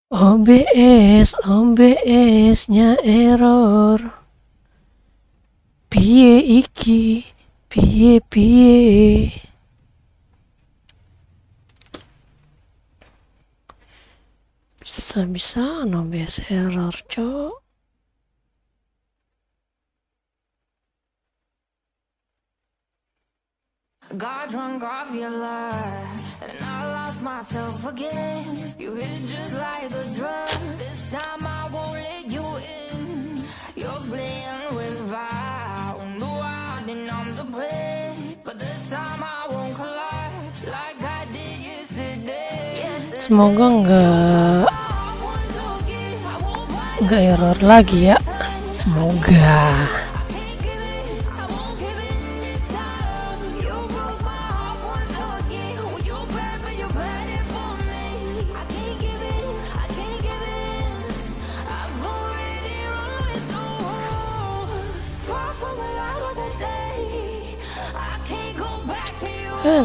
OBS-nya error. Piye iki? Piye? Bisa OBS error, cok. Got drunk off your life, and I lost myself again. You hit just like a drug. This time I won't let you in. You're playing with fire. No, I didn't numb the pain, but this time I won't collapse like I did yesterday. Semoga nggak error lagi ya. Semoga.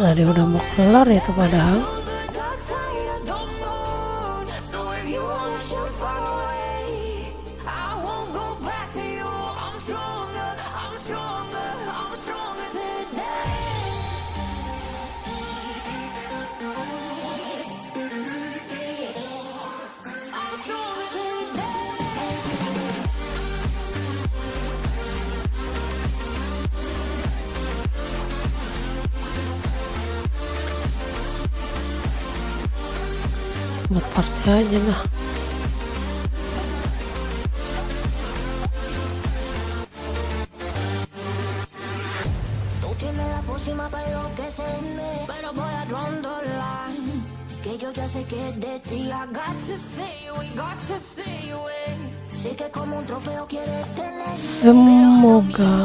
Tadi udah mau kelar itu padahal. Buat party aja lah. Semoga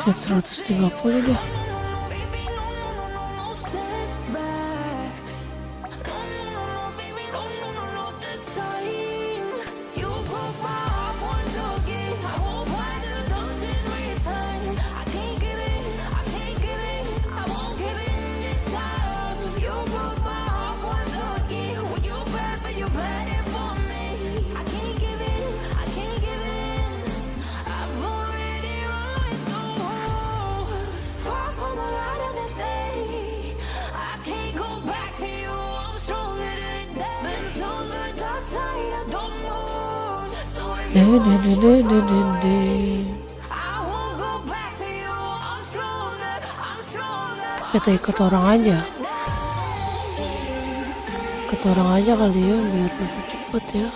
set 130 deh. Kita ikut orang aja kali ya, biar lebih cepet ya.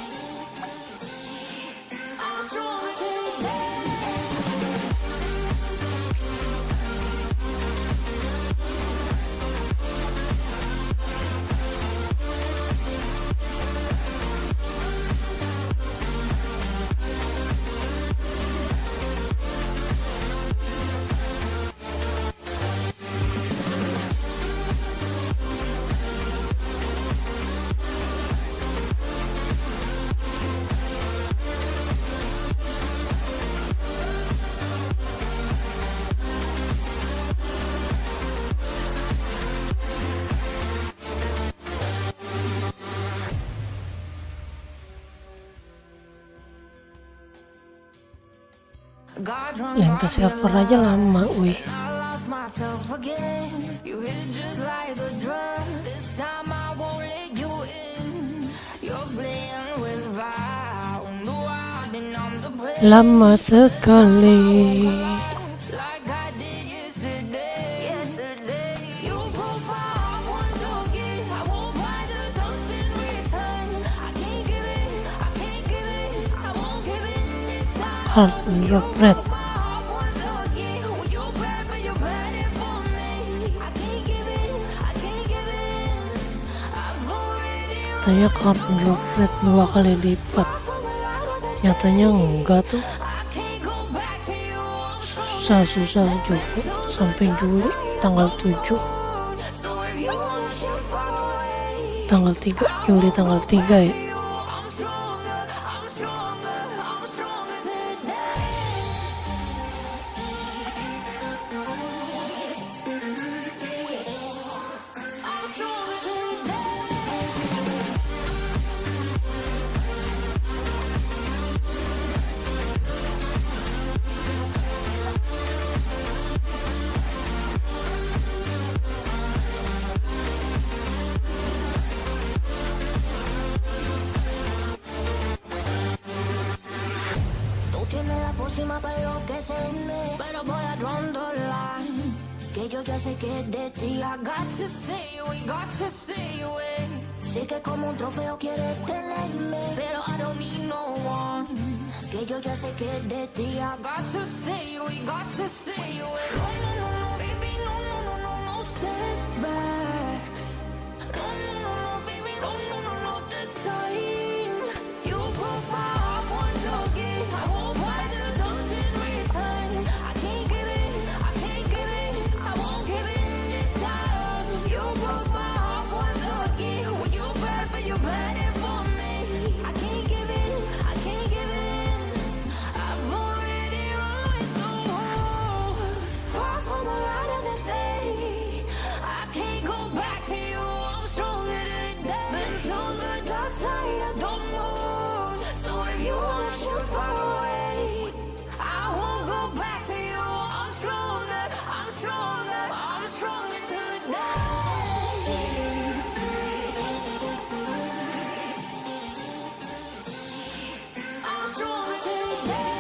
Lintas server aja lama, wih. Lama sekali. Hard drop red. Katanya kartu drop red 2 kali lipat. Nyatanya enggak tuh. Susah juga sampai Juli tanggal 7. Tanggal 3 Juli tanggal 3 ya. próxima para enloquecerme, pero voy a draw the line. Que yo ya sé que es de ti. I got to stay away, got to stay away. Sé que como un trofeo quieres tenerme, pero I don't need no one. Que yo ya sé que es de ti. I got to stay away, got to stay away. No, no, no, no, baby, no, no, no, no, no setbacks. No, no, no, no, baby, no, no, no, no, this time. You broke my heart once again. I won't buy the dust in return. I can't give it, I can't give it, I won't give in this time. You broke my heart once again. Well, you bad, but you bad it for me. I can't give in, I can't give in. I've already run with the wolves, far from the light of the day. I can't go back to you, I'm stronger today. Been to the dark side, I don't know. So if you wanna shoot far away, I won't go back to you. I'm stronger, I'm stronger, I'm stronger today. I'm stronger today.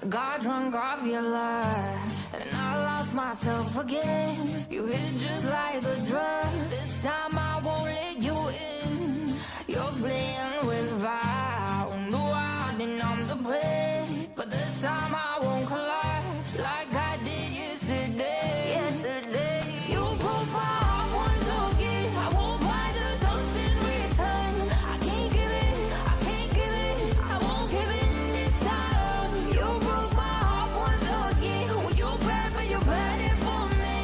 Got drunk off your lie, and I lost myself again. You hit just like a drug. This time I won't let you in. You're playing with fire. No, I didn't I'm the prey, but this time I won't collapse like I did yesterday. Yesterday, you broke my heart once again. I won't buy the dust in return. I can't give it, I can't give it, I won't give in this time. You broke my heart once again. Well, you bad, but you bad it for me.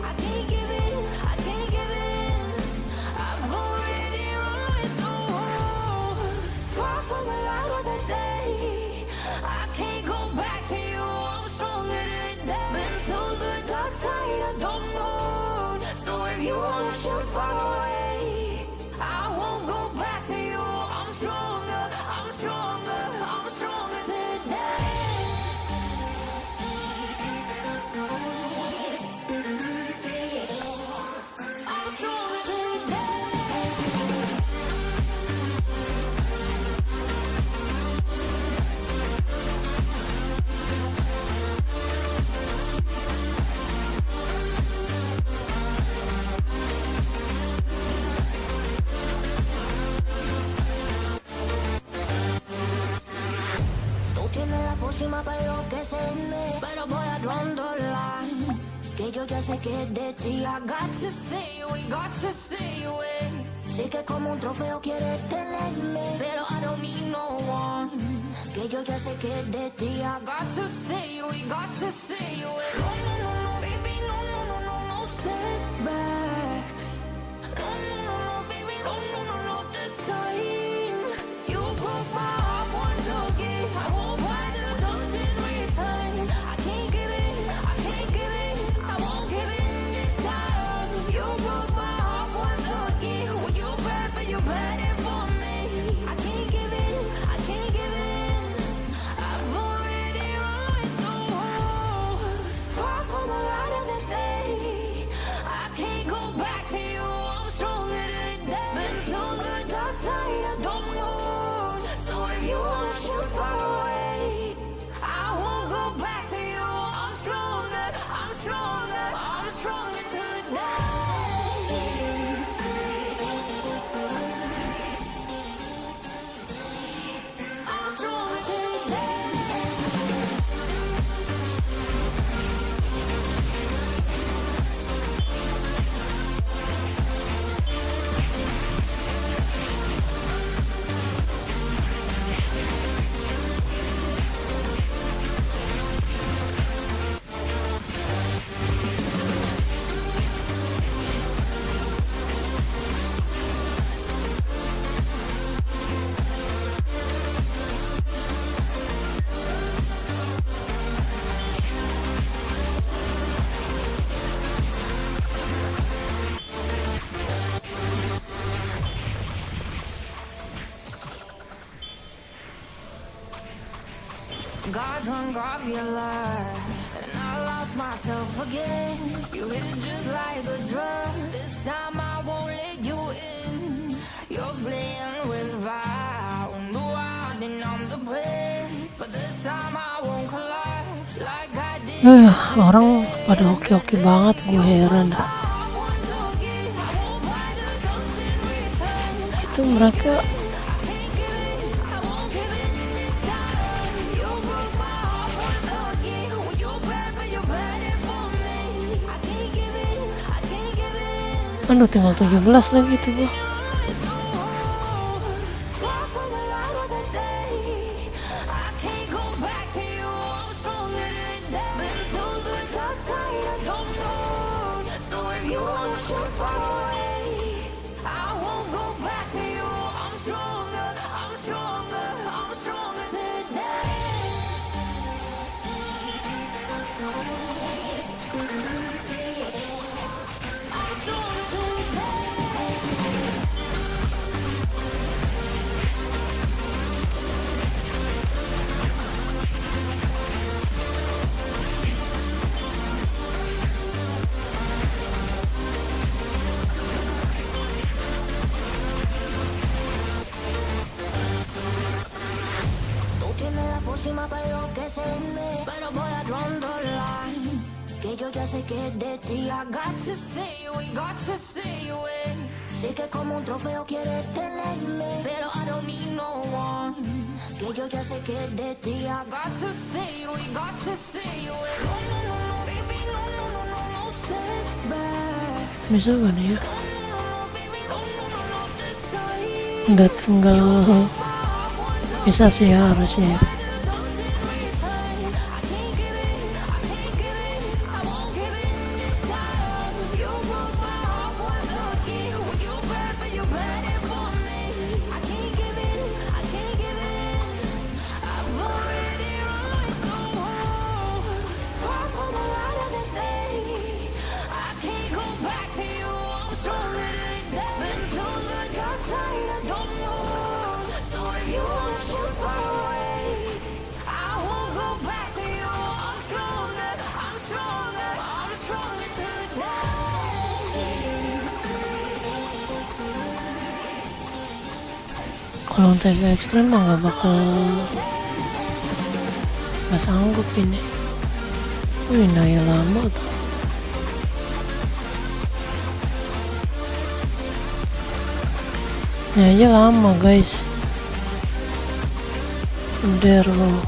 I can't give in, I can't give in. I've already run with the wolves, far from the light of the day. I can't go back to you, I'm stronger today. Been to the dark side, I don't know. So if you wanna shoot far away, I won't go back to you. I'm stronger, I'm stronger, I'm stronger today. I'm stronger today. Tú tienes la próxima para enloquecerme, pero voy a draw the line. Que yo ya sé que es de ti. I got to stay away, got to stay away. Sé que como un trofeo quieres tenerme, pero I don't need no one. Que yo ya sé que es de ti. I got to stay away, got to stay away. No, no, no, no, baby, no, no, no, no, no setbacks. No, no, no, no, baby, no, no, no, no, this time. You broke my heart once again. I won't buy the dust in return. I can't give it, I can't give it, I won't give in this time. You broke my heart once again. Well, you bad, but you bad it for me. I can't give in, I can't give in. I've already run with the wolves, far from the Got drunk off your lie, and I lost myself again. You hit it just like a drug. This time I won't let you in. You're playing with fire. No, I didn't numb the brain, but this time I won't collapse like I did. Orang pada oke-oke banget, gue heran dah. Itu mereka aduh tinggal 17 lagi tuh gua. Pero voy a draw the line. Que yo ya sé que de ti I got to stay away, got to stay away. Sé que como un trofeo quieres tenerme, pero I don't need no one. Que yo ya sé que de ti I got to stay away, got to stay away. No, no, no, no, baby, no, no, no, no, no, step back. Bisa gak nih ya? No, no, no, baby, no, no, no, no, this time. Udah tinggal bisa sih ya, harusnya ya. Kalau untuk ekstrem mah gak bakal, gak sanggup ini. Wih, naya lama tuh. Ini aja lama guys. Udah loh.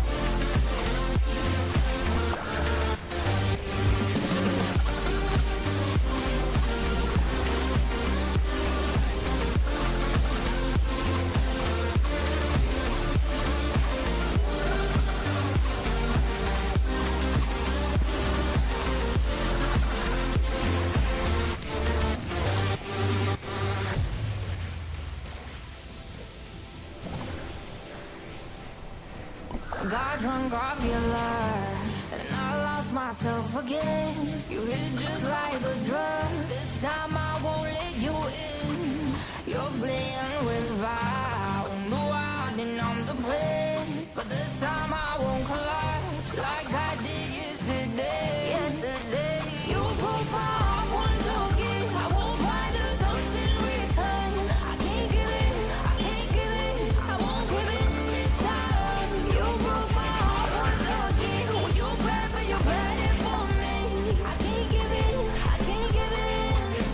Got drunk off your lie, and I lost myself again. You hit it just like a drug. This time I won't let you in. You're playing with fire. No, I didn't numb the brain, but this time I won't collapse like I did yesterday. Yesterday, you broke my heart once again. I won't buy the dust in return. I can't give it, I can't give it, I won't give it this time. You broke my heart once again. When you're bad, but you're bad for me. I can't give it, I can't give it.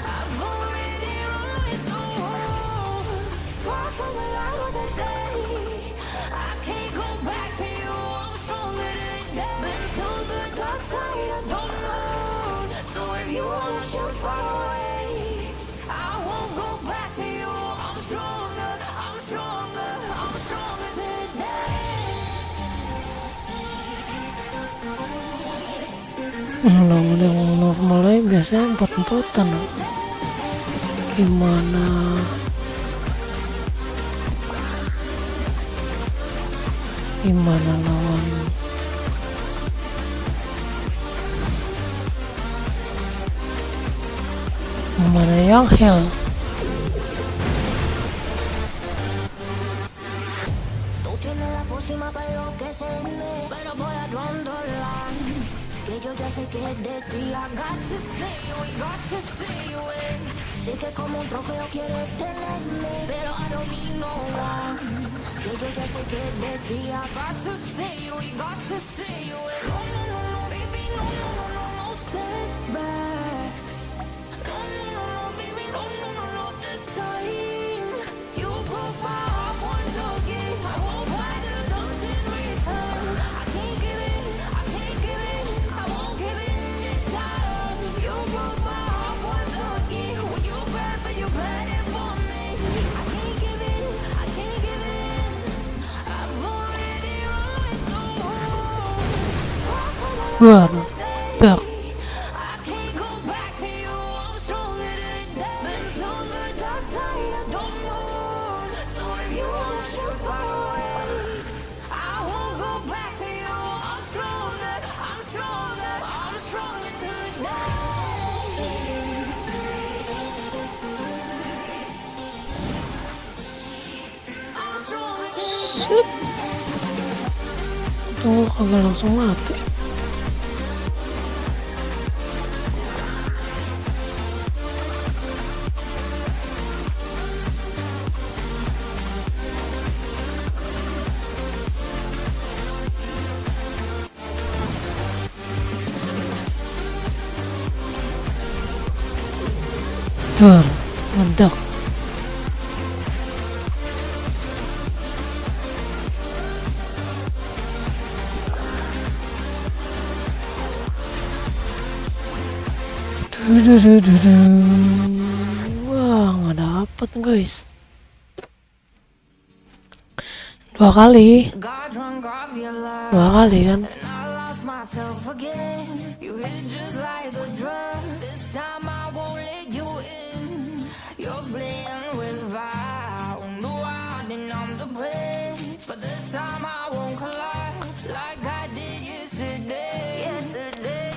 I've already run with the world, far from the light of the day. I can't go back to you, I'm stronger than that. Been to the dark side, I don't know. So if you wanna shoot far away, I won't go back to you. I'm stronger, I'm stronger, I'm stronger today. Kalau udah normal aja biasanya empot-empotan. Gimana? Gimana lawan? Gimana yang hell? Tú tienes la pócima próxima para enloquecerme, pero voy a rondolar. Que yo ya sé que es de ti. I got to stay away, got to stay away. Sé que como un trofeo quieres tenerme, pero I don't need no one. Que yo ya sé que es de ti. I got to stay away, got to stay away. No, no, no, no, baby, no, no, no, no, no setbacks. No, no, no, no, baby, no, no, no, no, this time. You broke my heart once again. I won't buy the dust in return. I can't give in, I can't give in. I won't give in this time. You broke my heart once again. When you bad, but you bad it for me. I can't give in, I can't give in. I've already run through. Far from the Luar. Tak. I can't go back to you. I'm stronger than that. Been to the dark side, I don't know. So if you wanna shoot far away, I won't go back to you. I'm stronger, I'm stronger, I'm stronger today. I'm stronger today. Shit. Tunggu kagak langsung mati. Tuh, meledak. Wah, nggak dapet guys. 2 kali. Got drunk off your love. 2 kali kan. And I lost myself again. You hit just like a drug. This time I won't let you in. You're playing with fire. No, I didn't numb the brain. But this time I won't collapse like I did yesterday.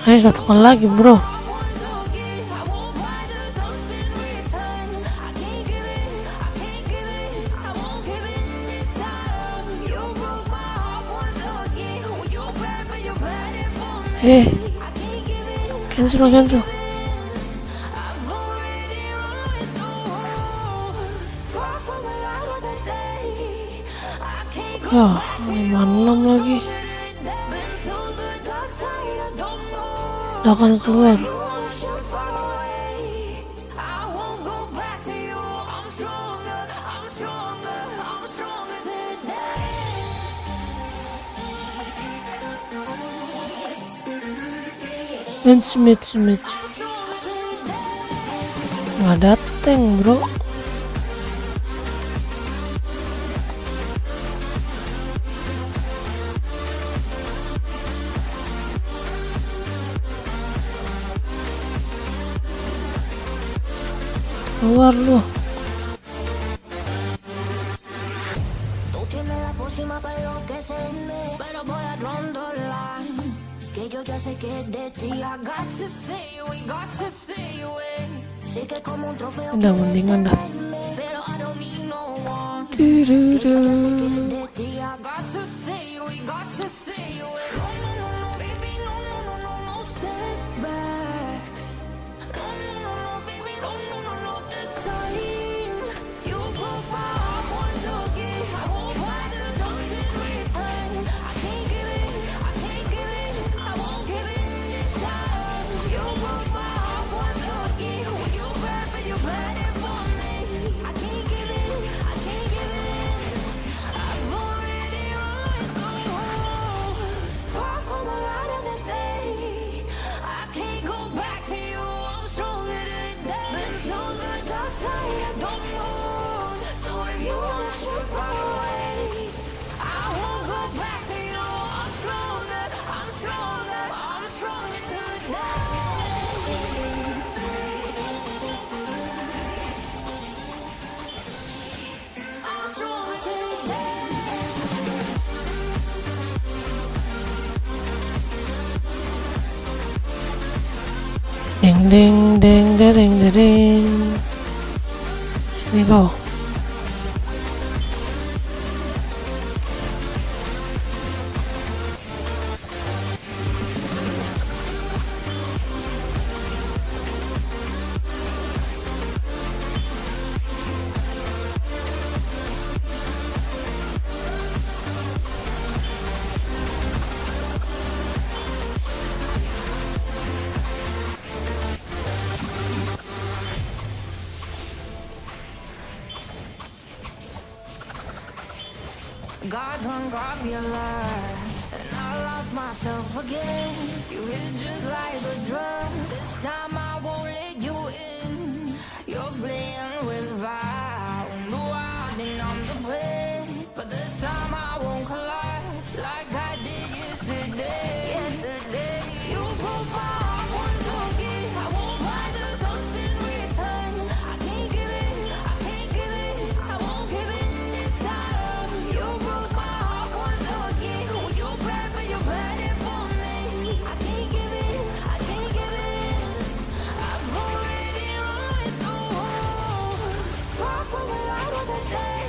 Ayo 1 kali lagi bro. Once again, I won't buy the dust in return. I can't give in, I can't give in. I won't give in this time. You broke my heart once again. When you're bad, but you're bad it for me. Eh, I can't give in. cancel. I've already run through. Far from the light of the day. I can't go Wah, back to 56 lagi. been to the dark side. I don't know. Udah akan keluar. You wanna shoot far away. I won't go back to you. I'm stronger, I'm stronger, I'm stronger today. Match. I'm stronger today. Nggak ada tank bro. Keluar lu. Tú tienes la próxima para enloquecerme, pero voy a rondolar. Que yo ya sé que es de ti. I got to stay away, got to stay away. Sé que como un trofeo Udah mendingan dah. pero I don't need no one. Tududu. De ti, I got to stay away, got to stay away. No, no, no, no, baby, no, no, no, no, no setbacks. No, no, no, no, baby, no, no, no, no, this time. You broke my heart once again. I won't buy the dust in return. I can't give in, I can't give in. I won't give in this time. You broke my heart once again. When you're bad, but you're bad it for me. I can't give in, I can't give in. I've already run through. Far from the light of the day. I can't go back to you. I'm stronger than that. Been to the dark side. I don't know. So if you wanna shoot far away, I won't go back to you. I'm stronger. I'm stronger. I'm stronger today. I'm stronger today. Deng. Sini kau. Got drunk off your lie, and I lost myself again. You hit just like a drug. This time I won't let you in. You're playing with fire. No, I didn't I'm the prey, but this time I won't collapse like I did yesterday. You broke my heart once again. I won't buy the ghost in return. I can't give it, I can't give it, I won't give it this time. You broke my heart once again. Well, you're bad, but you're bad it for me. I can't give it, I can't give it. I've already run with the walls. Far from the light of the day.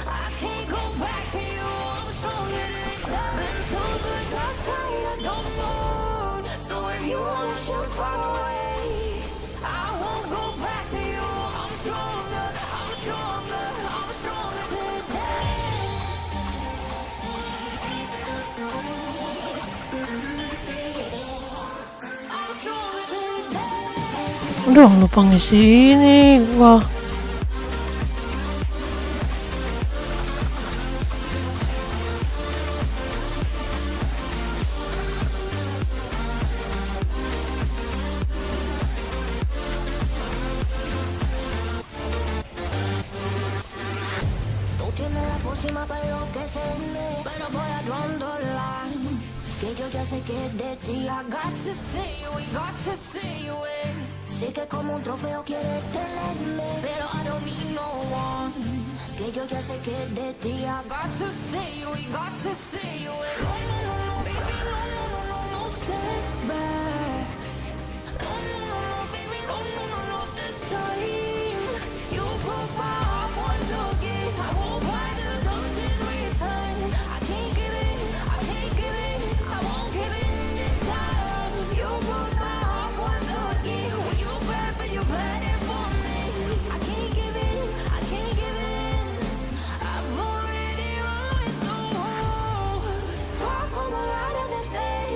I can't go back to you. I'm stronger than that. Been to the dark side, I don't know. So if you wanna shoot far away, I won't go back to you. I'm stronger, I'm stronger, I'm stronger today. I'm stronger today. Aduh, lupa ngisi ini gua. Tú tienes la pócima para enloquecerme, pero voy a line. Que yo ya sé que es de ti. I got to stay away, got to stay away. Sé que como un trofeo quieres tenerme, pero I don't need no one. Que yo ya sé que es de ti. I got to stay away, got to stay away. No, no, no, no, baby, no, no, no, no, no setbacks. No, no, no, no, baby, no, no, no, no, this time. You broke my heart once again. I won't buy the ghost in return. I can't give it, I can't give it, I won't give it this time. You broke my heart once again. Well, you're bad, but you're bad it for me. I can't give it, I can't give it. I've already run with the walls. Far from the light of the day.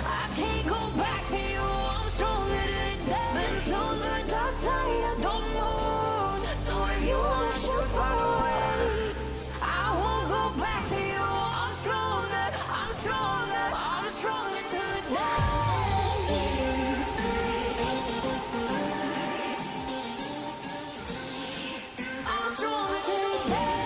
I can't go back to you. I'm stronger today. Been to the dark side, I don't know. So if you wanna shoot far away, I won't go back to you. I'm stronger, I'm stronger, I'm stronger today. I'm stronger today.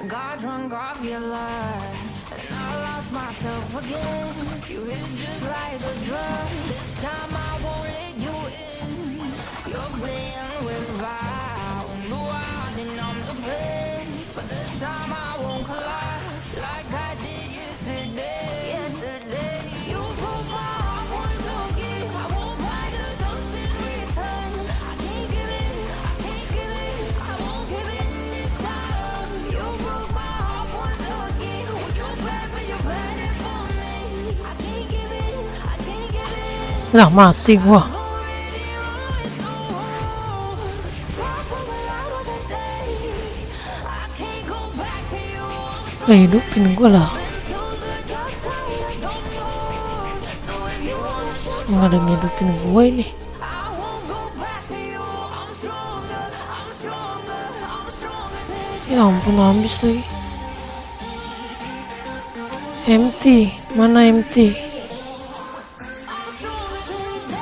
Got drunk off your lie, and I lost myself again. You hit just like a drug. This time I won't let you in. You're playing with fire. No, I didn't I'm the prey, but this time I won't collapse like I did yesterday. You broke my heart once again. I won't buy the ghost in return. I can't give it, I can't give it, I won't give it this time. You broke my heart once again. Well, you're bad, but you're bad it for me. I can't give it, I can't give it. Lah, mati gua. Already run with the walls. Far from the light of the day. I can't go back to you. I'm Hidupin gua lah. to the dark side, I don't know. So if you wanna shoot, Nggak ada yang hidupin gua ini. I won't go back to you. I'm stronger, I'm stronger, I'm stronger today. Ya ampun, habis lagi. Empty, mana empty? I'm stronger today.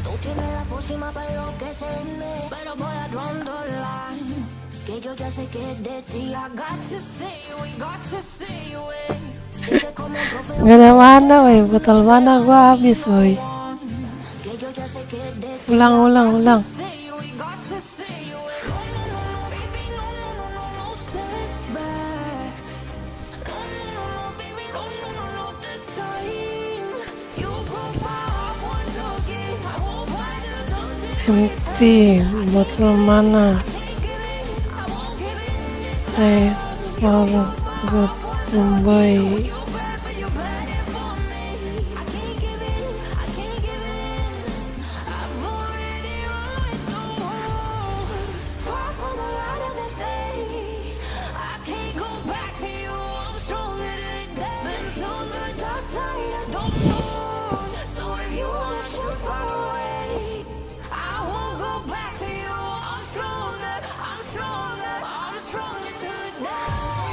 Tú tienes la pócima para enloquecerme, pero voy a draw the line. Que yo ya sé que es de ti. I got to stay away, got to stay away. Sé que como un trofeo Gak ada mana weh, botol mana gua habis weh. que yo ya sé que es de ti. Ulang. Stay away, got to stay away. No, baby, no, step back. No, baby, no, this time. You broke my heart once again. I won't buy the dust in Empty, botol mana? Forgot to buy.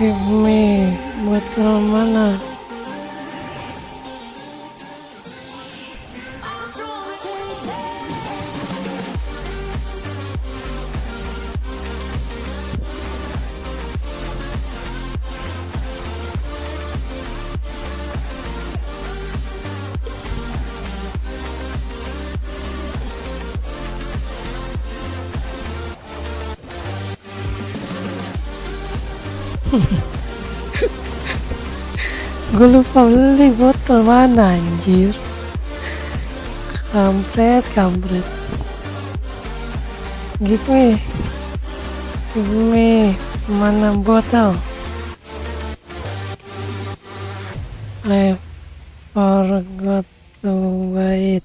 Give me botol mana? Gue lupa beli botol mana anjir. Kampret. Give me mana botol? I forgot to buy it.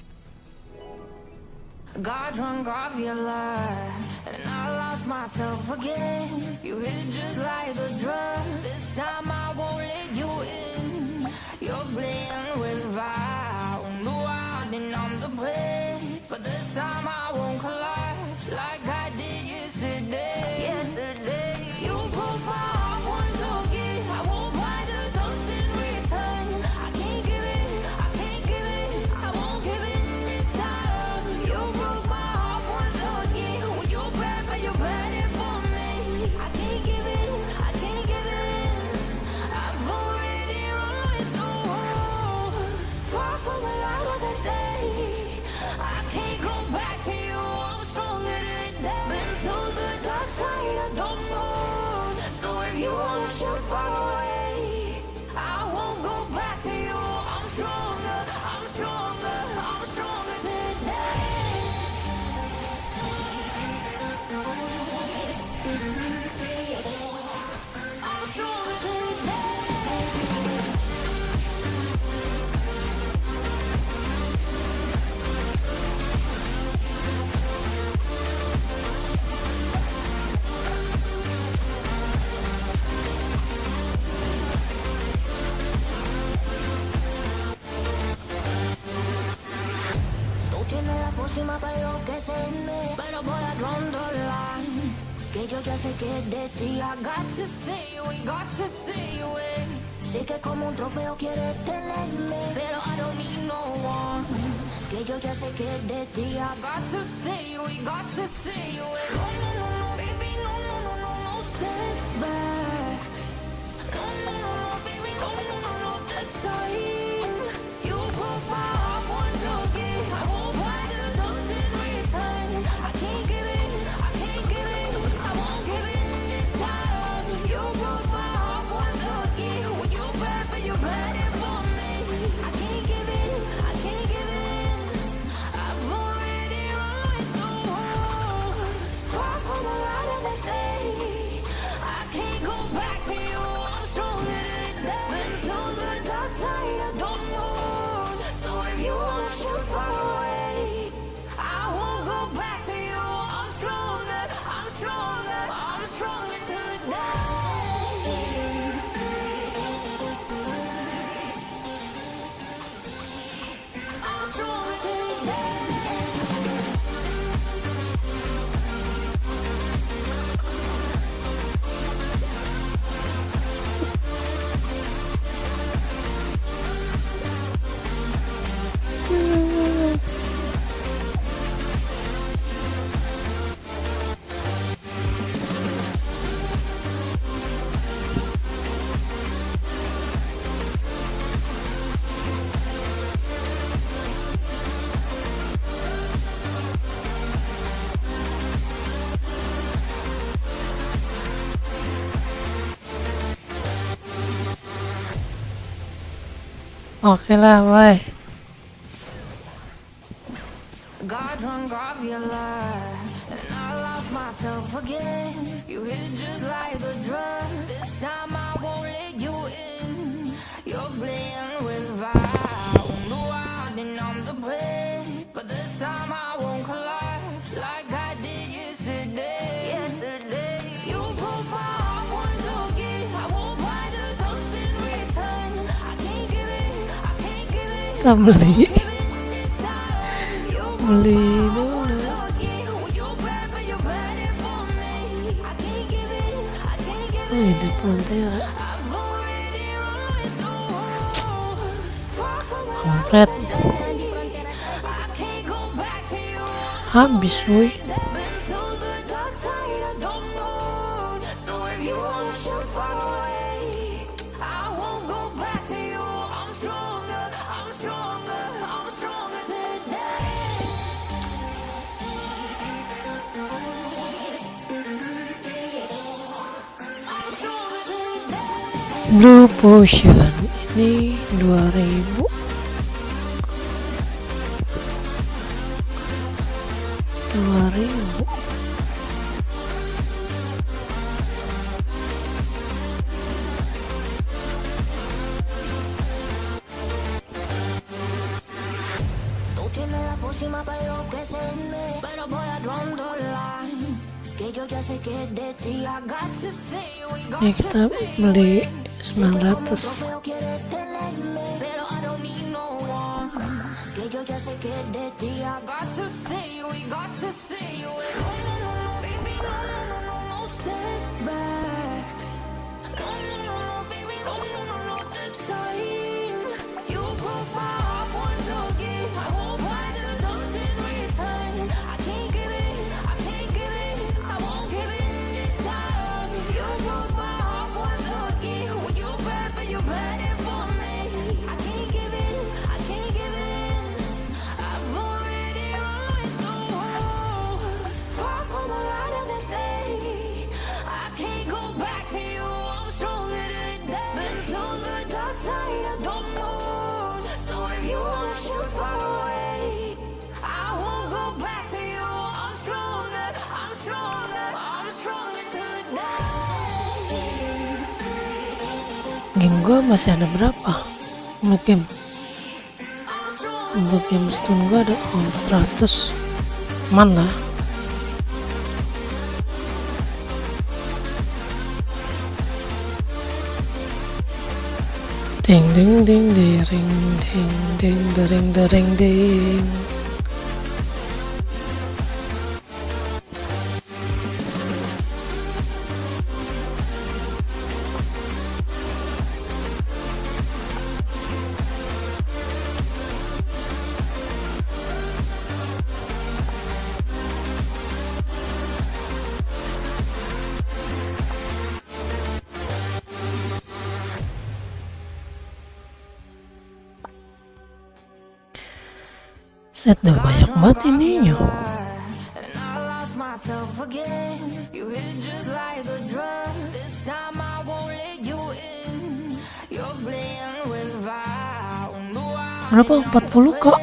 Got drunk off your lie, and I lost myself again. You hit just like a drug. This time I won't let you in. You're playing with fire. No, I didn't I'm the prey, but this time I won't collapse like I did yesterday. You broke my heart once again. I won't buy the dust in return. I can't give it. I won't give in this time. You broke my heart once again. Well, you're bad, but you're bad for me. I can't give in. I've already run with the wolves. Far from the light of the day. I can't go back to you. I'm stronger than that. Been to the dark side. I don't know. So if you wanna shoot far away, I won't go back to you. I'm stronger today. I'm stronger today. Tú tienes la pócima para enloquecerme, pero voy a draw the line. Que yo ya sé que es de ti. I got to stay away. Sé que como un trofeo quieres tenerme, pero I don't need no one. Que yo ya sé que es de ti. I got to stay away. No, baby, no, step back. No, baby, no, this time. You broke my heart once again. I won't buy the dust in return. I can't give it. I won't give in this time. You broke my heart once again. Well, you're bad, but you're bad for me. I can't give in. I've already run with the wolves. Far from the light of the day. I can't go back to you. I'm stronger than that. Been to the dark side. Oke lah, bye. Got drunk off your lie, and I lost myself again. You hit just like a drug. This time I won't let you in. You're playing with fire. Wonder why I didn't numb the brain, but this time I won't collapse like I did yesterday. You broke my heart once again. I won't buy the dust in return. I can't give it. I can't give it. Kita beli This time you beli dulu. Ini Pantera komplit habis woi. Blue Potion ini 2000. Tú tienes la pócima para enloquecerme, pero voy a draw the line. Que yo ya sé que es de ti. I got to stay, we got Ini to kita stay. beli Como 900. trofeo quieres tenerme, pero I don't need no one. Que yo ya sé que es de ti. I got to stay, we got to stay. No, no, no, no, baby, no, no, no, no, no setbacks. No, no, no, no, baby, no, no, no, no, this time. You broke my heart once again. I won't buy the dust in return. I can't give it, I can't give it, I won't give it this time. You broke my heart once again. Well, you're bad, but you're bad for me. I can't give it, I can't give it. I've already run the walls, far from the light of the day. I can't go back to you, I'm stronger today. Been to the dark side, I don't know. So if you wanna shoot far away, I won't go back to you. I'm stronger, I'm stronger, I'm stronger today. Game gue masih ada berapa? Blue game stun gue ada 400. Man lah. Ding ding ding ding ding ding ding ding ding. Set udah banyak banget ininya. And I lost myself again. You hit just like a drug. This time I won't let you in. You're playing with fire. Berapa? 40 kok.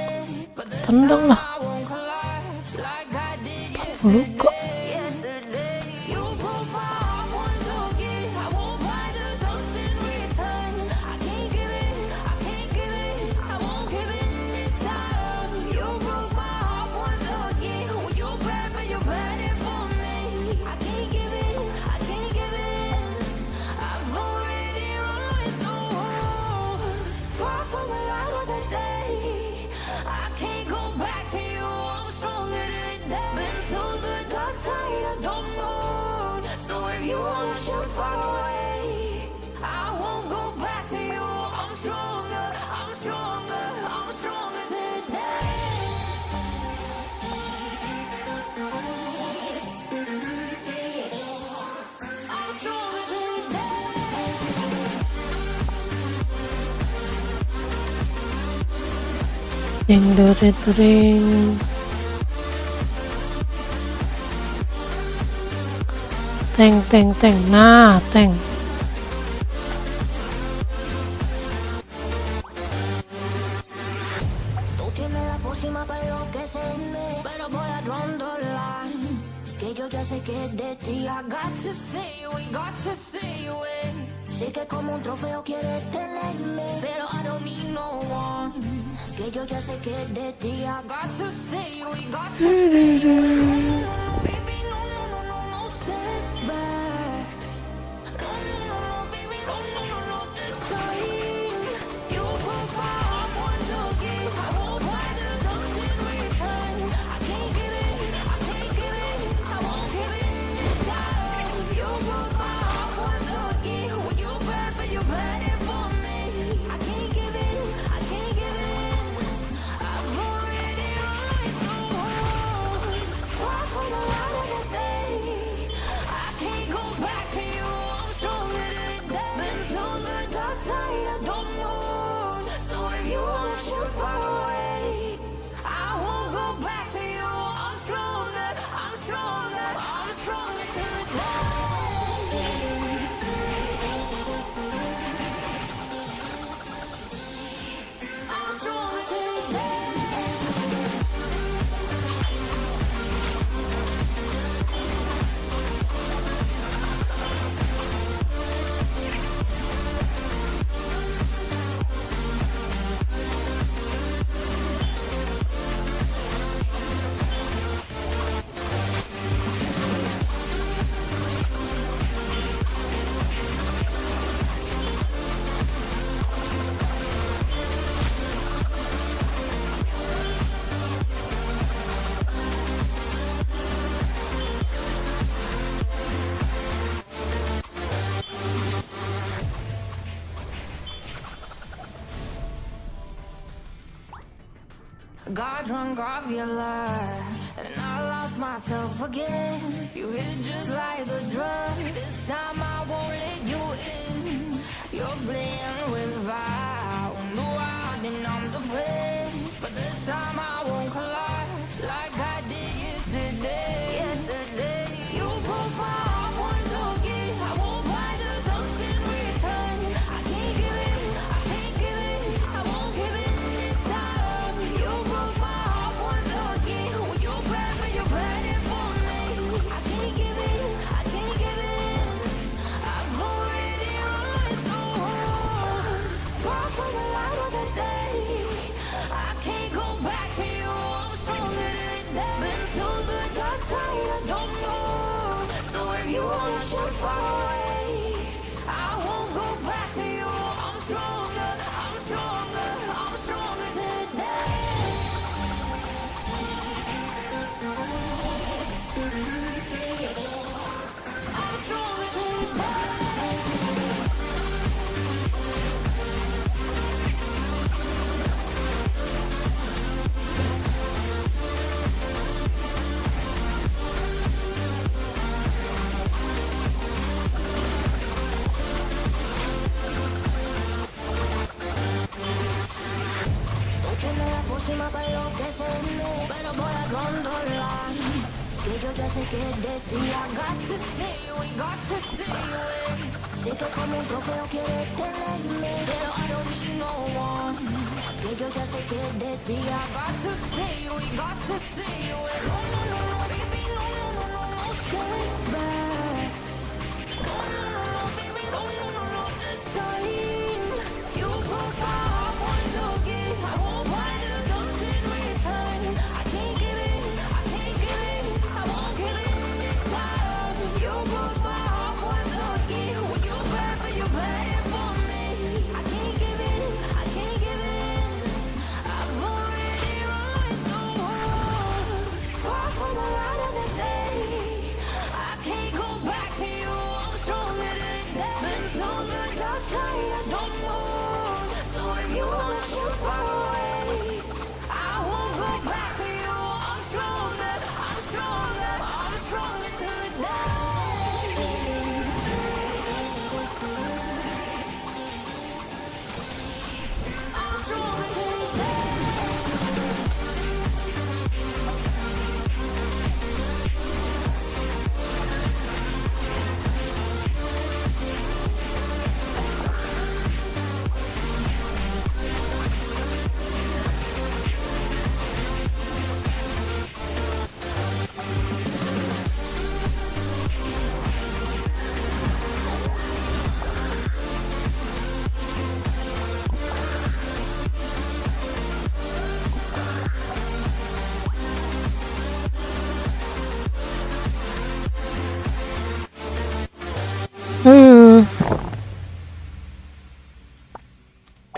Tendang lah. I won't collapse like I did 40 kok. yesterday. You broke my heart once again. I won't buy the dust in return. I can't give it, I can't give it, I won't give it this time. You broke my heart once again. Well, you're bad, but you're bad for me. I can't give it, I can't give it. I've already run the walls, far from the light of the day. I can't go back to you, I'm stronger today. Been to the dark side, I don't know. So if you wanna shoot far away, I won't go back to you. I'm stronger, I'm stronger, I'm stronger today. I'm stronger today. Ding dering dering. Teng teng teng. Nah, teng. tienes la pócima para enloquecerme, pero voy a draw the line. Que yo ya sé que es de ti. I got to stay away, got to stay away. Sé que como un trofeo quieres tenerme, pero I don't need no one. Que yo ya sé que es de ti. I got to stay away, got to stay away. Baby, no, no, no, no, no setbacks. No, no, no, no, baby, no, no, no, no, this time. You broke my heart once again. I won't buy the dust in return. I can't give it, I can't give it. I won't give in this time. You broke my heart once again. When you bad, but you bad it for me. I can't give in, I can't give in. I've already run the walls. Far from the light of the day. I can't go back to you. I'm stronger than that. Been to the dark side, I don't know. So if you wanna shoot far away, I won't go back to you. I'm stronger, I'm stronger, I'm stronger today. I'm stronger today. Got drunk off your lie, and I lost myself again. You hit just like a drug. This time I won't let you in. You're playing with fire. No, I didn't numb the pain, but this time I won't collide like I did yesterday. Yesterday, you broke my heart once again. I won't buy the dust in return. I can't give it, I can't give it. I won't give in this time. You broke my heart once again. When you're bad, but you're bad it for me. I can't give it, I can't give it. I've already run the walls. Far from the light of the day. I can't go back to you. I'm stronger than that. Been to the dark side, I don't know. So if you wanna shoot far away, I won't go back to you. I'm stronger, I'm stronger, I'm stronger today. I'm stronger today. Tú tienes la pócima para enloquecerme, pero voy a draw the line. Que yo ya sé que es de ti. I got to stay away, got to stay away. Sé que como un trofeo quieres tenerme, pero I don't need no one. Que yo ya sé que es de ti. I got to stay away, got to stay away. No, no, no, no, baby, no, no, no, no, no setbacks. No, no, no, no, baby, no, no, no, no, this time. You broke my heart once again. I won't buy the dust in return. I can't give it, I can't give it. I won't give in this time. You broke my heart once again. When you're bad, but you're bad it for me. I can't give it, I can't give in. I've already run the walls. Far from the light of the day. I can't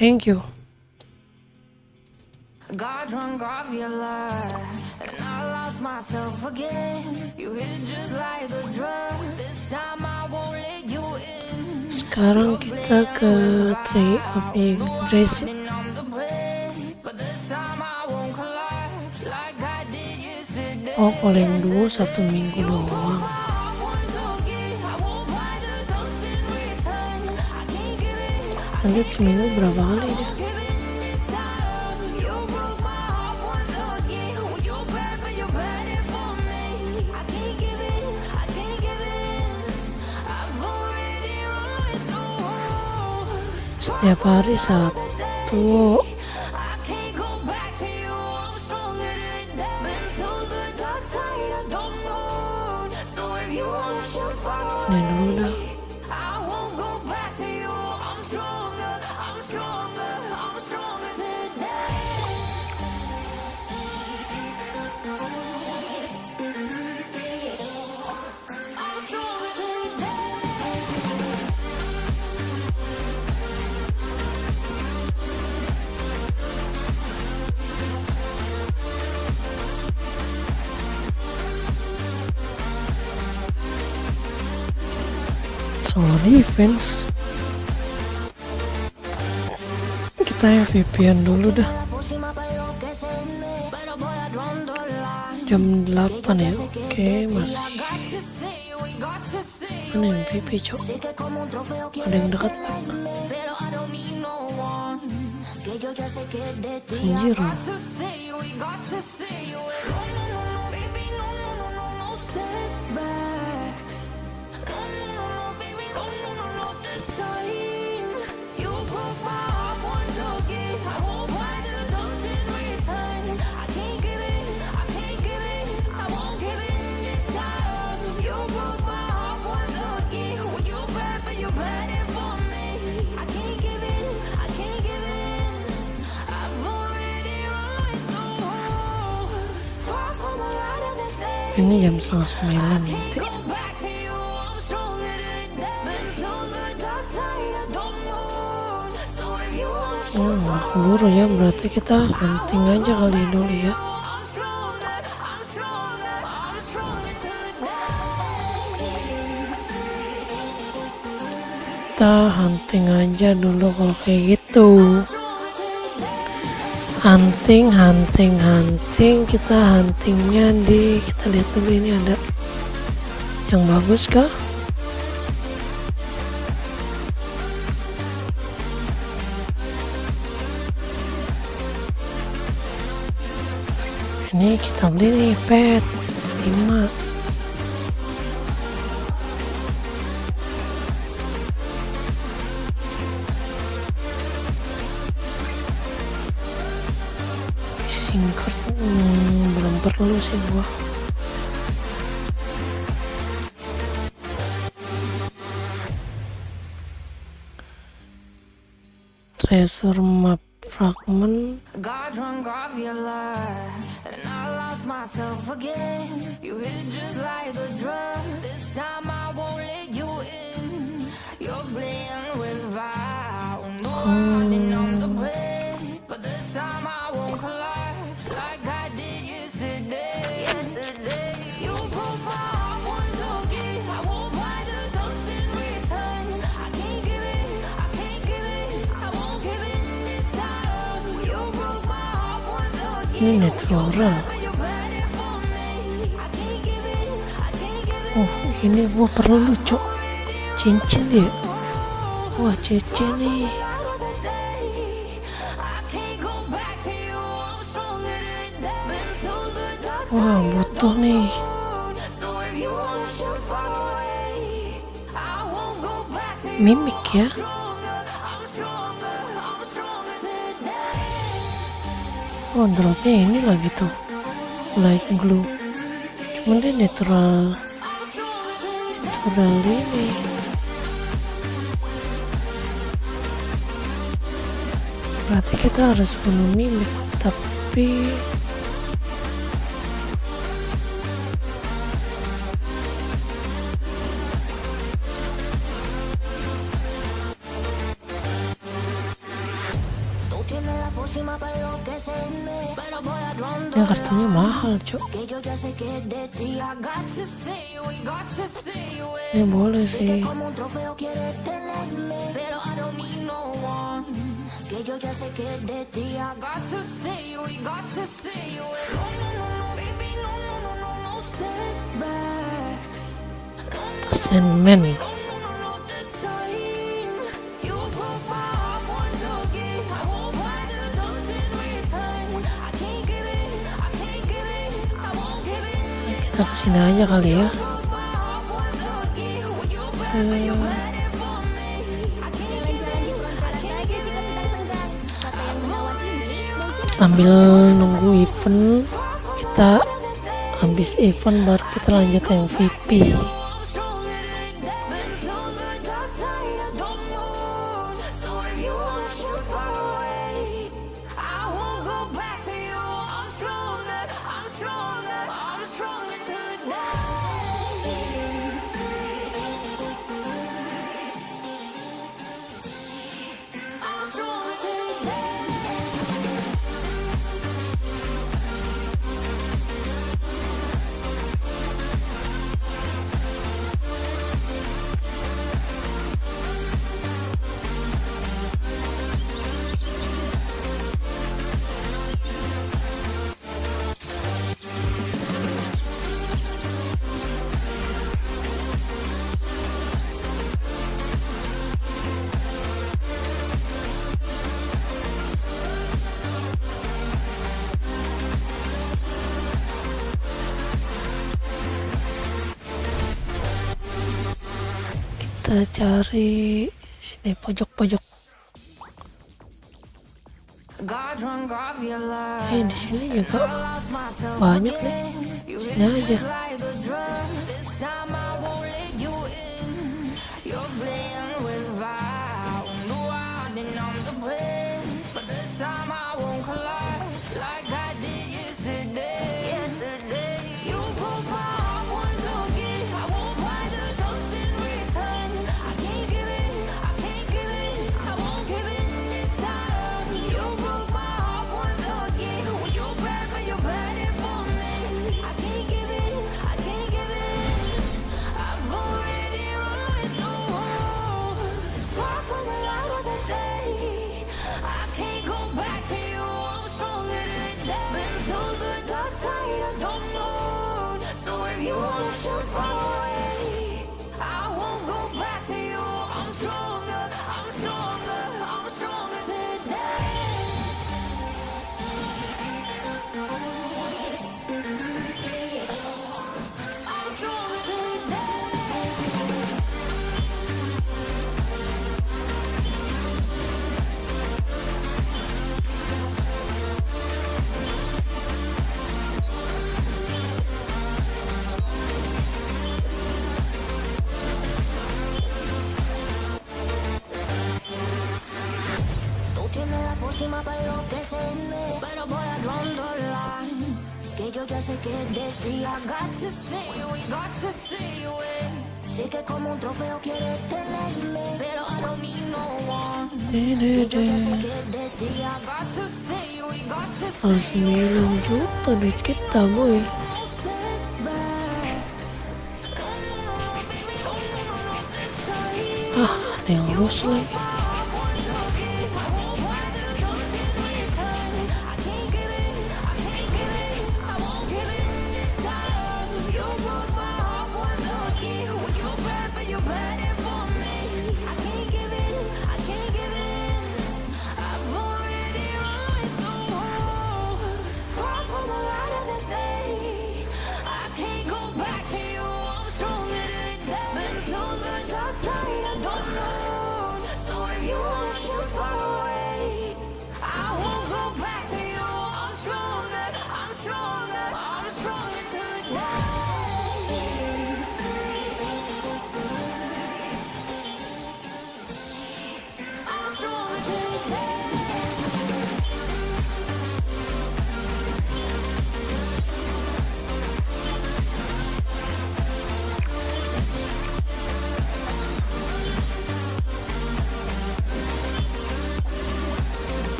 Thank you. Got drunk off your love, and I lost myself again. You hit just like a drug. This time I won't let you in. Sekarang kita ke tree of grace. And I'm the prey, but this time I won't collapse like I did yesterday. Oh, paling dua Sabtu Minggu doang. Kita lihat seminggu berapa kali dia. Setiap hari satu. Ini dulu dah. Sorry fans, kita VPN dulu dah. Jam 8 ya. Oke, masih. Mana yang VP cok? Ada yang dekat gak? Anjir loh. Ini jam 8:30 nanti. Oh, nggak keburu ya, berarti kita hunting aja kali dulu ya. Kita hunting aja dulu kalau kayak gitu. Hunting, kita huntingnya di, kita lihat dulu ini ada yang bagus kah? Ini kita beli nih pet 5. Singkat belum perlu sih gua. Treasure map fragment. Got drunk off your love, and I lost myself again. You hit just like a drug. This time I won't let you in. You're playing with fire. No, I didn't know the bread, but this time I won't collapse like I did yesterday. You broke my heart once again. I won't buy the dust in return. I can't give it, I can't give it, I won't give in this time. You broke my heart once again. Ini natural. Oh, ini gua perlu cok, cincin dia. Wah, cincin nih. Wah, butuh nih. Mimik ya. Oh, dropnya ini lagi tuh, light glue. Cuman dia natural ini. Berarti kita harus bunuh mimik, tapi Yang kartunya mahal, Cok. Ya boleh sih. Sandman. Kita kesini aja kali ya. Sambil nunggu event, kita habis event baru kita lanjut MVP. Kita cari sini pojok-pojok. Di sini juga banyak nih. Sini aja. Kalau 9 juta duit kita, boy. Ada yang lulus lagi.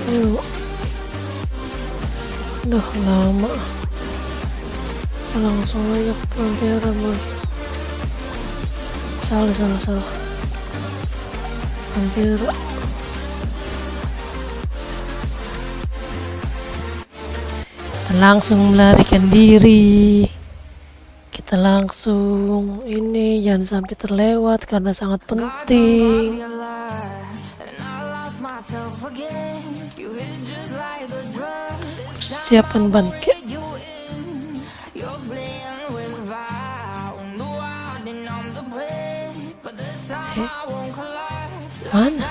Ayo. Udah lama. Langsung aja ke Frontera boy. Salah. Frontera. Kita langsung melarikan diri. Kita langsung ini, jangan sampai terlewat karena sangat penting. Persiapan bangkit. Mana?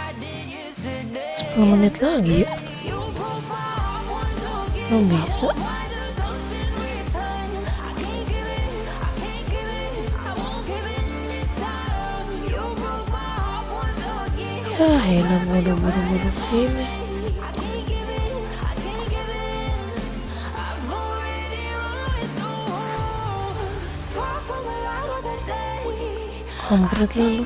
10 menit lagi. Belum bisa. Ya enak bodoh kesini. Kampret lalu.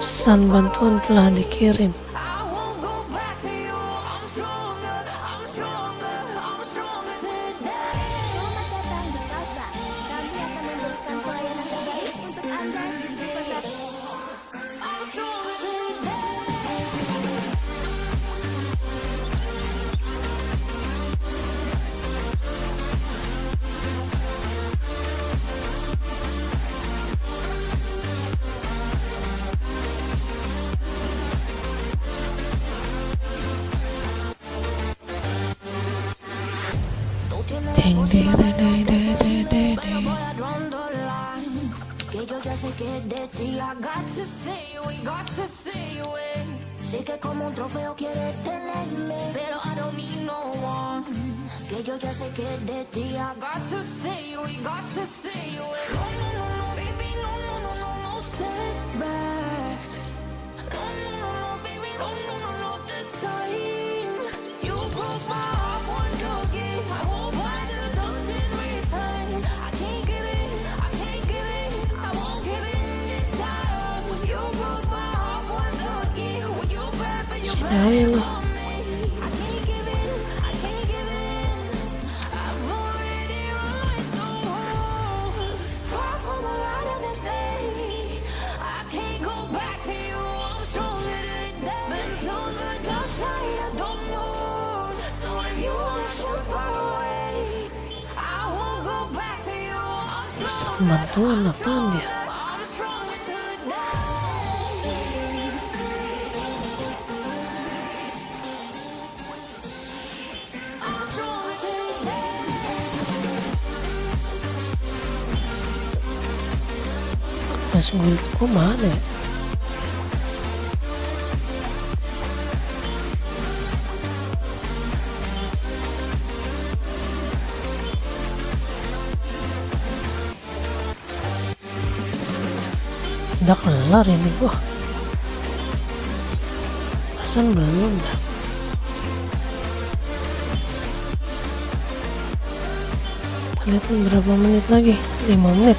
Pesan bantuan telah dikirim. Ding ding ding ding ding ding. Sé que como un trofeo quieres tenerme, pero I don't need no one. Que yo ya sé que de ti I got to stay, we got to stay away. No, baby, no setbacks. No, baby, no, this time. You broke my heart once again. I won't buy the dust in return. I can't give it, I won't give in this time. You broke my heart once again. You bad, but you bad for me. I can't give in. I've already run the world, far from the light of the day. I can't go back to you. I'm stronger than that. Been to the dark side, I don't know. So if you wanna shoot far away, I won't go back to you. I'm Pesan bantuan apaan dia? stronger today. I'm stronger today. Mas guildku mana ya? Udah kelar ini gua. Perasaan belum dah. Kita lihat berapa menit lagi. 5 menit.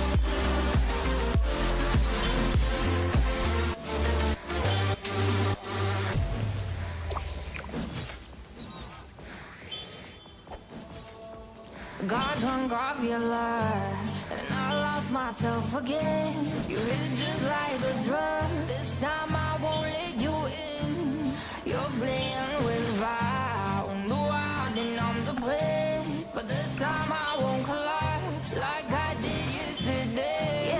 God hung off your life, and I lost myself again. You hit just like a drug. This time I won't let you in. You're playing with fire. No, I didn't numb the pain, but this time I won't collapse like I did yesterday.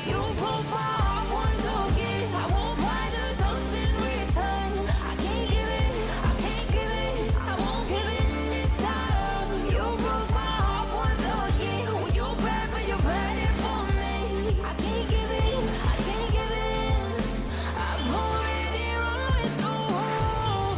You broke my heart once again. I won't buy the dust in return. I can't give it, I won't give in this time. You broke my heart once again. You're bad, but you're bad for me. I can't give in. I've already run the world,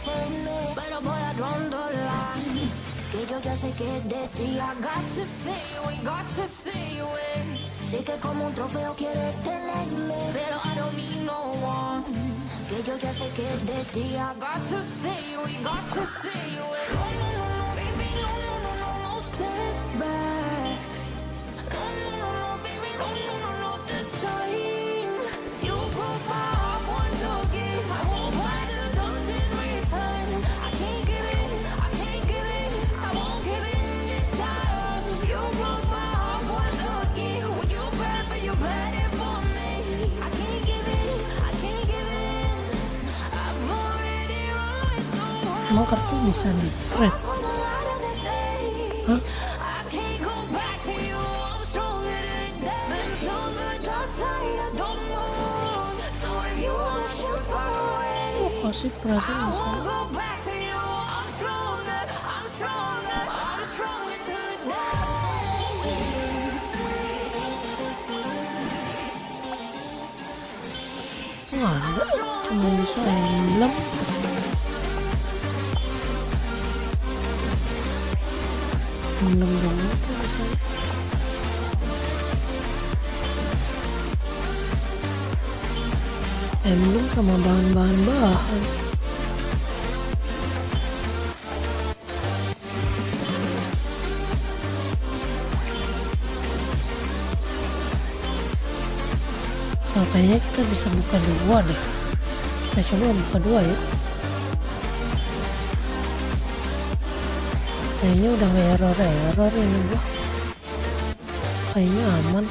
save me, pero voy a line. Que yo ya sé que es de ti. I got to stay away, got to stay away. Sé que como un trofeo quieres tenerme, pero I don't need no one. Que yo ya sé que es de ti. I got to stay away, got to stay away. No, no, no, no, baby, no, no, no, no, no setbacks. No, no, no, no, baby, no, no, no, no, this time. You broke my heart once again. I won't buy the dust in return. I can't give it, I can't give it. I won't give in this time. You broke my heart once again. Would you bad, but you bad it for me. I can't give in, I can't give in. I've already run with the world. Emang kartu bisa di trade? From the light of the day. Hah? I can't go back to you. I'm stronger than that. Been to the dark side. I don't know. So if you wanna shoot far away, Oh sih perasaan I bisa. won't go back to you. I'm stronger. I'm stronger. I'm stronger today. Nggak ada, cuma bisa emblem. Emblem doang tuh bisa. Emblem sama bahan-bahan. Nah, kayaknya kita bisa buka dua deh. Kita coba buka dua ya. Kayaknya udah nggak error ini gua. Kayaknya aman.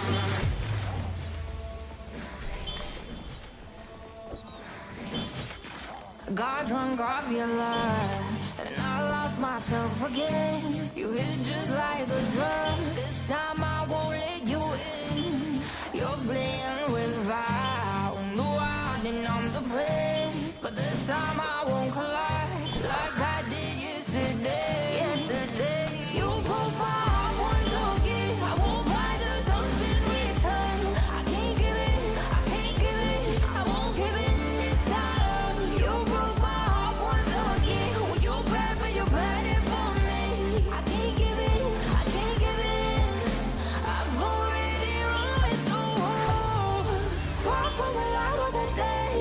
Got drunk off your love, and I lost myself again. You hit just like a drug. This time I won't let you in. You're playing with fire. No, I didn't numb the pain, but this time I won't collide like I did yesterday. Yesterday, you broke my heart once again. I won't buy the dust in return. I can't give it, I can't give it. I won't give in this time. You broke my heart once again. Well, you're bad, but you're bad it for me. I can't give it, I can't give in. I've already run with the world. Far from the light of the day.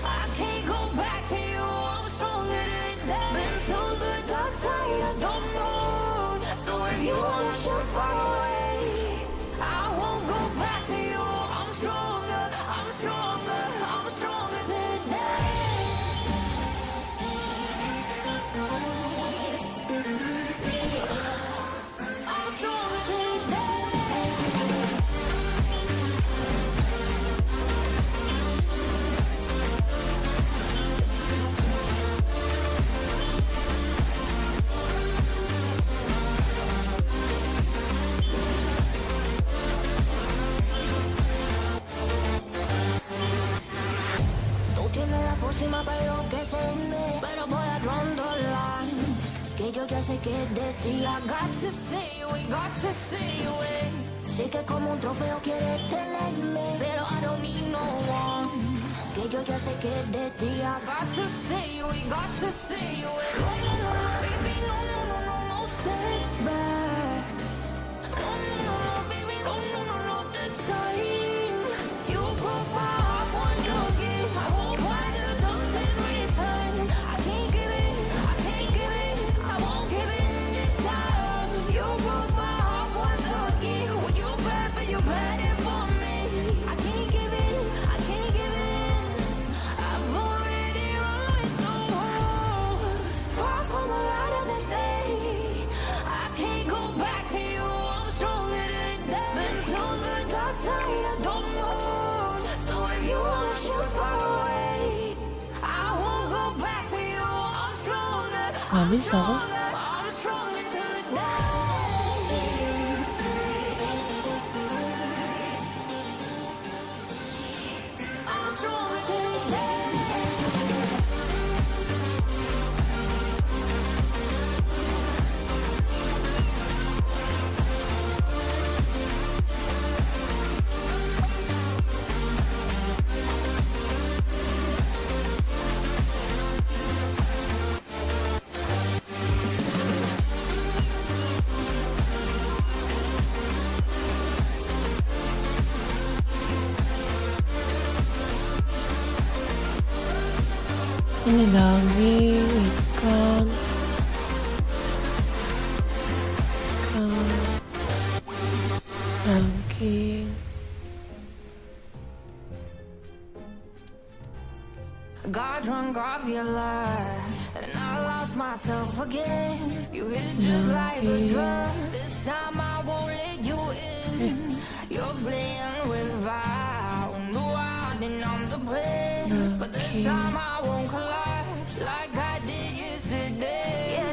I can't go back to you. I'm stronger than that. Been to the dark side. I don't know. So if you wanna shoot far away, I won't go back to you. I'm stronger. I'm stronger. I'm stronger today. I'm stronger today. Tú tienes la pócima para enloquecerme, pero voy a line. Que yo ya sé que es de ti. I got to stay away, got to stay away. Sé que como un trofeo quieres tenerme, pero I don't need no one. Que yo ya sé que es de ti. I got to stay away, got to stay away. No, no, no, no, baby, no, no, no, no, no setbacks. No, no, no, no, baby, no, no, no, no, this time. You broke my heart once again. I won't buy the dust in return. I can't give it, I can't give it. I won't give in this time. You broke my heart once again. Well, you're bad, but you're bad it for me. I can't give it, I can't give in. I've already run with the world. Far from the light of the day. I can't go back to you. I'm stronger than that. Been to the dark side. I don't know. So if you wanna shoot far away, I won't go back to you. I'm stronger. Nggak bisa kok. I'm stronger today. I'm stronger today. Ini daging ikan daging. Got drunk off your lie, and I lost myself again. You hit just like a drug. This time I won't let you in. You're playing with fire. No, I didn't numb the pain, but this time I won't collapse like I did yesterday.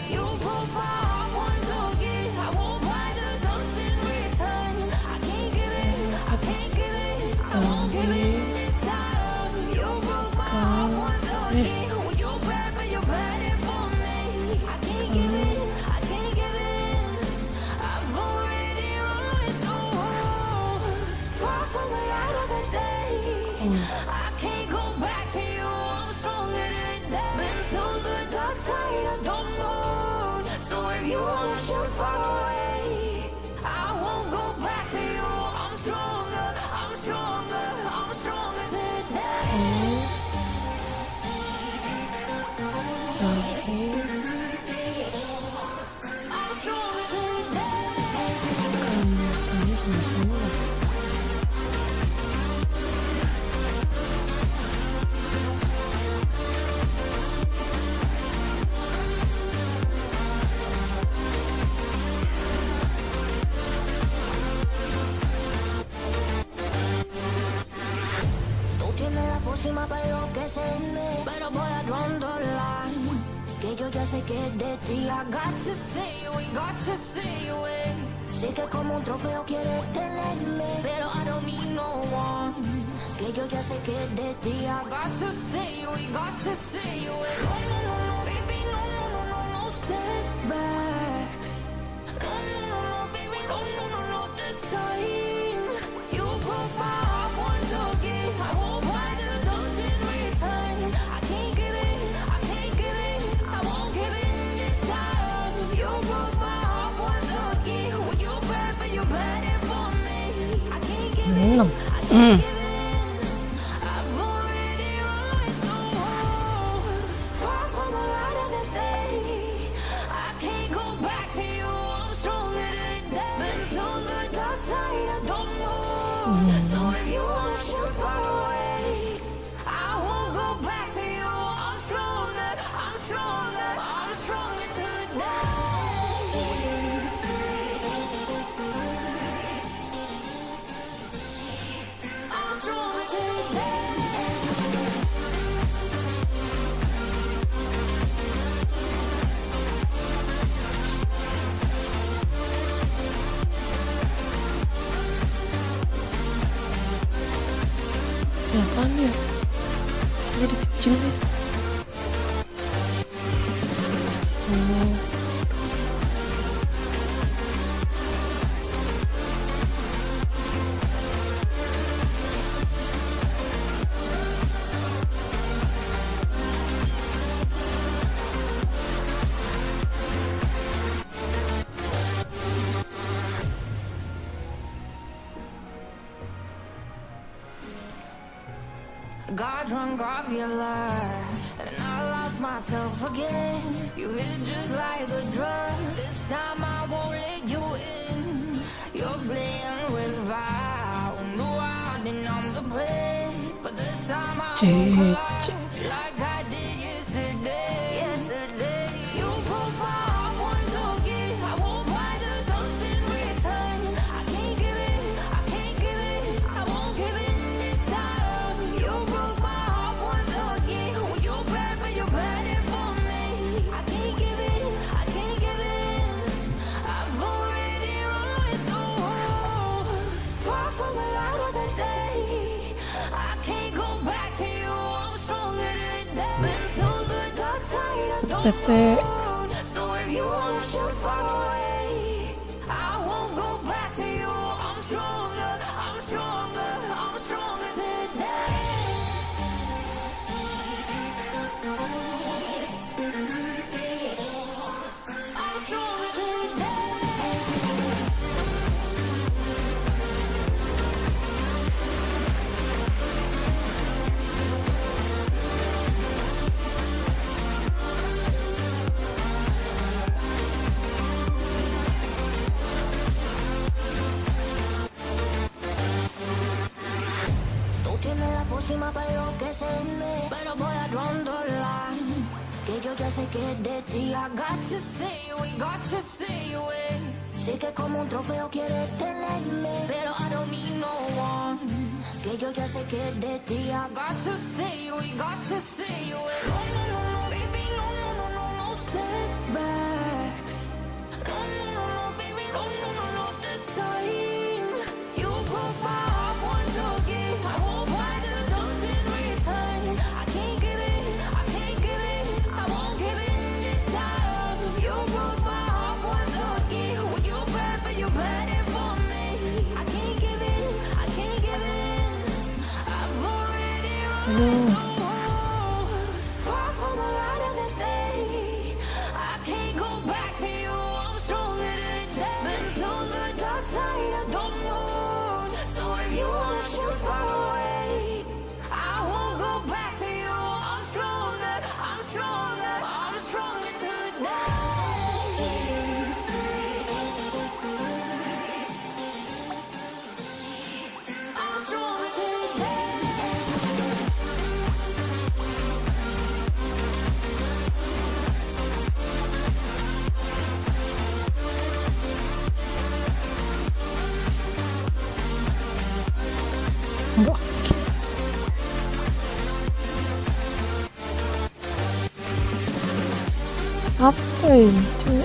You broke my heart once again. I won't buy the dust in return. I can't give it. I can't give it. I won't give it. I can't go back to you, I'm stronger than that. Been to the dark side, I don't know. So if you wanna shoot far away, I won't go back to you. I'm stronger, I'm stronger, I'm stronger than that. I'm stronger than that. Para enloquecerme, pero voy a draw the line. Que yo ya sé que es de ti. I got to stay away, got to stay away. Sé que como un trofeo quieres tenerme, pero I don't need no one. Que yo ya sé que es de ti. I got to stay away, got to stay away. No, no, no, no, baby, no, no, no, no, no setbacks. No, no, no, no, baby, no, no, no, no, this time. You broke my heart once again. I won't buy the dust in return. I can't give it, I can't give it, I won't give it this time. You broke my heart once again. When you're bad, but you're bad for me. I can't give it, I can't give it. I've already run like the wolves, far from the light of the day. I can't go back to you, I'm stronger than that. Been to the dark side, I don't know. So if you wanna shoot far away, I won't go back to you. I'm stronger, I'm stronger, I'm stronger today. I'm stronger today. Ya apaan ya? Jadi kecil nih. Oh. Got drunk off your lie, and I lost myself again. You hit just like a drug. This time I won't let you in. You're playing with fire. No, I didn't numb the pain, but this time I won't collapse like I did yesterday. You broke my heart once again. I won't buy the dust in return. I can't give it, I can't give it, I won't give it this time. You broke my heart once again. When you're bad, but you're bad for me. I can't give it, I can't give it. I've already run with the wolves, far from the light of the day. I can't go back to you, I'm stronger than that. Been to the dark side, I don't PT know. So if you wanna shoot far away, I won't go back to you. I'm stronger, I'm stronger, I'm stronger today. I'm stronger today. encima para enloquecerme, pero voy a rondolar. Que yo ya sé que es de ti. I got to stay away, got to stay away. Sé que como un trofeo quieres tenerme, pero I don't need no one. Que yo ya sé que es de ti. I got to stay away, got to stay away. No, no, no, no, baby, no, no, no, no, no setbacks. No, no, no, no, baby, no, no, no, no, this time. You broke my heart once again. I won't buy the dust in return. I can't give it, I can't give it, I won't give it this time. You broke my heart once again. Well, you bad, but you bad it for me. I can't give it, I can't give it. I've already run the rules. Far from the light of the day. I can't go back to you. I'm stronger today. Been to the dark side of the moon. So if you wanna shoot far away, I won't go back to you. I'm stronger, I'm stronger, I'm stronger today. I'm stronger today. Bakit? Apa ini cuy?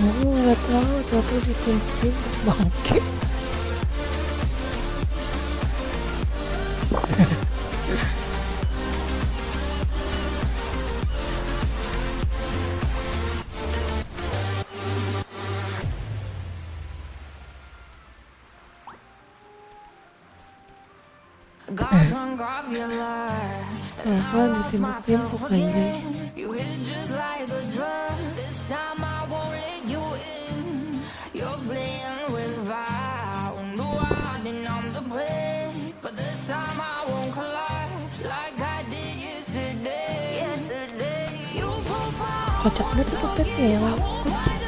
Aku nggak tahu ditembak bangke. Got drunk off your lie. Kenapa ditembak-tembak anjing? You hit just like a drug. This time I won't let you in. You're playing with fire. No, I didn't I'm the prey. But this time I won't collide like I did yesterday. You broke my heart. Kocak banget itu petnya yang kocak.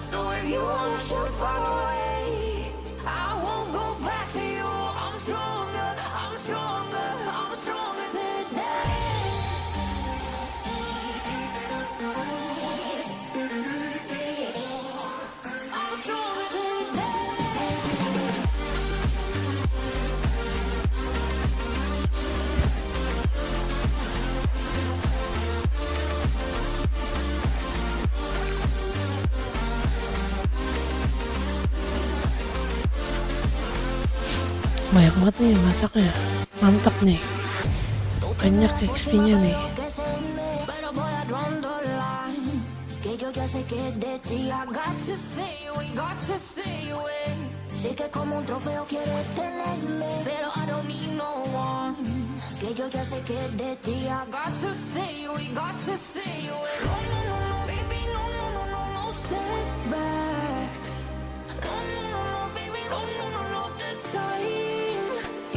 So if you wanna shoot far away, I won't go back to you. I'm stronger, I'm stronger, I'm stronger today. I'm stronger today. Banyak banget nih masaknya, mantap nih, banyak XP-nya nih. Pero voy a rondolar. Que yo ya sé que es de ti. I got to stay away, got to stay away. Sé que como un trofeo quieres tenerme, pero I don't need no one. Que yo ya sé que es de ti. I got to stay away, got to stay away. No, no, no, no, baby, no, no, no, no, no setbacks. No, no, no, no, baby, no, no, no, no, this time.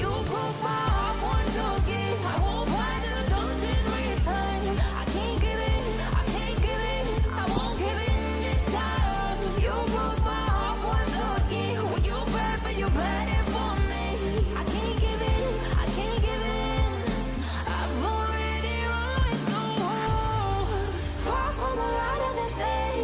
You broke my heart once again. I won't buy the dust in return. I can't give it, I can't give it, I won't give it this time. You broke my heart once again. Well, you bad, but you bad it for me. I can't give it, I can't give it. I've already run the rules. Far from the light of the day.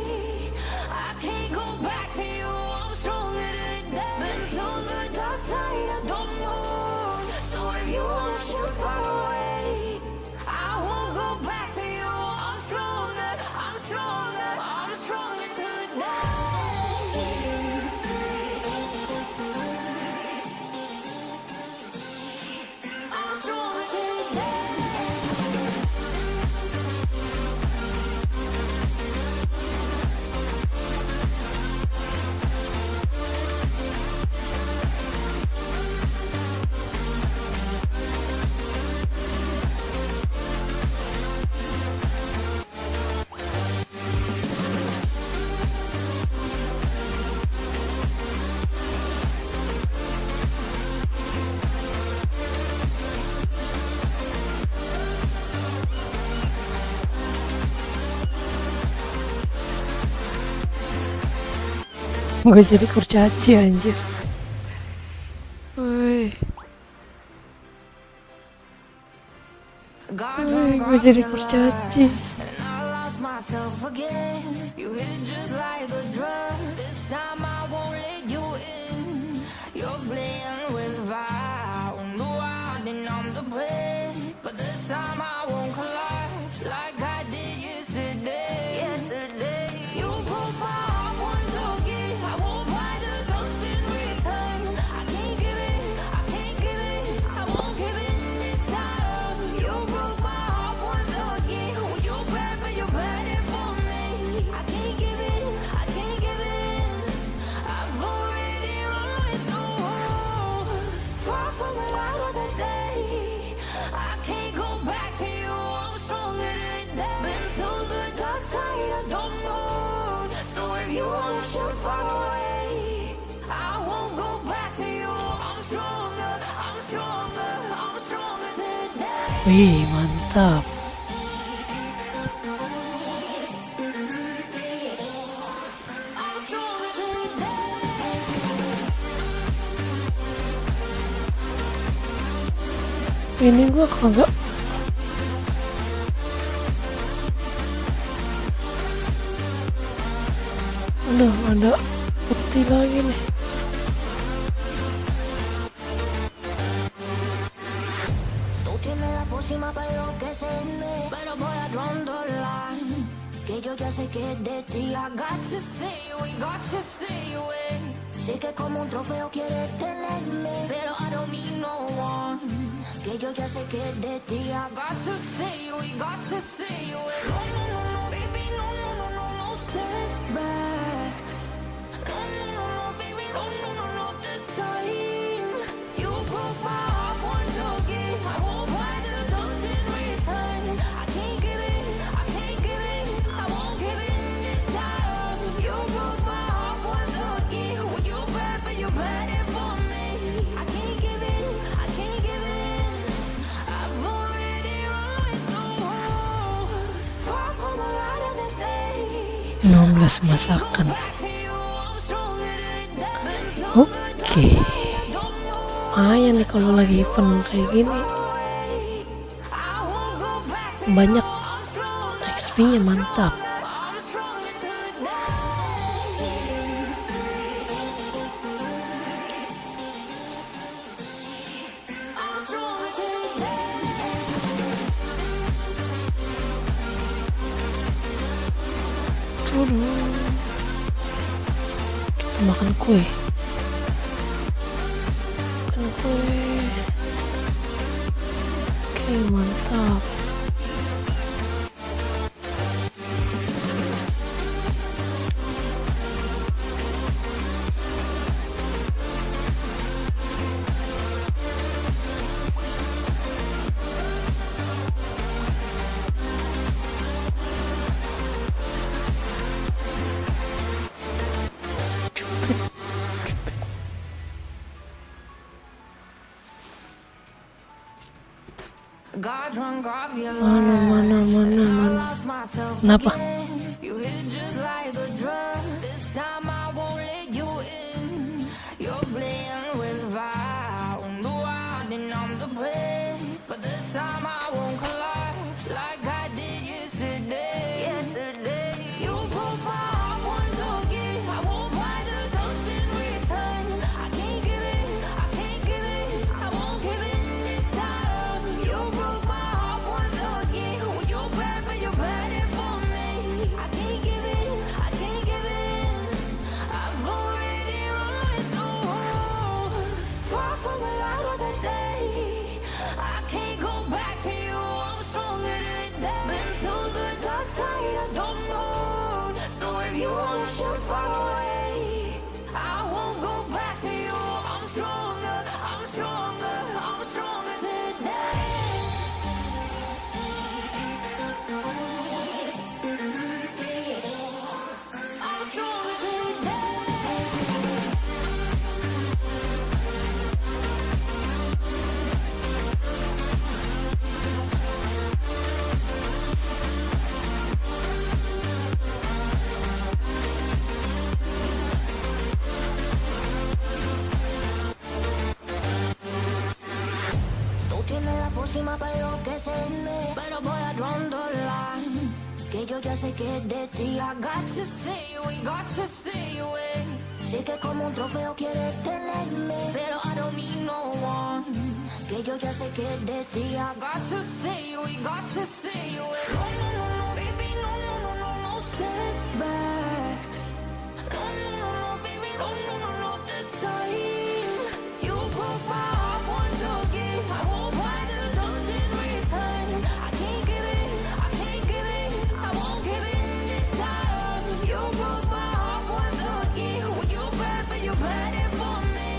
I can't go back to you. I'm stronger today. Been to the dark side of the moon. So if you wanna shoot far away, I won't go back to you. I'm stronger, I'm stronger, I'm stronger today. I'm stronger today. Gue jadi kurcaci anjir. Woi. Gue jadi kurcaci. And I lost myself again. You hit it just like a drug. This time I won't let you in. You're playing with fire. No, I didn't I'm the prey. But this time I won't collapse like I did yesterday. You broke my heart once again. I won't buy the dust in return. I can't give it, I can't give it, I won't give in this time. You broke my heart once again. Well, you bad, but you bad it for me. I can't give it, I can't give it. I've already run with the wolves. Far from the light of the day. I can't go back to you. I'm stronger than that. Been to the dark side, I don't know. So if you wanna shoot far away, I won't go back to you. I'm stronger, I'm stronger, I'm stronger today. Wih, mantap. I'm stronger today. Ini gue kagak. Aduh, ada putih lagi nih. Tú tienes la pócima para enloquecerme, pero voy a draw the line. Que yo ya sé que es de ti. I got to stay away, got to stay away. Sé que como un trofeo quieres tenerme, pero I don't need no one. Que yo ya sé que es de ti. I got to stay away, got to stay away. No, no, no, no, baby, no, no, no, no, no setbacks. No, no, no, no, baby, no, no, no, no, this time. You broke my heart once again. I won't buy the dust in return. I can't give it, I can't give it, I won't give in this time. You broke my heart once again. Well, you bad, but you bad it for me. I can't give it, I can't give it. I've already run with the wolves. Far from the light of the day. 16 masakan. Oke. Lumayan nih kalau lagi event kayak gini. Banyak XP-nya mantap. Kita makan kue. Makan kue. Oke, mantap. Got drunk off your Mana. Kenapa? You hit just like a drug. This time I won't let you in. You're playing with fire. No, I didn't I'm the prey. But this time I won't collapse like I did yesterday. You broke my heart once again. I won't buy the dust in return. I can't give it, I can't give it, I won't give in this time. You broke my heart once again. Well, you bad, but you bad it for me. I can't give it, I can't give it. I've already run with the wolves. Far from the light of the day. I can't go back to you. I'm stronger than that. Been to the dark side, I don't know. So if you wanna shoot far away, I won't go back to you. I'm stronger, I'm stronger, I'm stronger today. I'm stronger today. tienes la pócima para enloquecerme, pero voy a draw the line. Que yo ya sé que es de ti. I got to stay away, got to stay away. Sé que como un trofeo quieres tenerme, pero I don't need no one. Que yo ya sé que es de ti. I got to stay away, got to stay away. No, no, no, no, baby, no, no, no, no, no setbacks. No, no, no, no, baby, no, no, no, no, this time. You broke my heart once again. I won't buy the dust in return. I can't give it, I can't give it, I won't give in this time. You broke my heart once again. When you're bad, but you're bad it for me.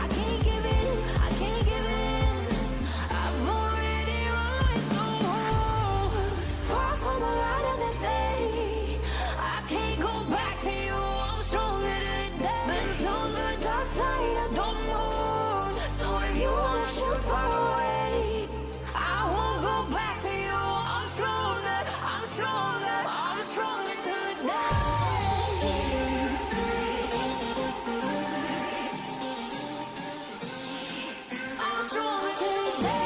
I can't give in, I can't give in. I've already run the rules. Far from the light of the day. I can't go back to you, I'm stronger today. Been to the dark side of the moon. So if you wanna shoot far away, I won't go back to you. I'm stronger, I'm stronger, I'm stronger today. I'm stronger today.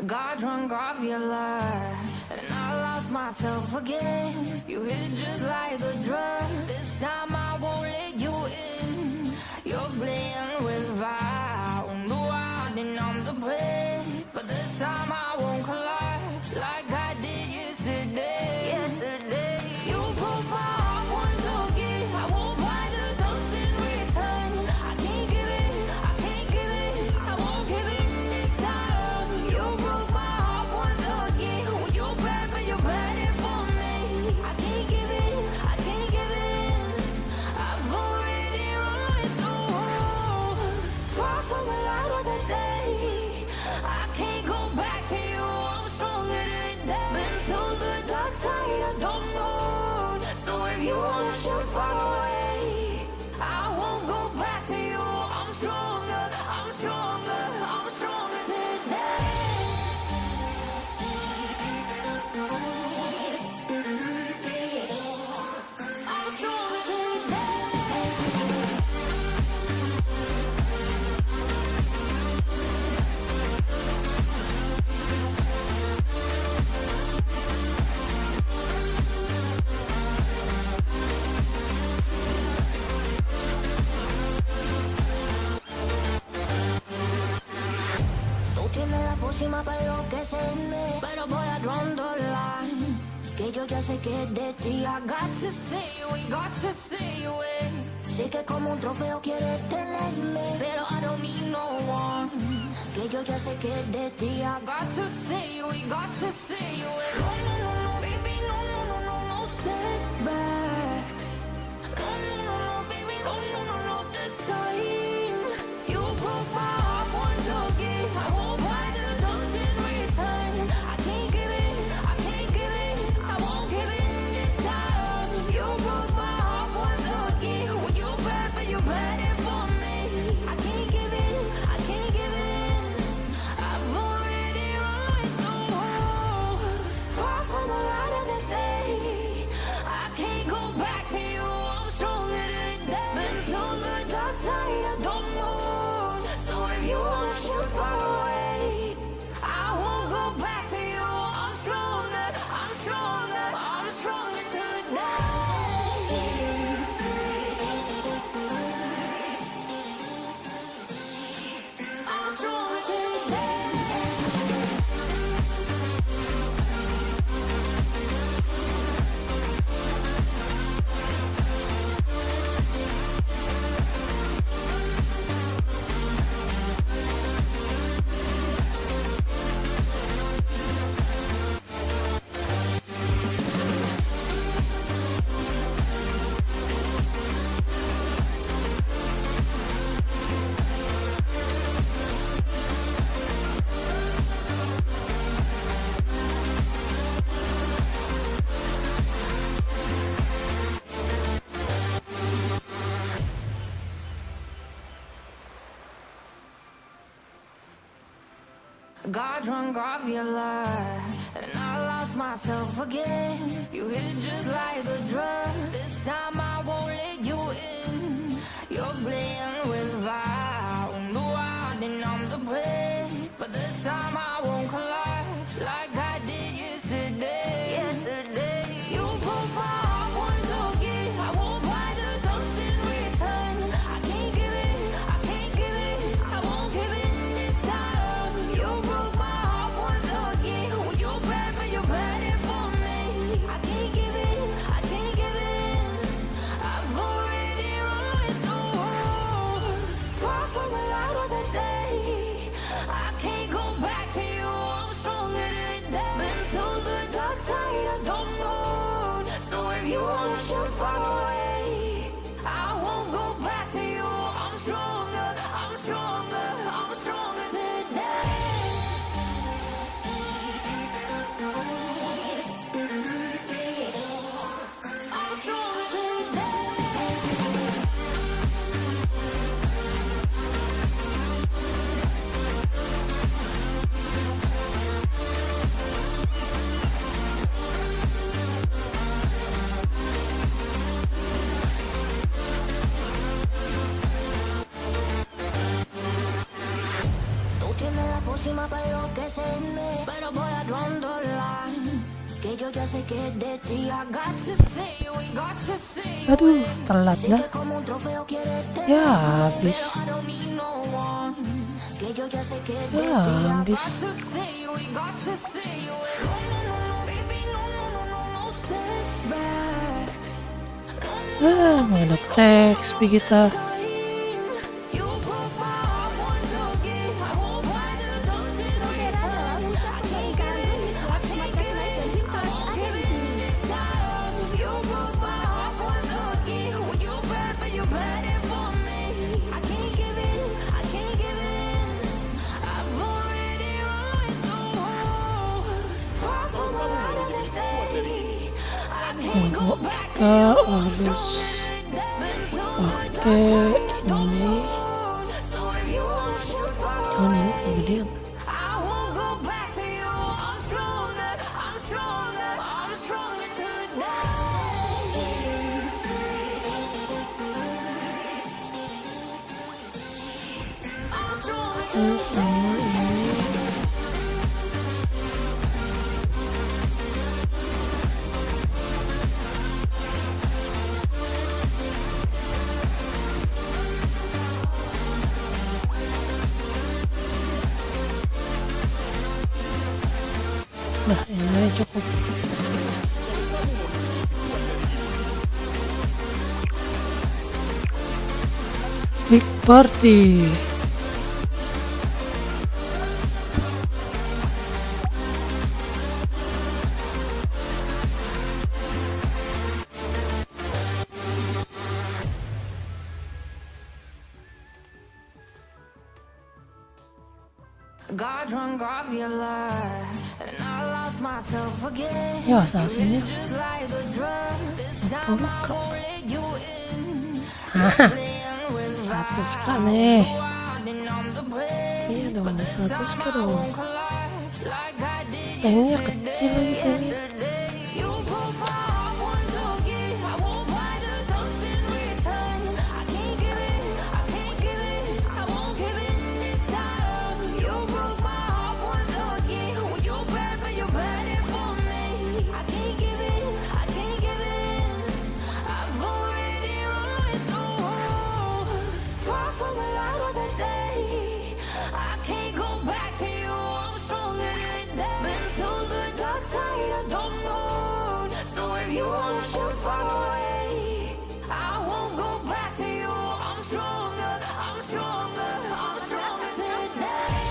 Got drunk off your lie, and I lost myself again. You hit just like a drug. This time I won't let you in. You're playing with fire. On the wild and I'm the prey, but this time I won't collapse like I did yesterday. Yesterday, you broke my heart once again. I won't buy the dust in return. I can't give it, I can't give it, I won't give in this time. You broke my heart once again. When you're bad, but you're bad it for me. I can't give in, I can't give in. I've already run the rules. Far from the light of the day. I can't go back to you, I'm stronger today. Been to the dark side of the moon. So if you wanna shoot far away, I won't go back to you. I'm stronger, I'm stronger, I'm stronger today. I'm stronger today. Tú tienes la pócima para enloquecerme, pero voy a draw the line. Que yo ya sé que es de ti. I got to stay away, got to stay away. Sé que como un trofeo quieres tenerme, pero I don't need no one. Que yo ya sé que es de ti. I got to stay away, got to stay away. No, no, no, no, baby, no, no, no, no, no setbacks. No, no, no, no, baby, no, no, no, no, this time. You broke my heart once again. I won't buy the dust in return. I can't give it, I can't give it, I won't give in this time. You broke my heart once again. When you're bad, but you're bad it for me. I can't give in, I can't give in. I've already run the rules. Far from the light of the day. I can't go back to you, I'm stronger today. Been to the dark side of the moon. So if you wanna shoot far away, I won't go back to you. I'm stronger, I'm stronger, I'm stronger today. I'm stronger today. Got drunk off your lie, and I lost myself again. You hit just like a drug. This time I won't let you in. You're playing with fire. No, I didn't numb the pain, but this time I won't collide like I did yesterday. You broke my heart once again. I won't buy the dust in return. I can't give it, I can't give it, I won't give it this time. You broke my heart once again. Well, you're bad, but you're bad it for me. I can't give it, I can't give it. I've already run with the wolves. Far from the light of the day. I can't go back to you. I'm stronger today. Been to the dark side, I don't know. So if you wanna shoot far away, I won't go back to you. I'm stronger, I'm stronger, I'm stronger today. I'm stronger today. Tú tienes la pócima para enloquecerme, pero voy a draw the line. Que yo ya sé que es de ti. I got to stay, we got to stay. Aduh, telat Sé dah. que como un trofeo quieres tener, Ya habis. I don't need no one. Que yo ya sé que es de ti. Ya I got habis. to stay, we got to stay. No, no, no, no, baby, no, no, no, no, no setbacks. Menghadap teks kita. You broke my heart once again. I won't buy the dust in return. I can't give it, I can't give it, I won't give it this time. You broke my heart once again. Well, you're bad, but you're bad it for me. I can't give it, I can't give it. I've already run with the wolves. Far from the light of the day. I can't go back to Kita you. harus pakai ini. Jangan ini kegedean. I won't go back to you. I'm stronger, I'm stronger, I'm stronger today. I'm stronger Terus sama ini. Nah, ini cukup. Big party. Got drunk off your lie, and I lost myself again. Ya, asasinya. Just like a drug. This time I Buka. won't let you in. Haha, Playing with 100k nih. fire, then I'm the prey. Iya dong, 100k I dong. won't collide like I did Tanknya kecil lagi tanknya. yesterday. You broke my heart once again. I won't buy the dust in return. I can't give it, I can't give it, I won't give it this time. You broke my heart once again. Well, you're bad, but you're bad it for me. I can't give it, I can't give it. I've already run with the wolves. Far from the light of the day. I can't go back to you. I'm stronger today. Been to the dark side, I don't know. So if you wanna shoot far away, I won't go back to you. I'm stronger, I'm stronger, I'm stronger today.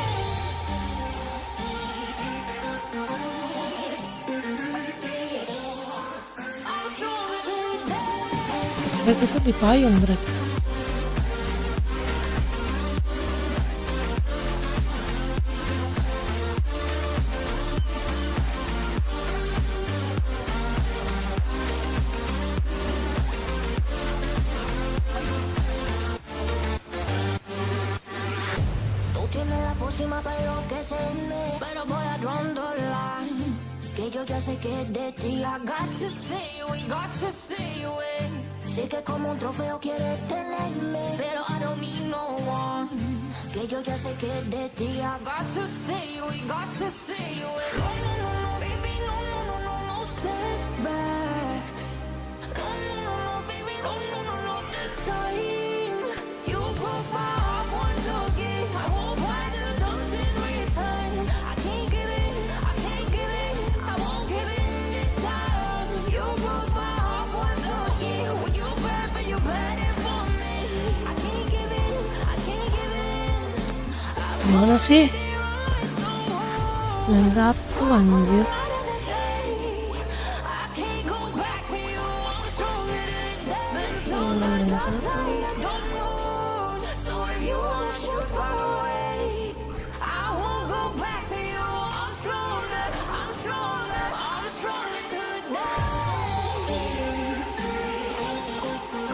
I'm stronger today. Mereka tuh di payung mereka. Tú tienes la pócima para enloquecerme, pero voy a draw the line. Que yo ya sé que es de ti. I got to stay away, got to stay away. Sé que como un trofeo quieres tenerme, pero I don't need no one. Que yo ya sé que es de ti. I got to stay away, got to stay away. No, no, no, no, baby, no, no, no, no, no setbacks. No, no, no, no, baby, no, no, no, no, this time. You broke my heart once again. I won't buy the dust in return. I can't give it, I can't give it. I won't give in this time. You broke my heart once again. When you bad, but you bad it for me. I can't give in, I can't give in. Gimana sih? Dan satu anjir. Dan satu.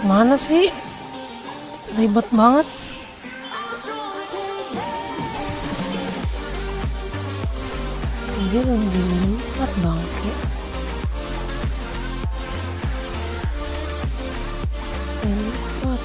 Kemana sih? Ribet banget. Dia lagi lompat bangke. Lompat.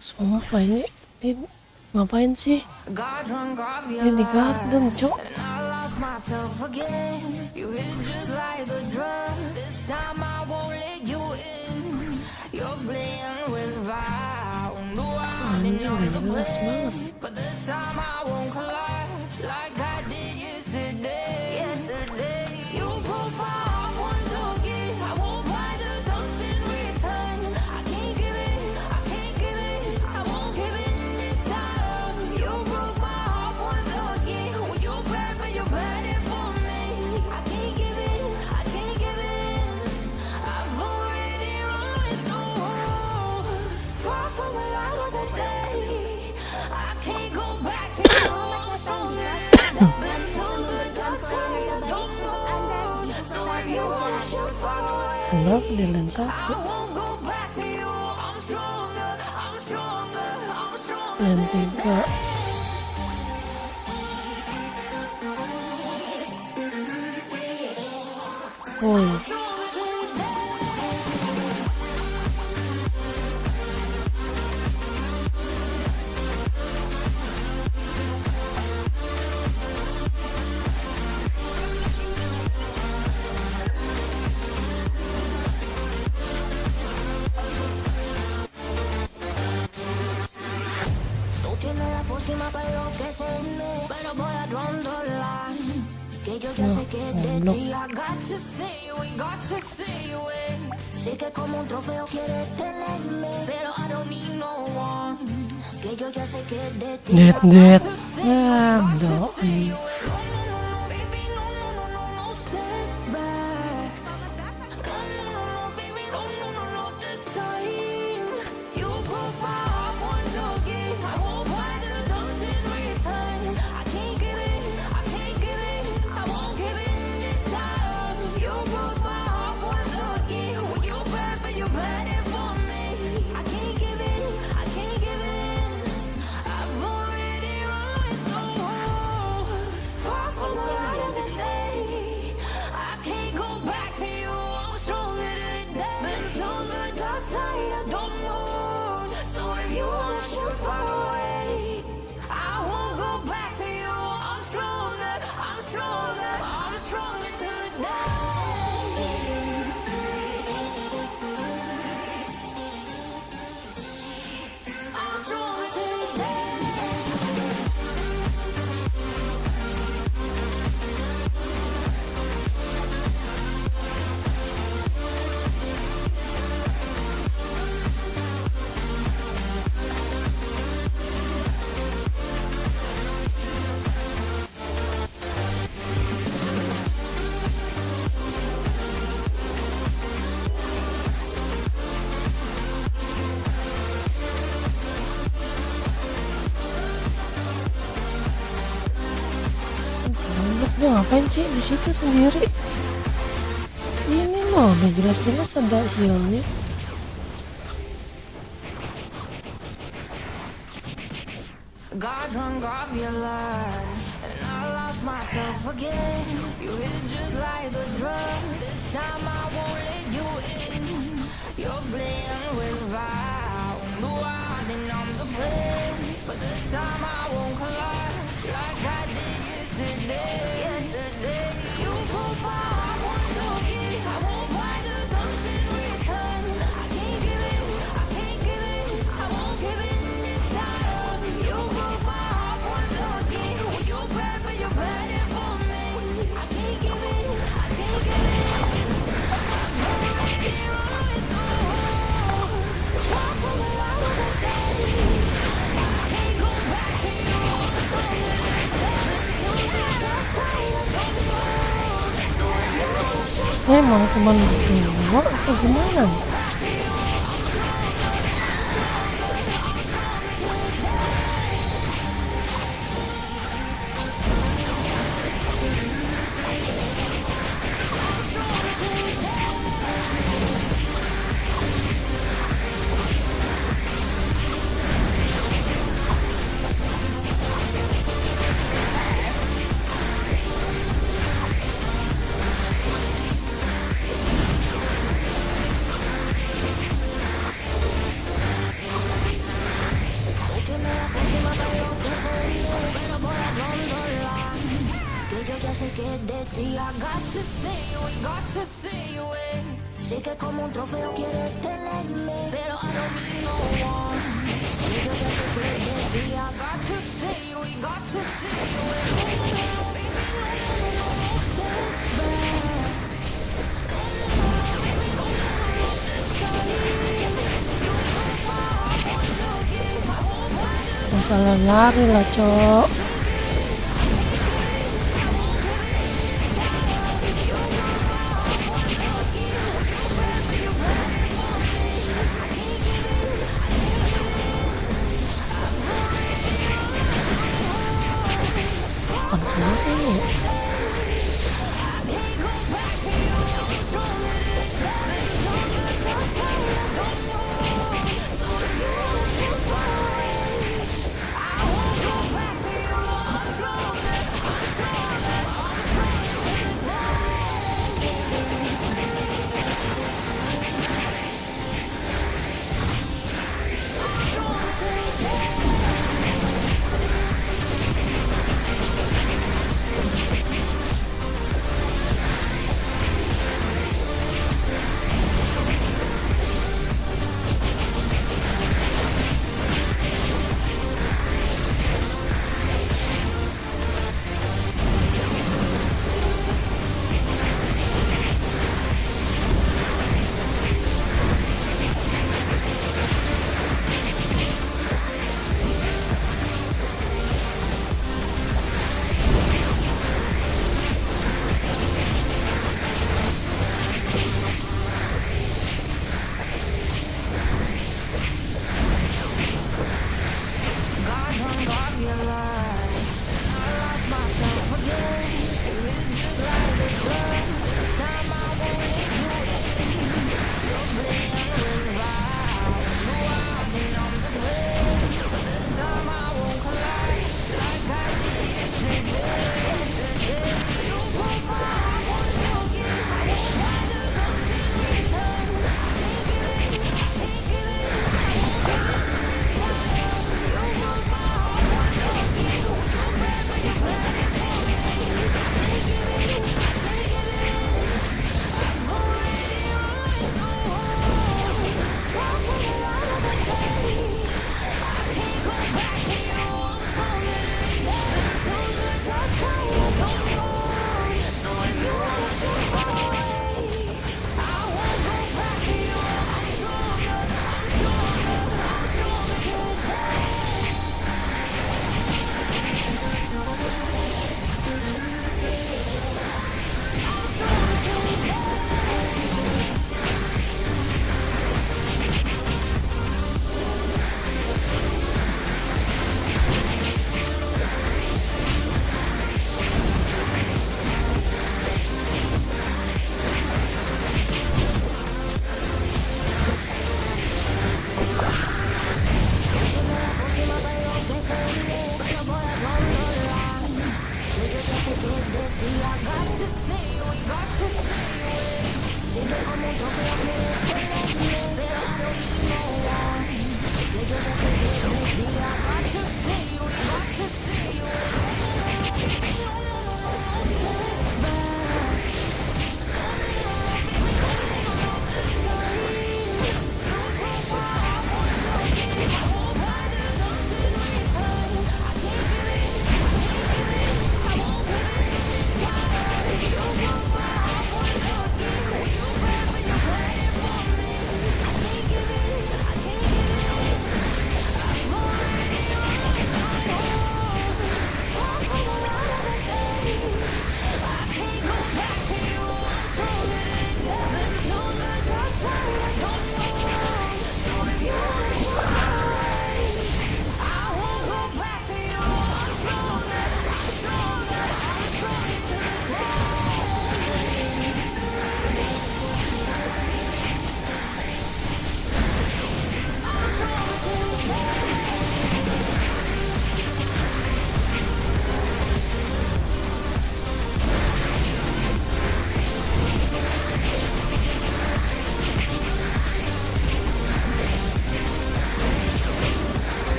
Sumpah ini ngapain sih? Ini di garden, cok. Anjing gak jelas banget. Kenapa dia lens satu? Lens tiga. Oh. Sé que como un trofeo quieres tenerme, pero I don't need no one. Que yo ya sé que es de ti. Dead. No. Dia ngapain sih di situ sendiri? Sini loh, udah jelas-jelas ada healnya. Got drunk off your lie, and I lost myself again. You hit just like a drug. This time I won't let you in. You're playing with fire, the wild and I'm the prey. But this time I won't collide like I did yesterday. You broke my heart once again. I won't buy the dust in return. I can't give it, I can't give it, I won't give it this time. You broke my heart once again. With your breath and your bad for me. I can't give it, I can't give it. I'm already on its own. Walk from the light of the day. I can't go back to you. Emang cuman berdua atau gimana nih? I got to stay away, got to stay away. Sé que como un trofeo quieres tenerme, pero I don't need no one. Y yo ya sé que de ti I got to stay away, got to stay away. Baby, no setback. Masalah lari lah, Cok.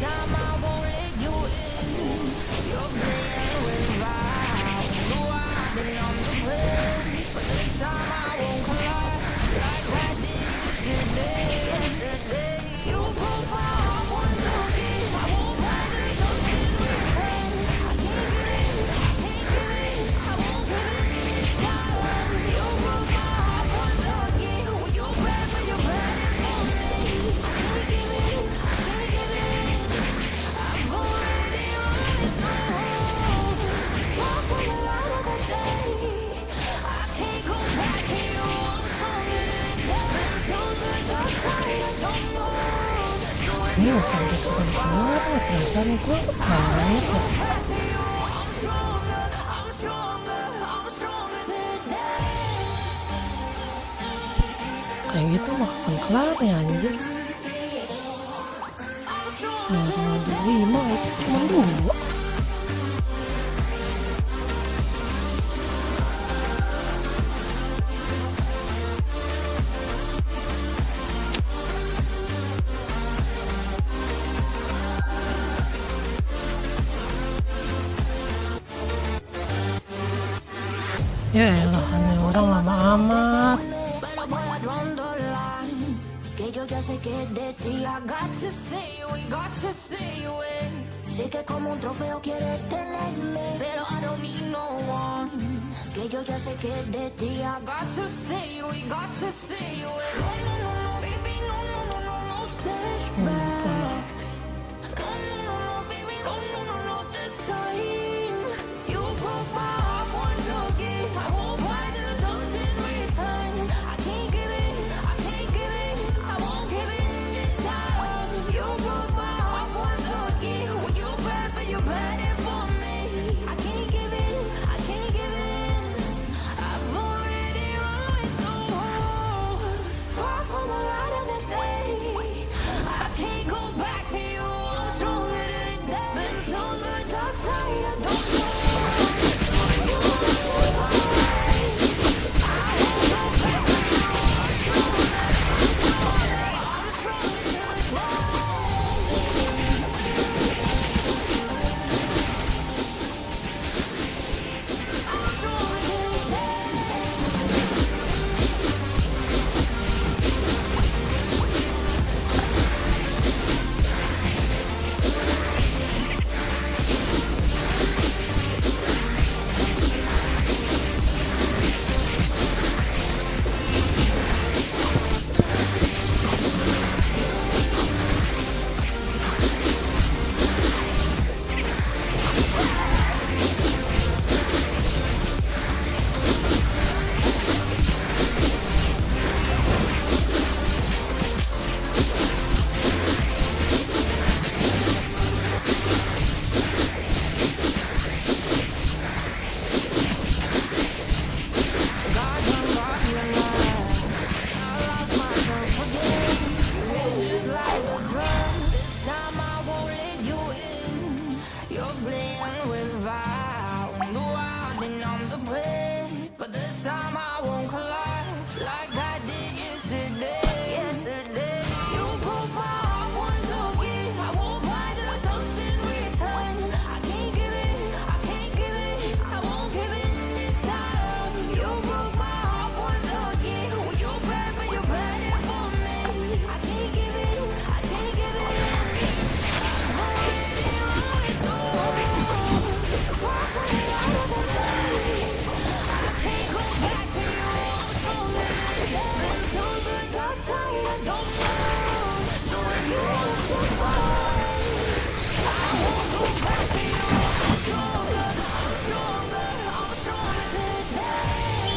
time I won't let you in. You're playing with fire. You are the number one, but this time I won't collide like I did yesterday. You broke my heart once again. I won't buy the ghost in return. I can't get in, I can't get in. I won't give in this time. You broke my heart once again. Well, you're bad, but you're bad for me. I can't give in, I can't give in. I've already lost my hope. Far from the light of the day. I can't go back to you. I'm stronger than that. Been to the dark side. I don't know. So if Ini you nggak sampai keluar ya, perasaan gue banget ya. back to you, I'm stronger. I'm stronger. I'm stronger today. Kayak gitu mah kapan kelar ya anjir. I'm stronger. Ngadu 5 itu cuma 2. Ya elah, nih orang lama amat. Pero voy a rondolar. Que yo ya sé que de ti I got to stay, we got to stay away. Sé que como un trofeo quieres tenerme, pero I don't need no one. Que yo ya sé que de ti I got to stay, we got to stay away. No, no, no, no, baby, no, no, no, no, no, setbacks. No, no, no, no, baby, no, no, no, no, this time. You broke my heart once again. I won't buy the dust in return. I can't give in, I can't give in. I won't give in this time. You broke my heart once again. Well, you're bad, but you're bad for me. I can't give in, I can't give in. I've already run with the wolves. Far from the light of the day. I can't go back to you. I'm stronger than that. Been to the dark side. I don't know. But this time I won't collide like I did yesterday. You broke my heart once again. I won't buy the dust in return. I can't give in, I can't give in. I won't give in this time. You broke my heart once again. Well, you're bad, but you're bad for me. I can't give in, I can't give in. I've already run with the wolves. Far from the light of the day. I can't go back to you. I'm stronger than that. Been to the dark side. I don't know. So if you want to fight, I won't go back to you. I'm stronger. I'm stronger. I'm stronger today.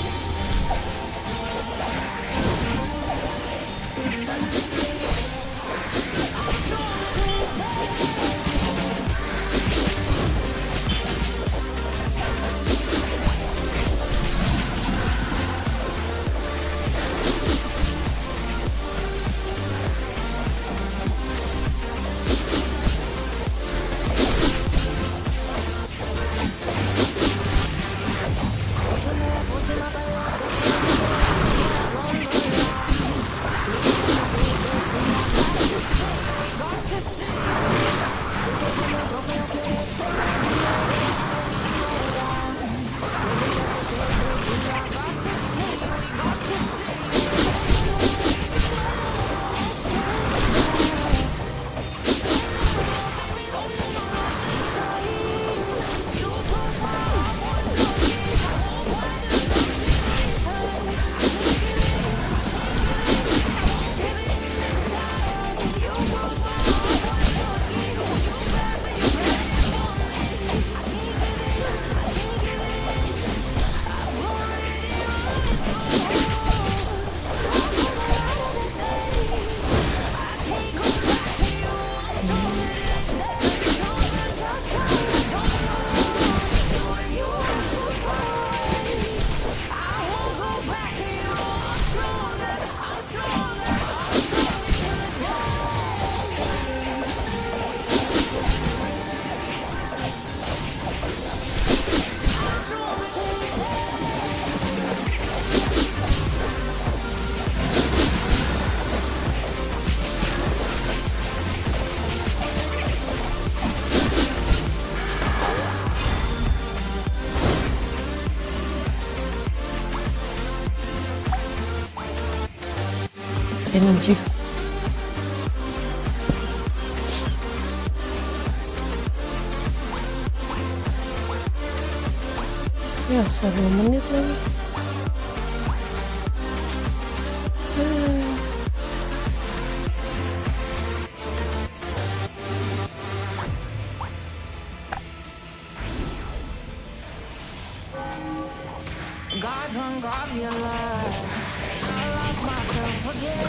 Yo me la puse más para adelante. Rondola. Enjik. Ya 10 menit lagi. Got drunk off your love, and I lost myself again.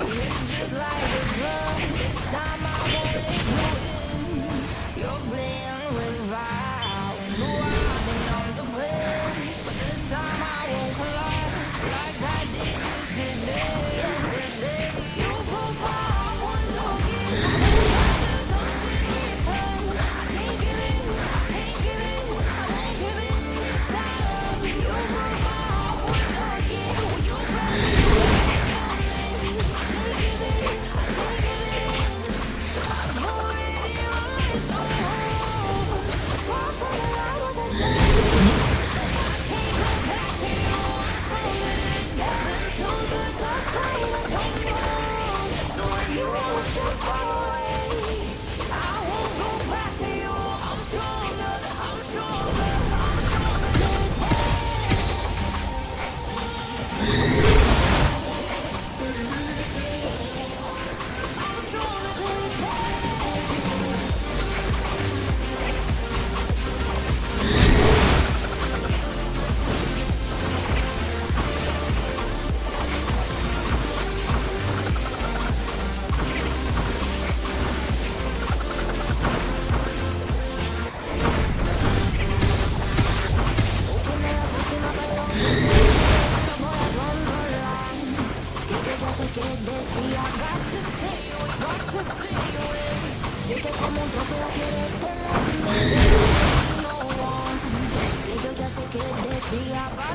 You hit just like a drug. This time I won't let you in. You're playing with fire. You I've been on the bed, but this time I won't collapse like I did yesterday. You broke my heart once again. Dust in return. I can't give in. I can't give in. I won't give in this time. You broke my heart once again. Will you back me up? I can't give in. I can't give in. I've already run so hard. Far from the light of the day. I can't go back to you. I'm stronger than that. Into the dark side, I don't know. So if you ever should fall away, I won't go back to you. I'm stronger. I'm stronger. I'm stronger than that. I'm stronger than that.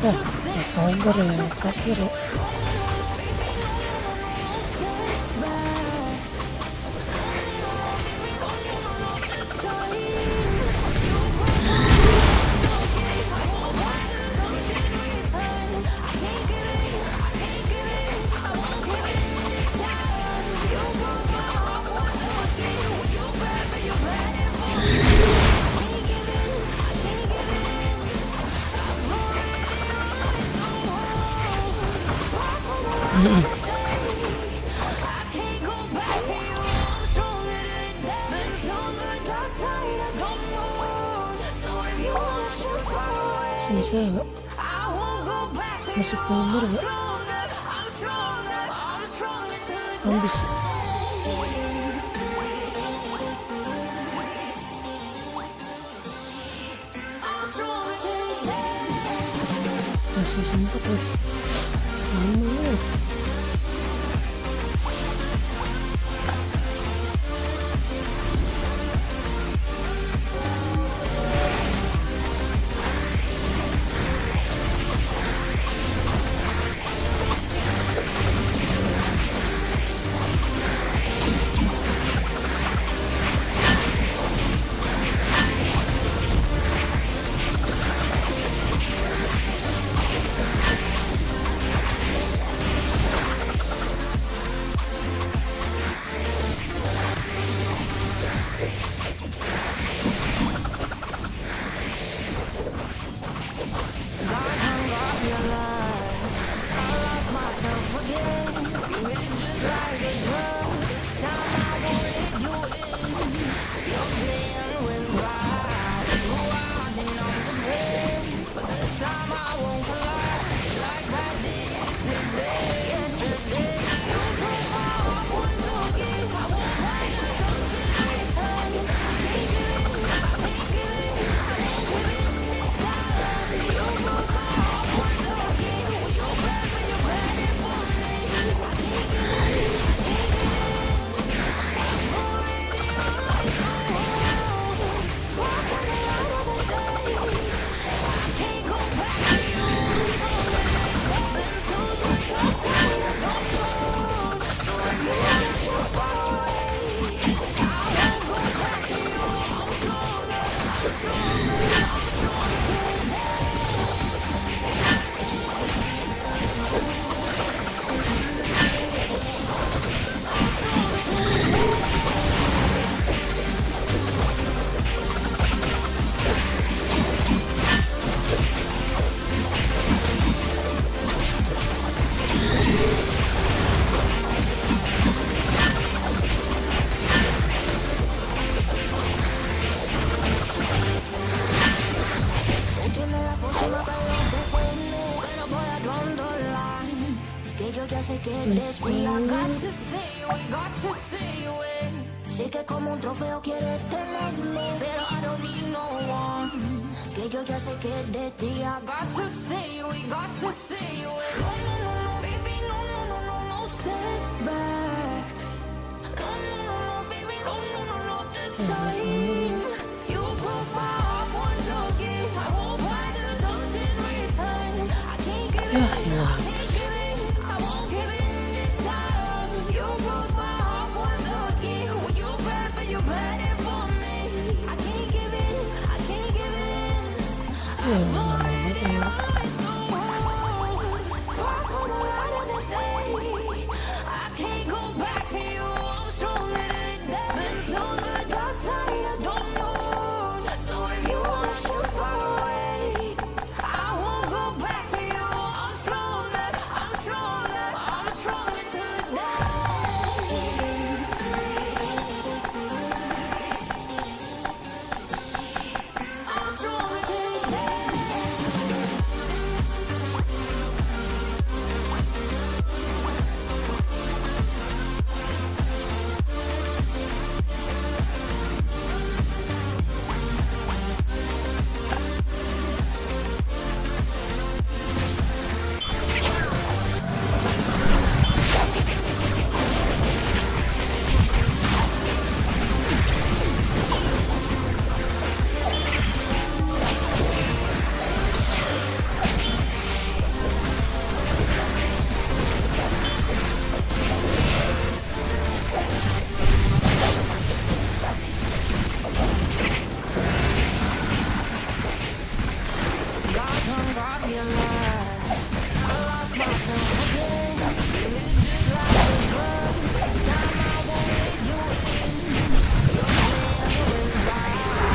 Ya, Oktober ya, terakhir ya. Bisa nggak? Masih umur nggak? Habis. Masih sempet lagi. Selamat. Miss banget. Sé que como un trofeo quieres tenerme, pero I don't need no one. Que yo ya sé que de ti I got to stay away, got to stay away. No, no, no, no, baby, no, no, no, no, no setbacks. No, no, no, no, baby, no, no, no, no, this time. You broke my heart once again. I won't buy the dust in return. I can't give Ya it, hilang I can't apes. give it. I won't give in this time. You broke my heart once again. Well, you bad, but you bad it for me. I can't give in, I can't give in. Ya lama banget ya. Far from the light of the day. I can't go back to you. I'm stronger than that. Been to the dark side, I don't know. So if you wanna shoot far away, I won't go back to you. I'm stronger, I'm stronger, I'm stronger today. I'm stronger today. Got drunk off your love, and I lost myself again. You hit just like a drug. This time I won't let you in. Your plan was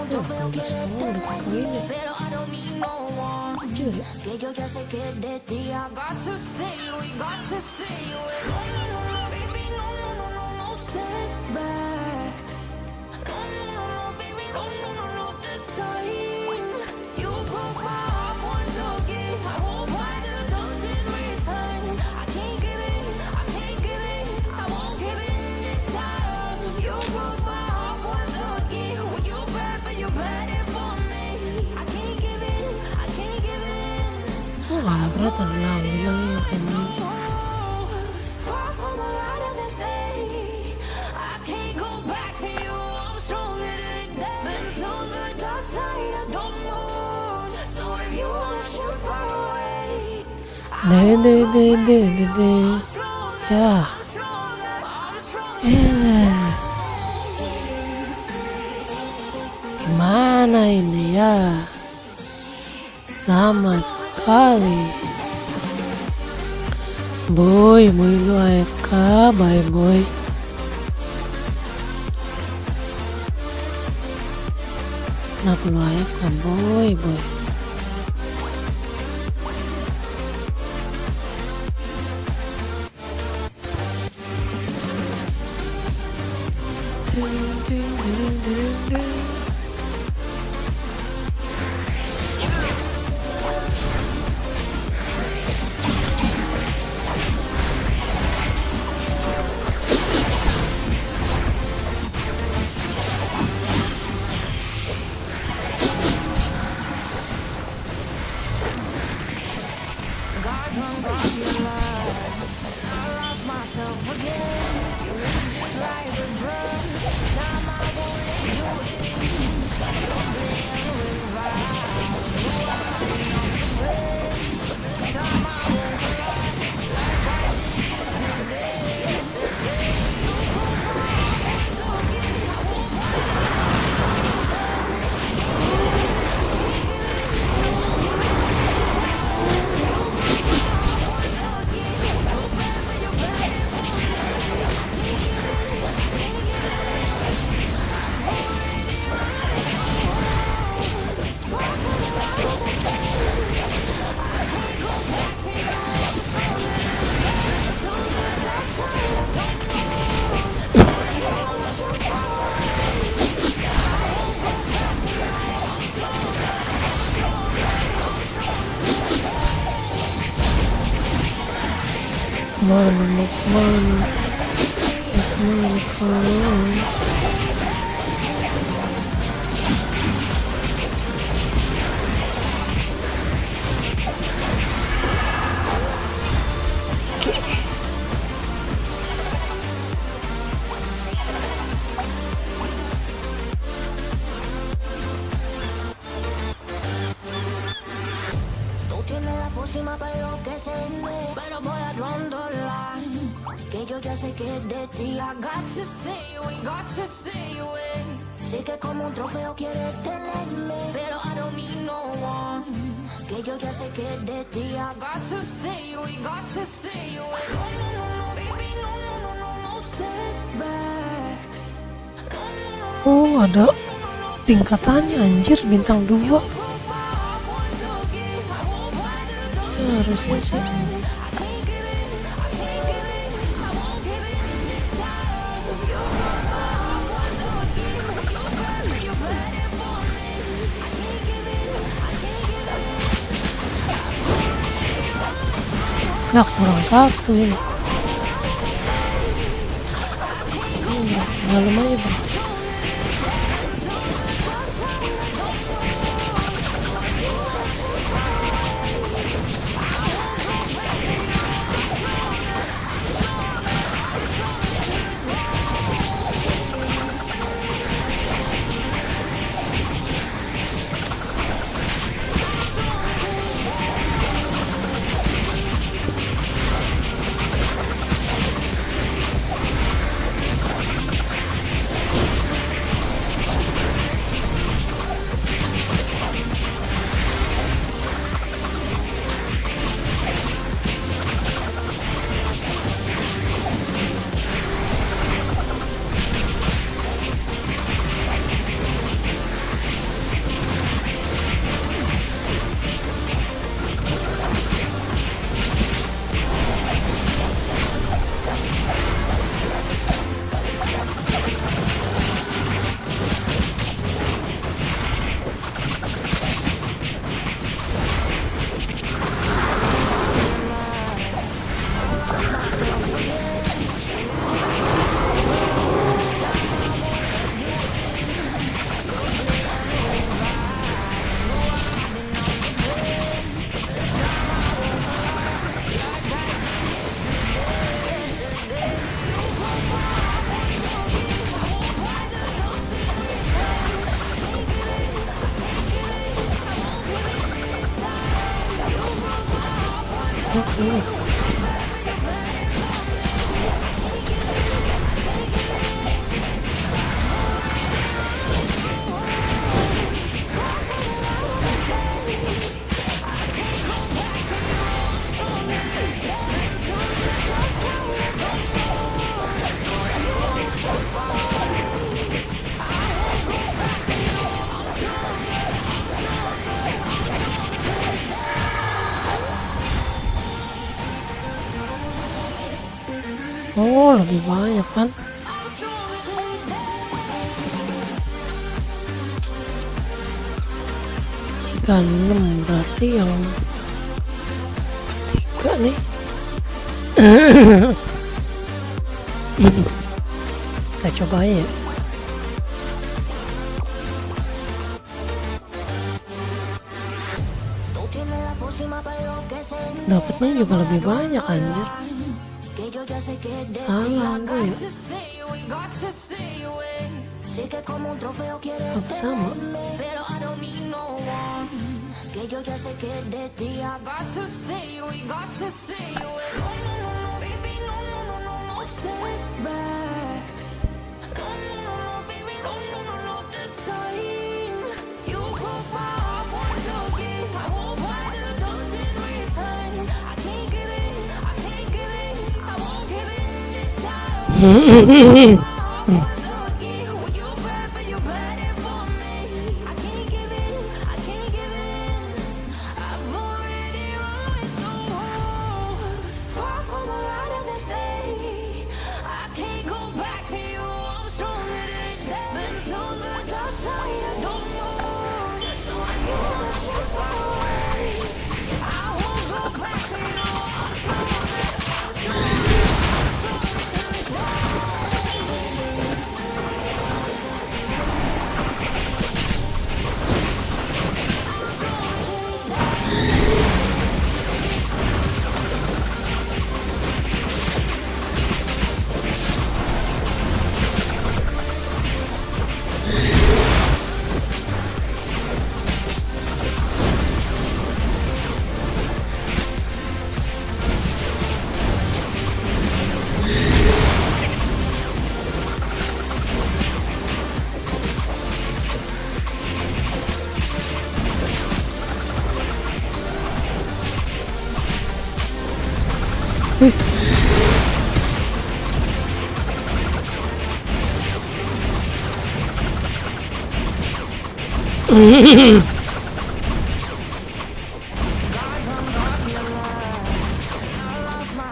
Ya tinggi sekali koinnya. pero I don't need no one. Kecil ya. Que yo ya sé que de ti I got to stay away, got to stay away. No, no, no, no, baby, no, no, no, no, no setbacks. No, no, no, no, baby, no, no, no, no, this time. You broke my heart once again. I won't buy the dust in return. I can't give in, I can't give in. I won't give in this time. You broke my heart once again. Well, you bad, but you bad it for me. I can't give in, I can't give in. Oh, kalah berat lah bilangnya ini. Far from the light of the day. I can't go back to you. I'm stronger than that. Been to the dark side, I don't know. So if you wanna shoot far away, Deh. Ya. Gimana ini ya? Lama sekali. Boy lu AFK, bye boy. Kenapa lu AFK, boy? Got drunk off your love, and I lost myself again. You hit just like a drug. This time I won't let you in. You're playing with fire. You are in on the bed, but this time I won't collide like I did yesterday. You broke my heart once again. I won't Mana. Tú tienes la pócima para enloquecerme, pero voy a draw the line. Que yo ya sé que es de ti. I got to stay away, got to stay away. Sé que como un trofeo quieres tenerme, pero I don't need no one. Que yo ya sé que es de ti. I got to stay away, got to stay away. No, no, no, no, baby, no, no, no, no, no setbacks. No, no, no, no, Ada tingkatannya anjir, bintang 2. Harusnya sih. Nah, kurang 1 ini. Malam aja bang. Oh, lebih banyak kan? 36, berarti yang ketiga nih. Kita coba ya. Dapatnya juga lebih banyak anjir. Salah gue ya. Apa sama?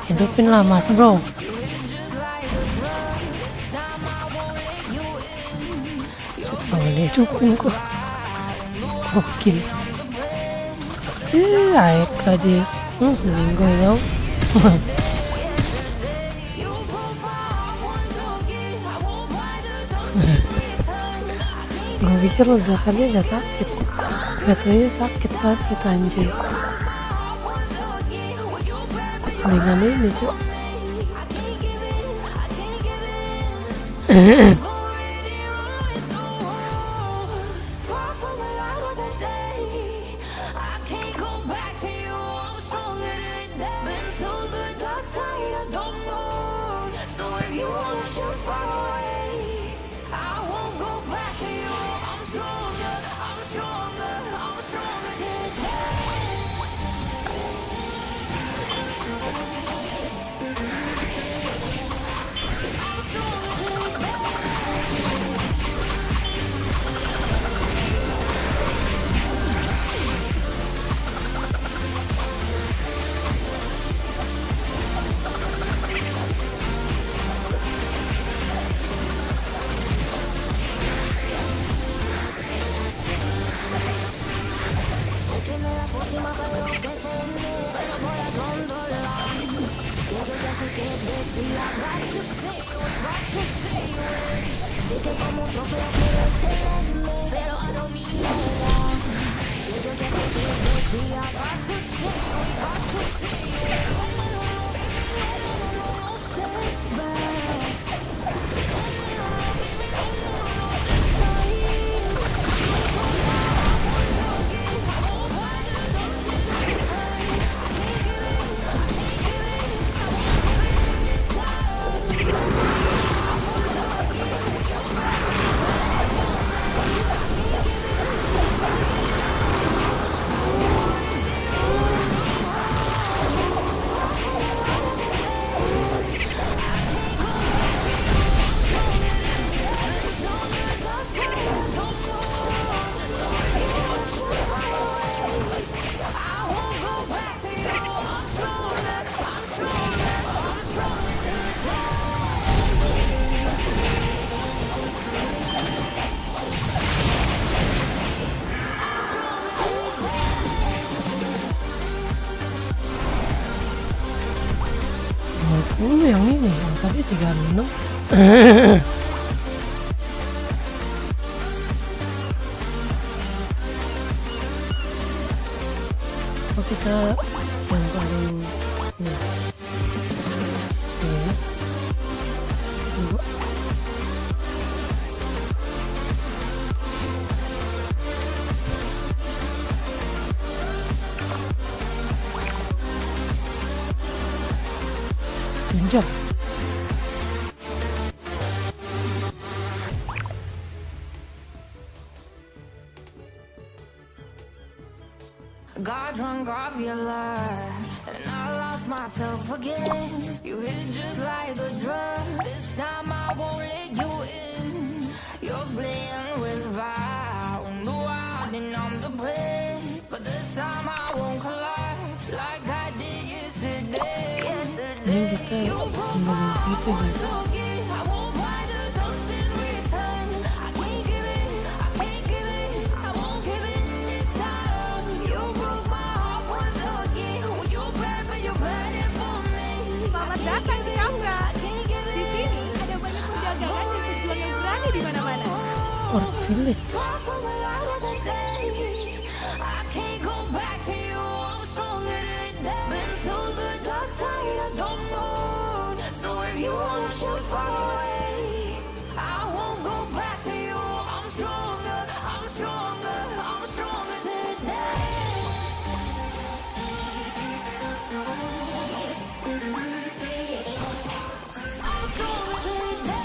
Hidupin lah mas bro. Setelah hidupin gua gokil. AFK dia. Linggo ya. Gue pikir ledakannya gak sakit, gak taunya sakit banget itu anjir. Dengan ini cuk. Tanam. Oh, kita yang paling ini. Ini. Dua. Tunjuk. Got drunk off your lie, and I lost myself again. You hit just like a drug. This time I won't let you in. You're playing with fire. No, I didn't numb the pain, but this time I won't collapse like I did yesterday. Ini kita sembunyi gitu guys. I won't buy the dust in return. I can't give it, I can't give it, I won't give in this time. You broke my heart once again. With your bad, but you're bad for me. Selamat datang di Kamra. Di sini ada banyak perdagangan dan pejuang yang berani di mana-mana. Orc Village. I can't go back to you. I'm stronger than that. Been to the dark side, I don't know. So if you wanna shoot far away, I won't go back to you. I'm stronger, I'm stronger, I'm stronger today. I'm stronger today.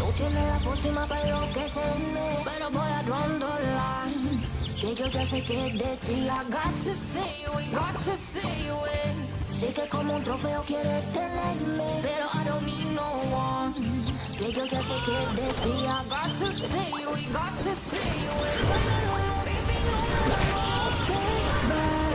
Tú tienes la pócima para enloquecerme, pero voy a draw the line. Que yo ya sé que de ti I got to stay away, got to stay away. Sé que como un trofeo quieres tenerme, pero I don't need no one. Que yo ya sé que de ti I got to stay away, got to stay away. Baby, no, stay back.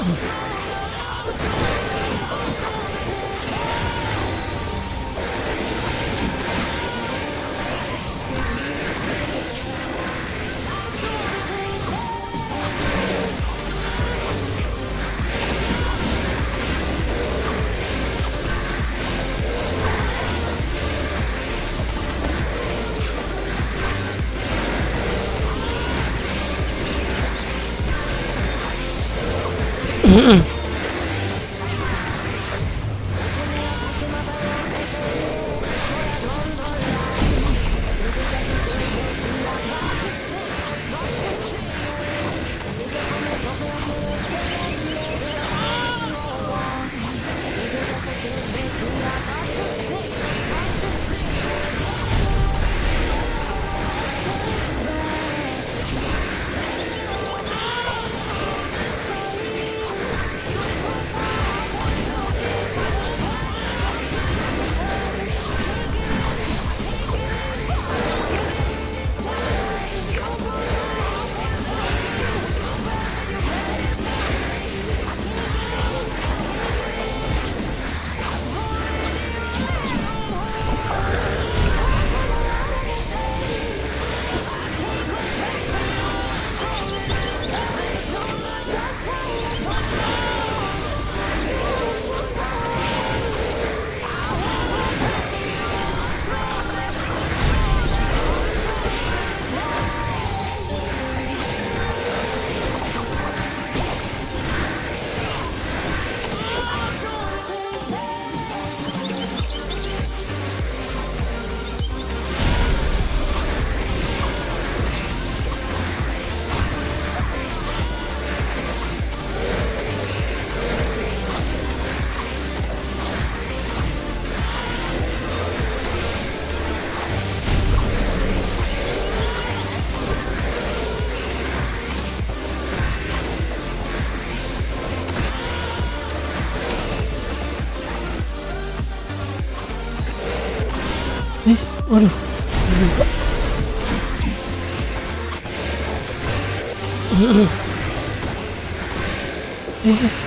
Waduh.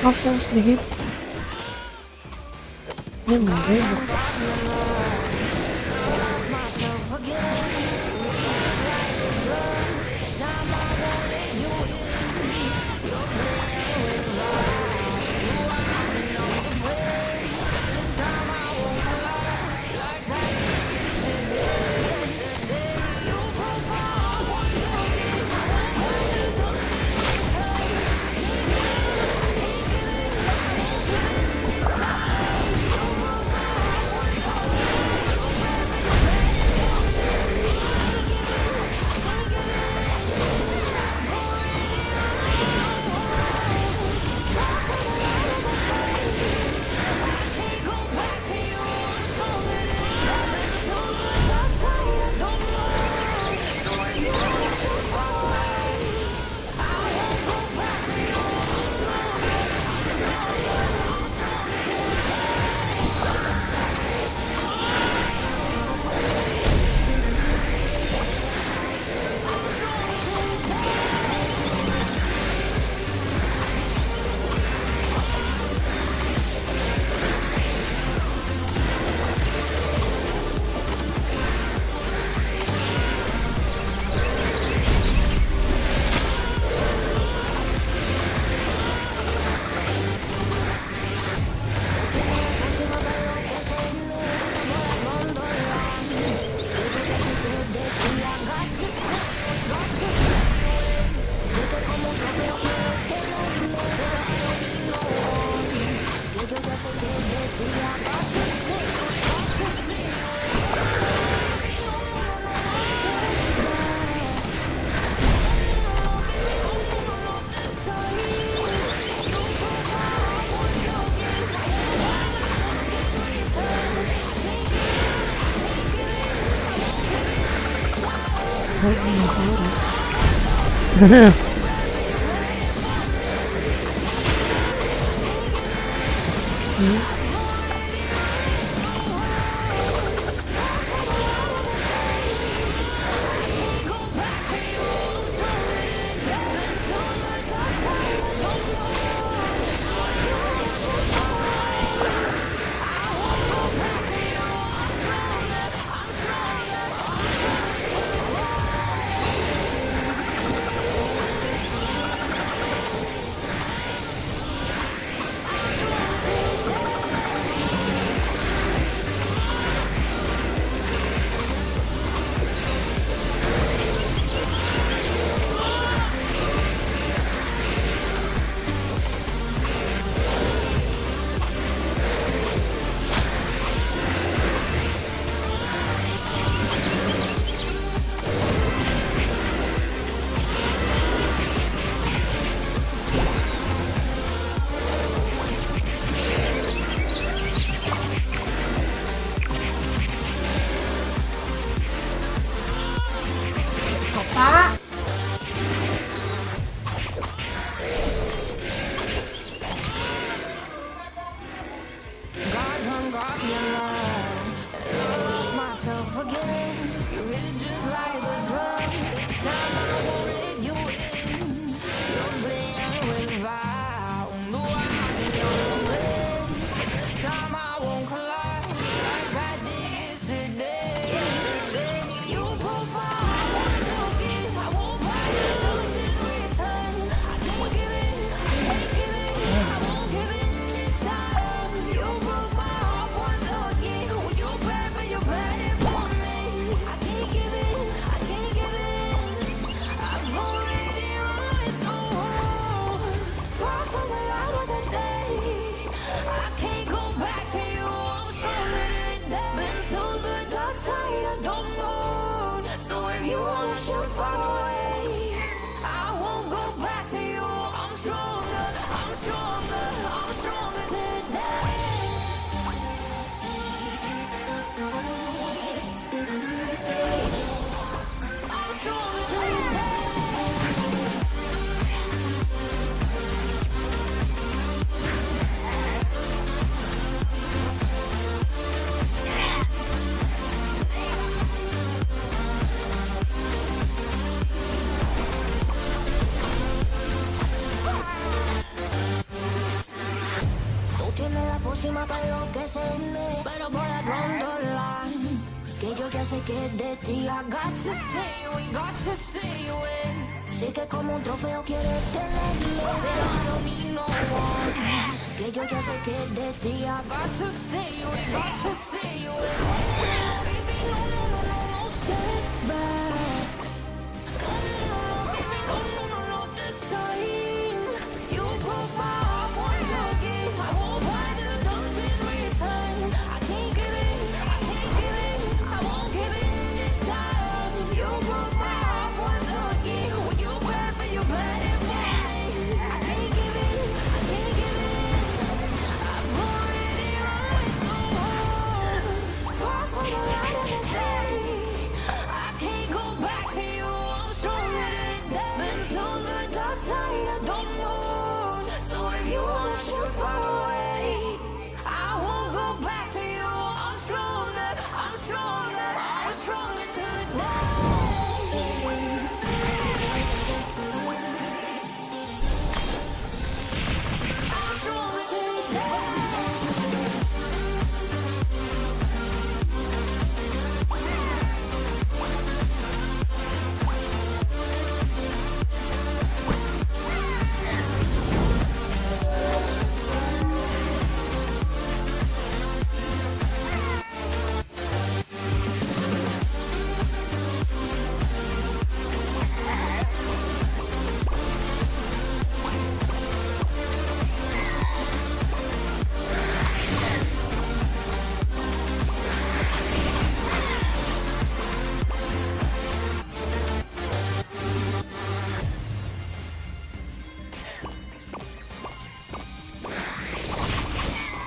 Maaf sedikit. Ini menggembok. la próxima para enloquecerme, pero voy a rondolar. Que yo ya sé que es de ti. I got to stay away, got to stay away. Sé que como un trofeo quieres tenerme, pero I don't need no one. Que yo ya sé que es de ti. I got to stay away, got to stay away. Baby, no, no, no, no, no setbacks. No, no, no, baby, no, no, no, no, this time. You broke my heart once again. I won't buy the dust in return. I can't give in, I can't give in. I won't give in this time. You broke my heart once again. When you bad, but you bad it for me. I can't give in, I can't give in. I've already run with the wolves. Far from the light of the day. I can't go back to you. I'm stronger than that. Been to the dark side, I don't know. So if you wanna shoot far away, I won't go back to you. I'm stronger, I'm stronger, I'm stronger today. I'm stronger today.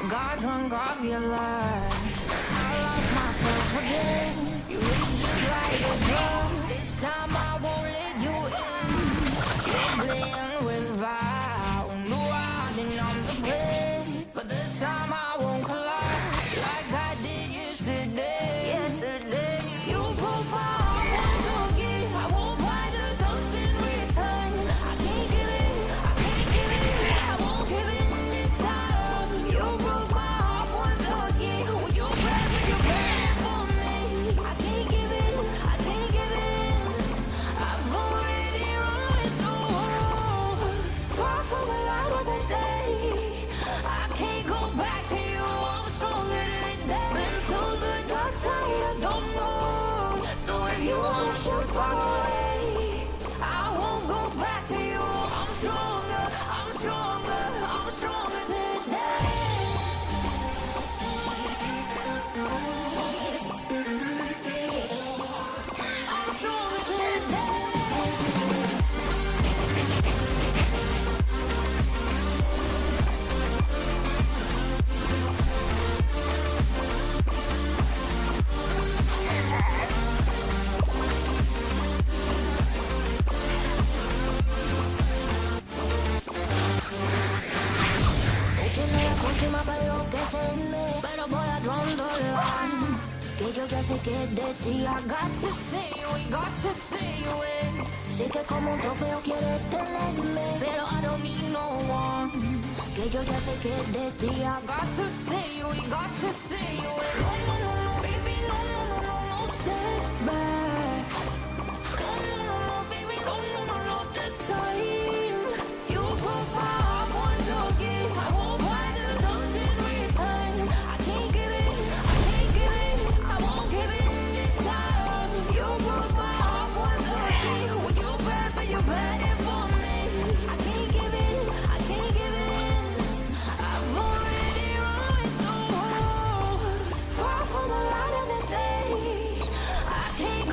Got drunk off your lies. I lost myself again. You hit just like a drug. This time I won't let you in. You're playing with fire. No, I didn't I'm the blame. But this time I won't collide like I did yesterday. You broke my heart once again. I won't buy the dust in return. I can't give in, I can't give in. I won't give in this time. You broke my heart once again. When you're bad for me. I can't give in, I can't give in. I've already run with the wolves. Far from the light of the day. I can't go back to you. I'm stronger than that. Been to the dark side, I don't know. So if you wanna shoot far away, I won't go back to you. I'm stronger, I'm stronger, I'm stronger today. I'm stronger today. Tiene la próxima para enloquecerme, pero voy a rondolar. Que yo ya sé que es de ti. I got to stay away, got to stay away. Sé que como un trofeo quieres tenerme, pero I don't need no one. Que yo ya sé que es de ti. I got to stay away, got to stay away. No, no, no, no, baby, no, no, no, no, no setbacks. No, no, no, no, baby, no, no, no, no, this time. You broke my heart once again. I won't buy the dust in return. I can't give in, I can't give in. I won't give in this time. You broke my heart once again. When you're bad, but you're bad it for me. I can't give in, I can't give in. I've already run with the wolves. Far from the light of the day. I can't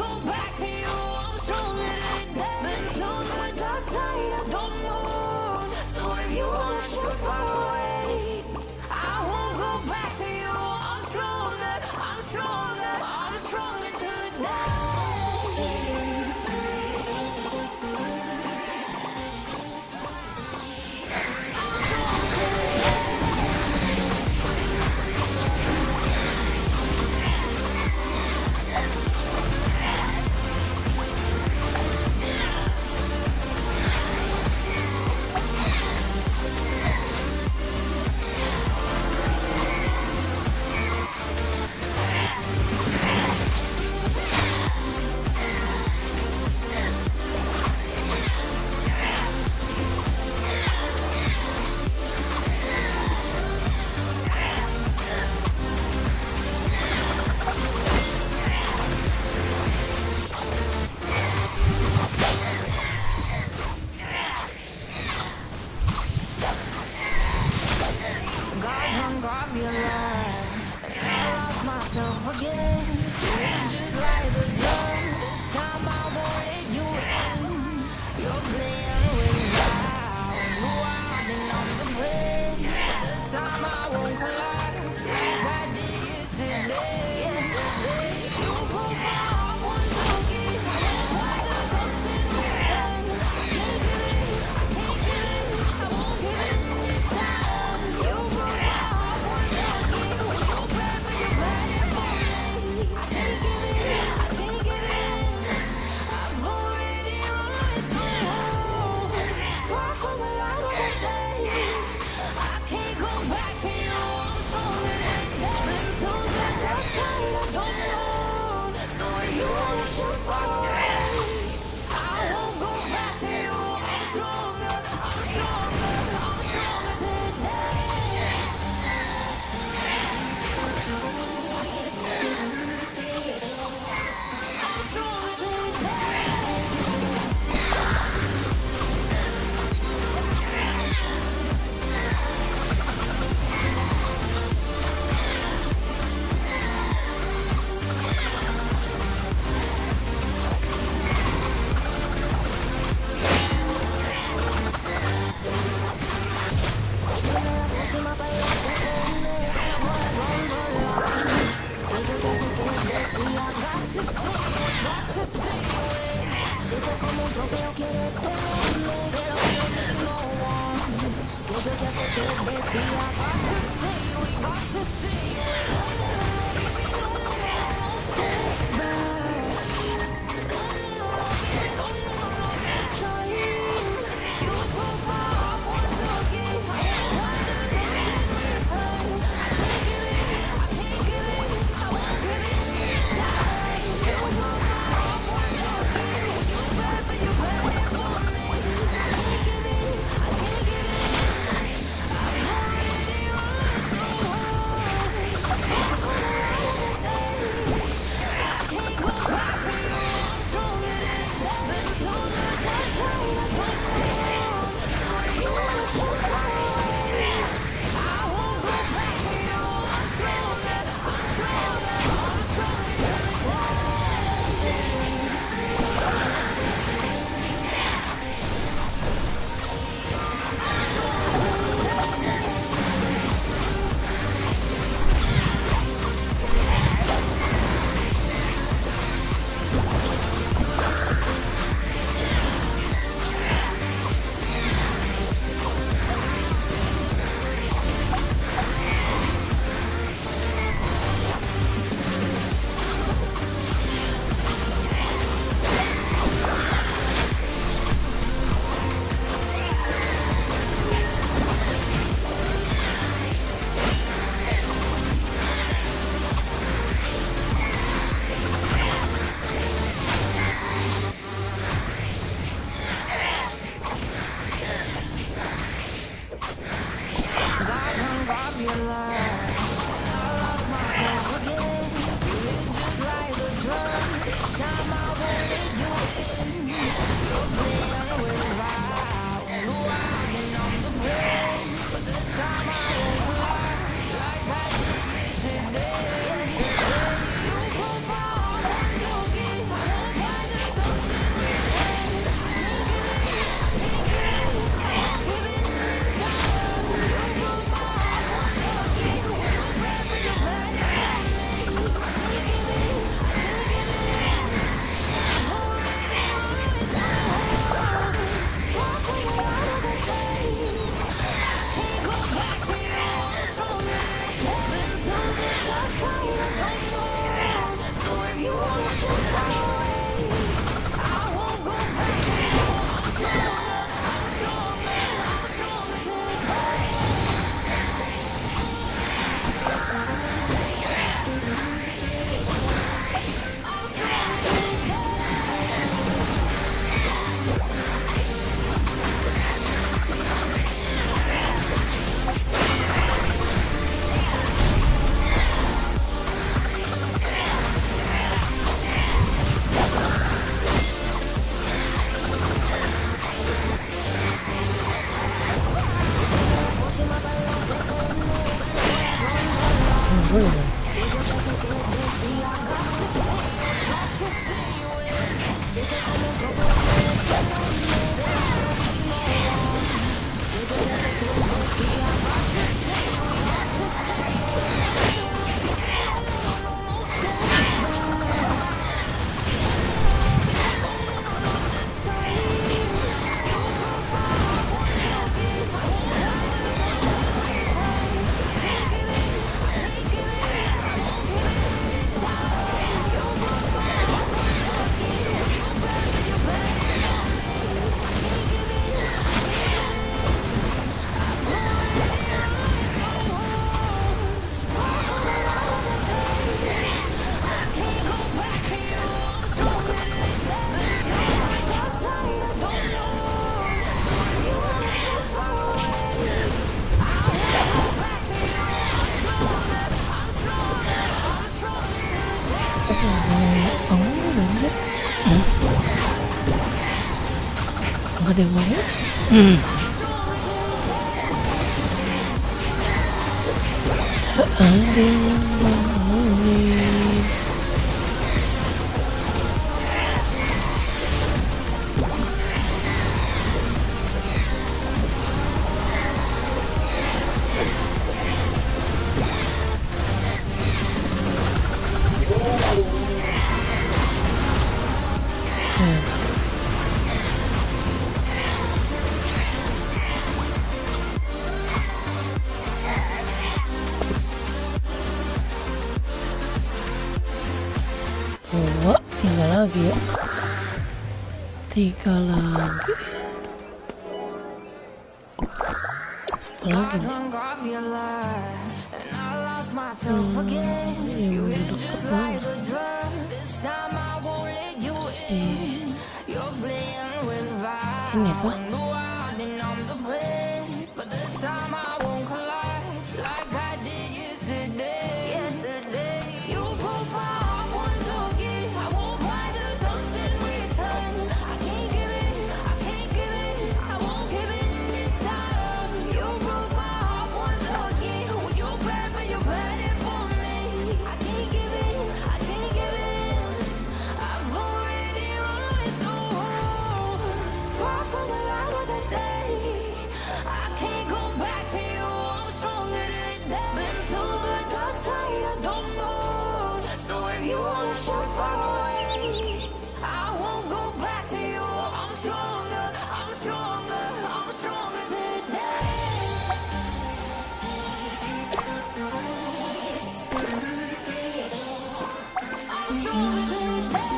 Gak ada yang mau. Tak ada yang bangunin. lagi ya, 3 lagi, apalagi nih. Drunk off your lie, and I lost myself again. Yang You udah hit deket just banget like a drug. This time I won't let you si in. You're playing with fire. ini kah? No, I didn't I'm the brain, but this time I won't collide like I did yesterday. You broke my heart once again. I won't buy the dust in return. I can't give it, I can't give it, I won't give in this time. You broke my heart once again. Well, you're bad, but you're bad it for me. I can't give it, I can't give it. I've already run my soul far from the light of the day. I can't go back to you. I'm stronger than that. Been to the dark side, I don't know. So if you wanna shoot far away, I won't go back to you. I'm stronger, I'm stronger, I'm stronger today. I'm stronger today.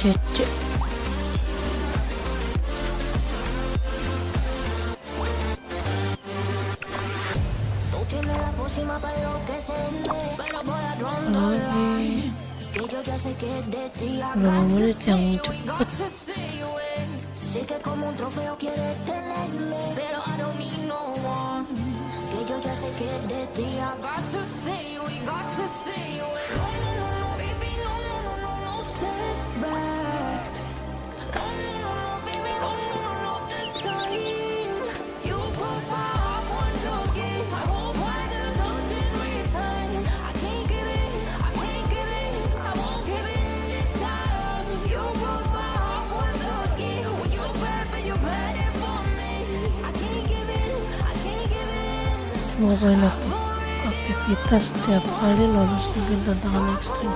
Cece. Tú tienes la pócima para enloquecerme, pero voy a draw the Lagi line. Que yo ya sé que es de ti. I berapa got to menit yang stay, we cepet? got to stay away. Sé que como un trofeo quieres tenerme, pero I don't need no one. Que yo ya sé que es de ti. I got to stay, we got to stay away. No, no, no, no, baby, no, no, no, no, no setbacks. No, no, no, no, baby, no, no, no, no, this time. You broke my heart once again. I won't buy the dust in return. I can't give it, I can't give it, I won't give in this time. You broke my heart once again. Well, you're bad, but you're bad it for me. I can't give it, I can't give it. Ngapain aktivitas setiap kali lolos bikin tantangan ekstrim.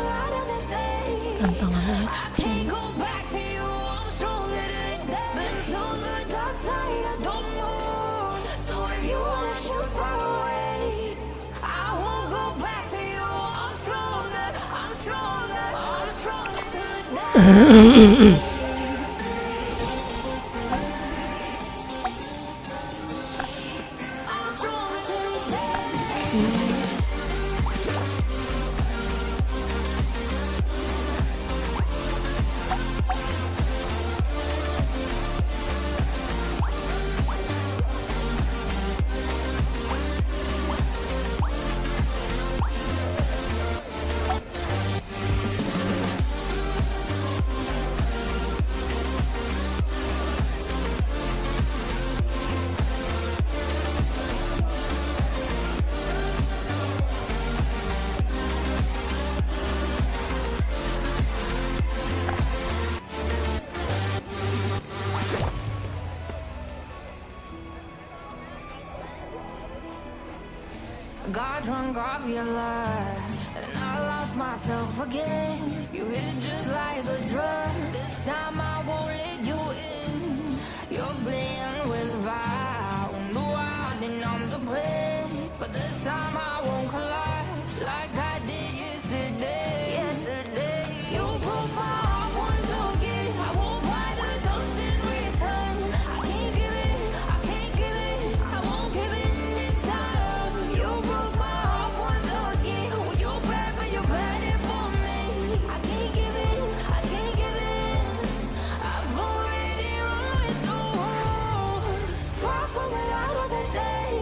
Tantangan ekstrim. Go back to you, I'm stronger than that. Been to the dark side, I don't know. So if you wanna shoot far away, I won't go back to you. I'm stronger, I'm stronger, I'm stronger today. I'm stronger today. Got drunk off your lie, and I lost myself again. You hit just like a drug. This time I won't let you in. You're playing with fire. No, I didn't I'm the brain, but this time I won't collide like I did yesterday. You broke my heart once again. I won't buy the dust in return. I can't give it, I can't give it, I won't give in this time. You broke my heart once again. Well, you're bad, but you're bad it for me. I can't give it, I can't give it. I've already run my soul far from the light of the day.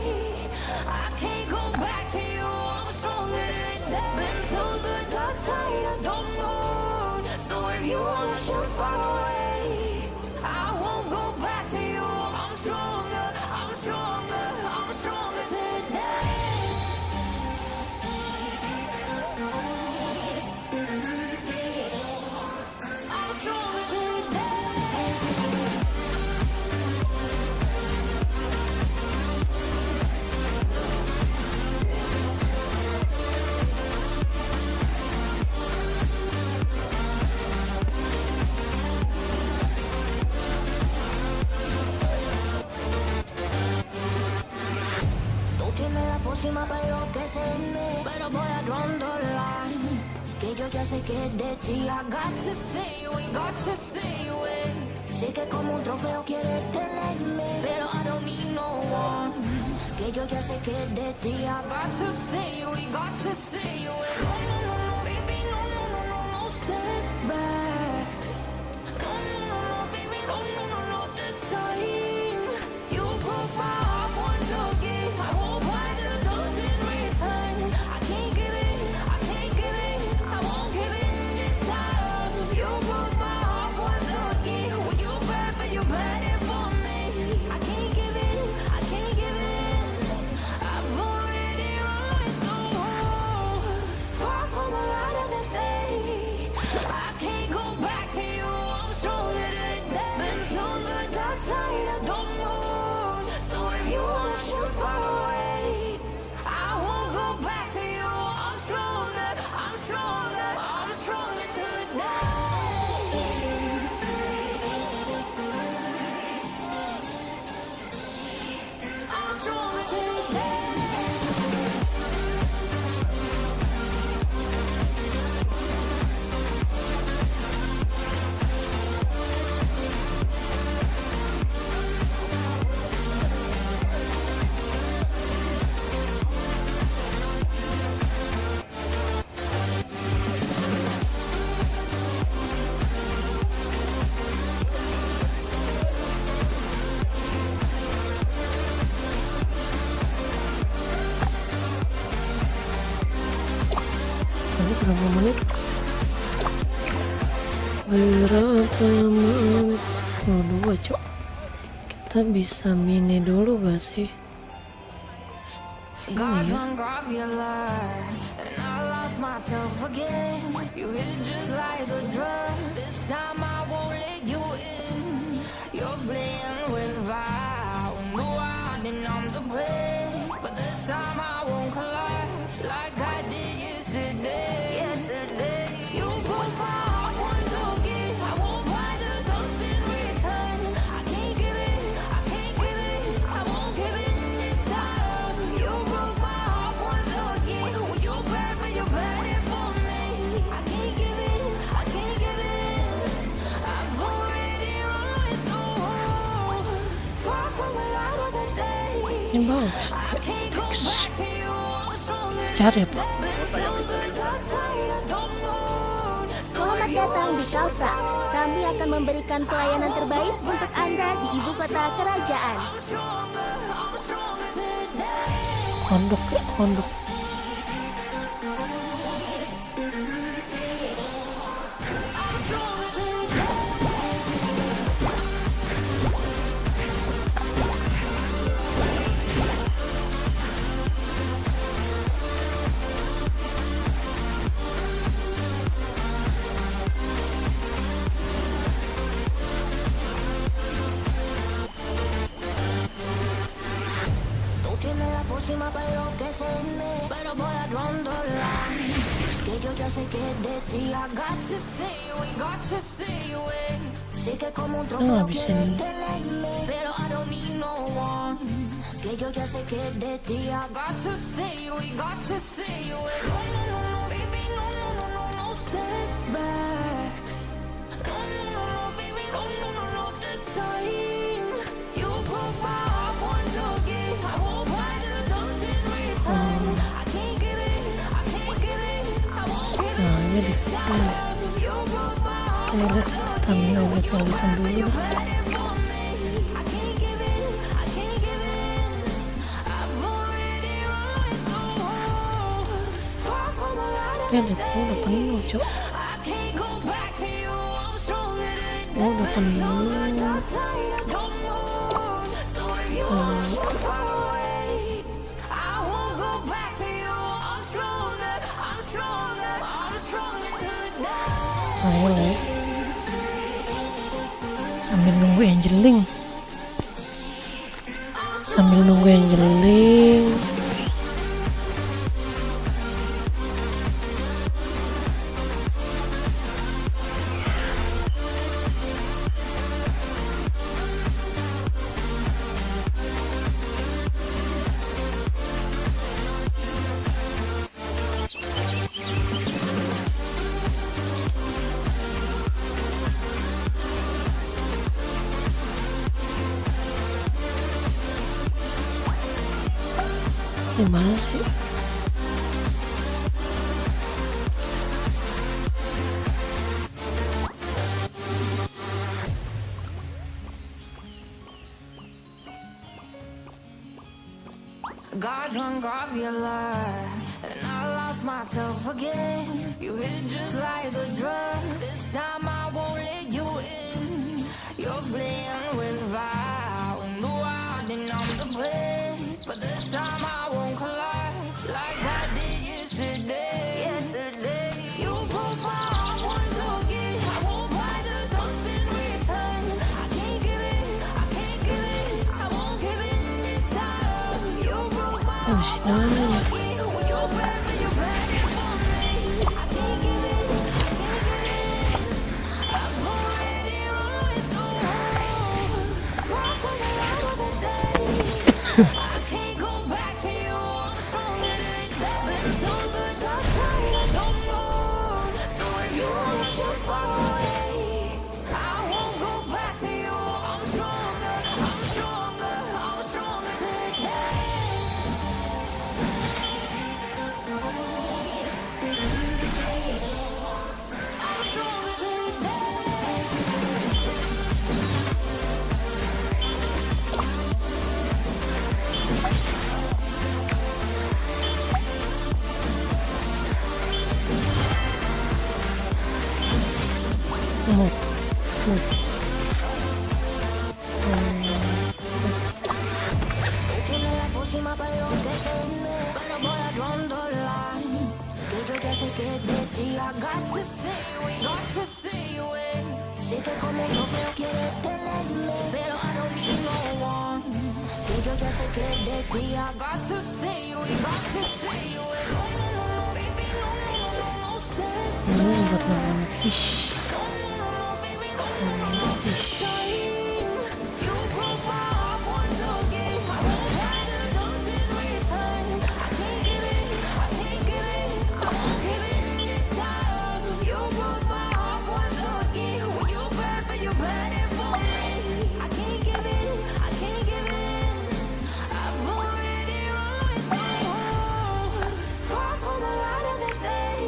I can't go back to you. I'm stronger than that. Been to the dark side, I don't know. So if you wanna shoot far away, I won't go back to you. I'm stronger, I'm stronger, I'm stronger today. I'm stronger today. ya sé que de ti I got to stay away, got to stay away. Sé que como un trofeo quieres tenerme, pero I don't need no one. Que yo ya sé que de ti I got to stay away, got to stay away. No, no, no, no, baby, no, no, no, no, no setbacks. No, no, no, no, baby, no, no, no, no, this time. You broke my heart once again. I won't buy the dust in return. I can't give it, I can't give it, I won't give in this time. You broke my heart once again. When you bad, but you bad it for me. I can't give in, I can't give in. I've already run with the wolves. Far from the light of the day. I can't go back to you, I'm stronger today. Been to the dark side of the moon. So if you wanna shoot far away, I won't go back to you. I'm stronger, I'm stronger, I'm stronger today. I'm stronger today. Ini berapa menit? Berapa menit? 42 cok. Kita bisa mini dulu gak sih? Sini Got ya. drunk off your lie, and I lost myself again. You hit just like a drug. This time I won't let you in. You're playing with fire. No, I didn't numb the pain, but this time I won't collapse like I did yesterday. Yesterday, you broke my heart once again. I won't buy the dust in return. I can't give it, I can't give it, I won't give in this time. You broke my heart once again. When you bad, but you bad it for me. I can't give it, I can't give it. I've already run with the wolves. Far from the light of the day. Ini bagus. I can't go back to you. I'm stronger. Cari apa? Selamat datang di Kalsa. Kami akan memberikan pelayanan terbaik untuk Anda di ibu kota kerajaan. Kondok, kondok. Tú tienes la pócima para enloquecerme, pero voy a rondolar. Que yo ya sé que de ti I got to stay away, got to stay away. Sé que como un trofeo habisin. quieres tenerme, pero I don't need no one. Que yo ya sé que de ti I got to stay away, got to stay away. No, no, no, no, baby, no, no, no, no, no setbacks. No, no, no, no, baby, no, no, no, no, this time. You broke my heart once again. I won't buy the dust in return. I can't give it, I can't give it, I won't give Nah, it ini deh. this time. You broke my heart Kita lihat talitan dulu. you bad it for me. I can't give it, I can't give it. I've already run with the wolves. Far from the light of Kita lihat udah penuh cok. I can't go back to you. I'm stronger today. Oh, udah Been to the penuh. dark side of the moon. So if you wanna shoot far away, I won't go back to you. I'm stronger, I'm stronger, I'm stronger today. Ayo lah. Sambil nunggu Angeling. Sambil nunggu Angeling. Gimana sih? Got drunk off your lie, and I lost myself again. You hit just like a drug. This time I won't let you in. You're playing with fire. No, I didn't know to play, but this time I won't collide like I did yesterday. You broke my heart once again. I won't buy the dust in return. I can't give it, I can't give it, I won't give it this time. You broke my Oh, si Nana. again with your bad, but you're bad for me. I can't give it, I can't give it. I've already run with the world. Far from the light of the day. I can't go back to you. I'm stronger than that. Been to the dark side, I don't know. So if you wanna shoot far away, I won't go back to you. I'm stronger, I'm stronger, I'm stronger today. I'm stronger today. Move. Tiene la próxima para enloquecerme, pero voy a draw the line. Que yo ya sé que de ti I got to stay away, got to stay away. Sé que como no feo quieres tenerme, pero I don't need no one. Que yo ya sé que de ti I got to stay away, got to stay away. No, no, no, no, baby, no, no, no, no, no, stay. Buat lawan fish. No, no, no, no, baby, no, no, no, no, stay. You broke my heart once again. I won't buy the dust in return. I can't give it, I can't give it, I won't give it this time. You broke my heart once again. Well, you're bad, but you're bad for me. I can't give it, I can't give it. I've already run with the world. Far from the light of the day.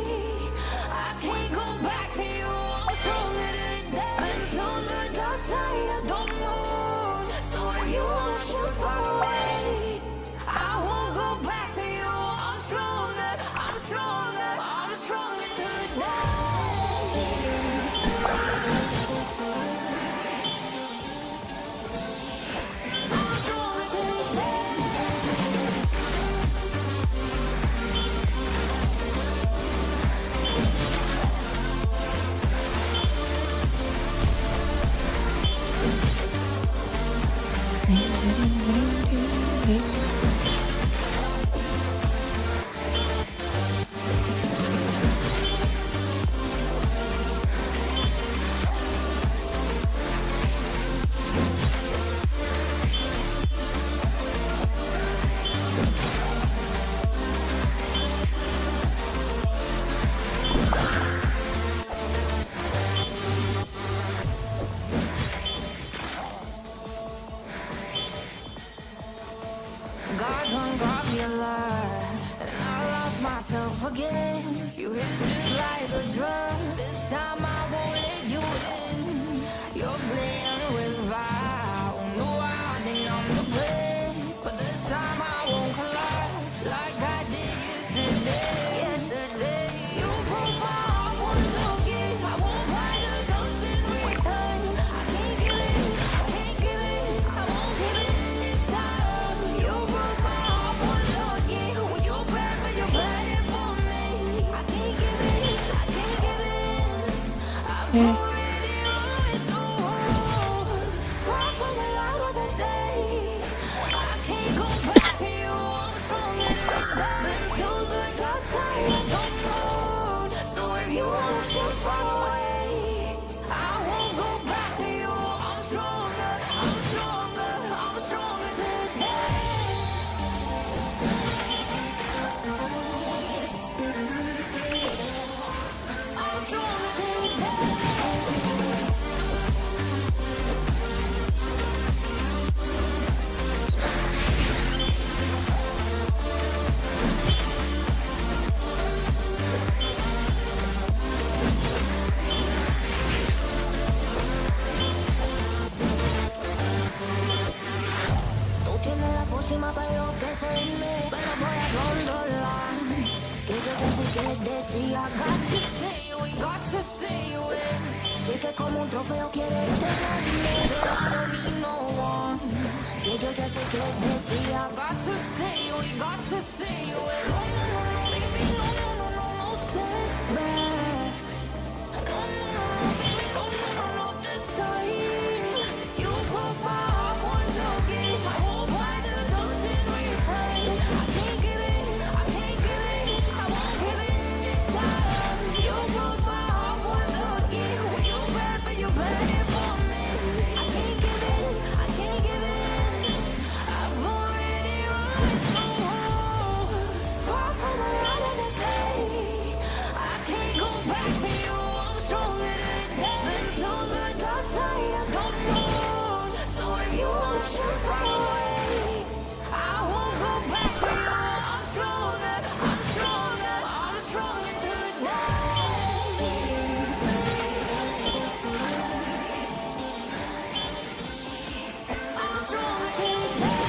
I can't go back to you. I'm stronger than that. Been to the dark side, I don't know. So if you wanna shoot far away, I won't go back to you. I'm stronger, I'm stronger, I'm stronger today. I'm stronger today. Got drunk off your lie, and I lost myself again. You hit just like a drug. This time I won't let you in. You're playing with fire. No, I didn't know to play, but this time I won't collide like I did yesterday. You broke my heart once again. I won't buy the dust in return. I can't give it, I can't give it, I won't give it this time. You broke my heart once again. Well, you're bad, but you're bad for me. I can't give it, I can't give it. I've already run with the world. Far from the light of the day. I can't go back to you. I'm stronger than that. Been to the dark side, I don't know. So if you wanna shoot far away, I won't go back to you. I'm stronger, I'm stronger, I'm stronger today. I'm stronger today. que de ti. I got to stay, we got to stay away. Sé que como un trofeo quieres tenerme, pero I don't need no one. Que yo ya sé que de ti. I got to stay, we got to stay away. No, no, no, no, baby, no, no, no, no, no, stay back. No, no, no, no, baby, no, no, no, no, this time. You broke my heart once again. I won't buy the dust in return. I can't give it, I can't give it, I won't give it this time. You broke my heart once again. When you bad, but you bad it for me. I can't give it, I can't give it. I've already run so far from the light of the day. I can't go back to you. I'm stronger than that. Been to the dark side, I don't know. So if you wanna shoot far away, I won't go back to you. I'm stronger, I'm stronger, I'm stronger tonight. I'm stronger tonight.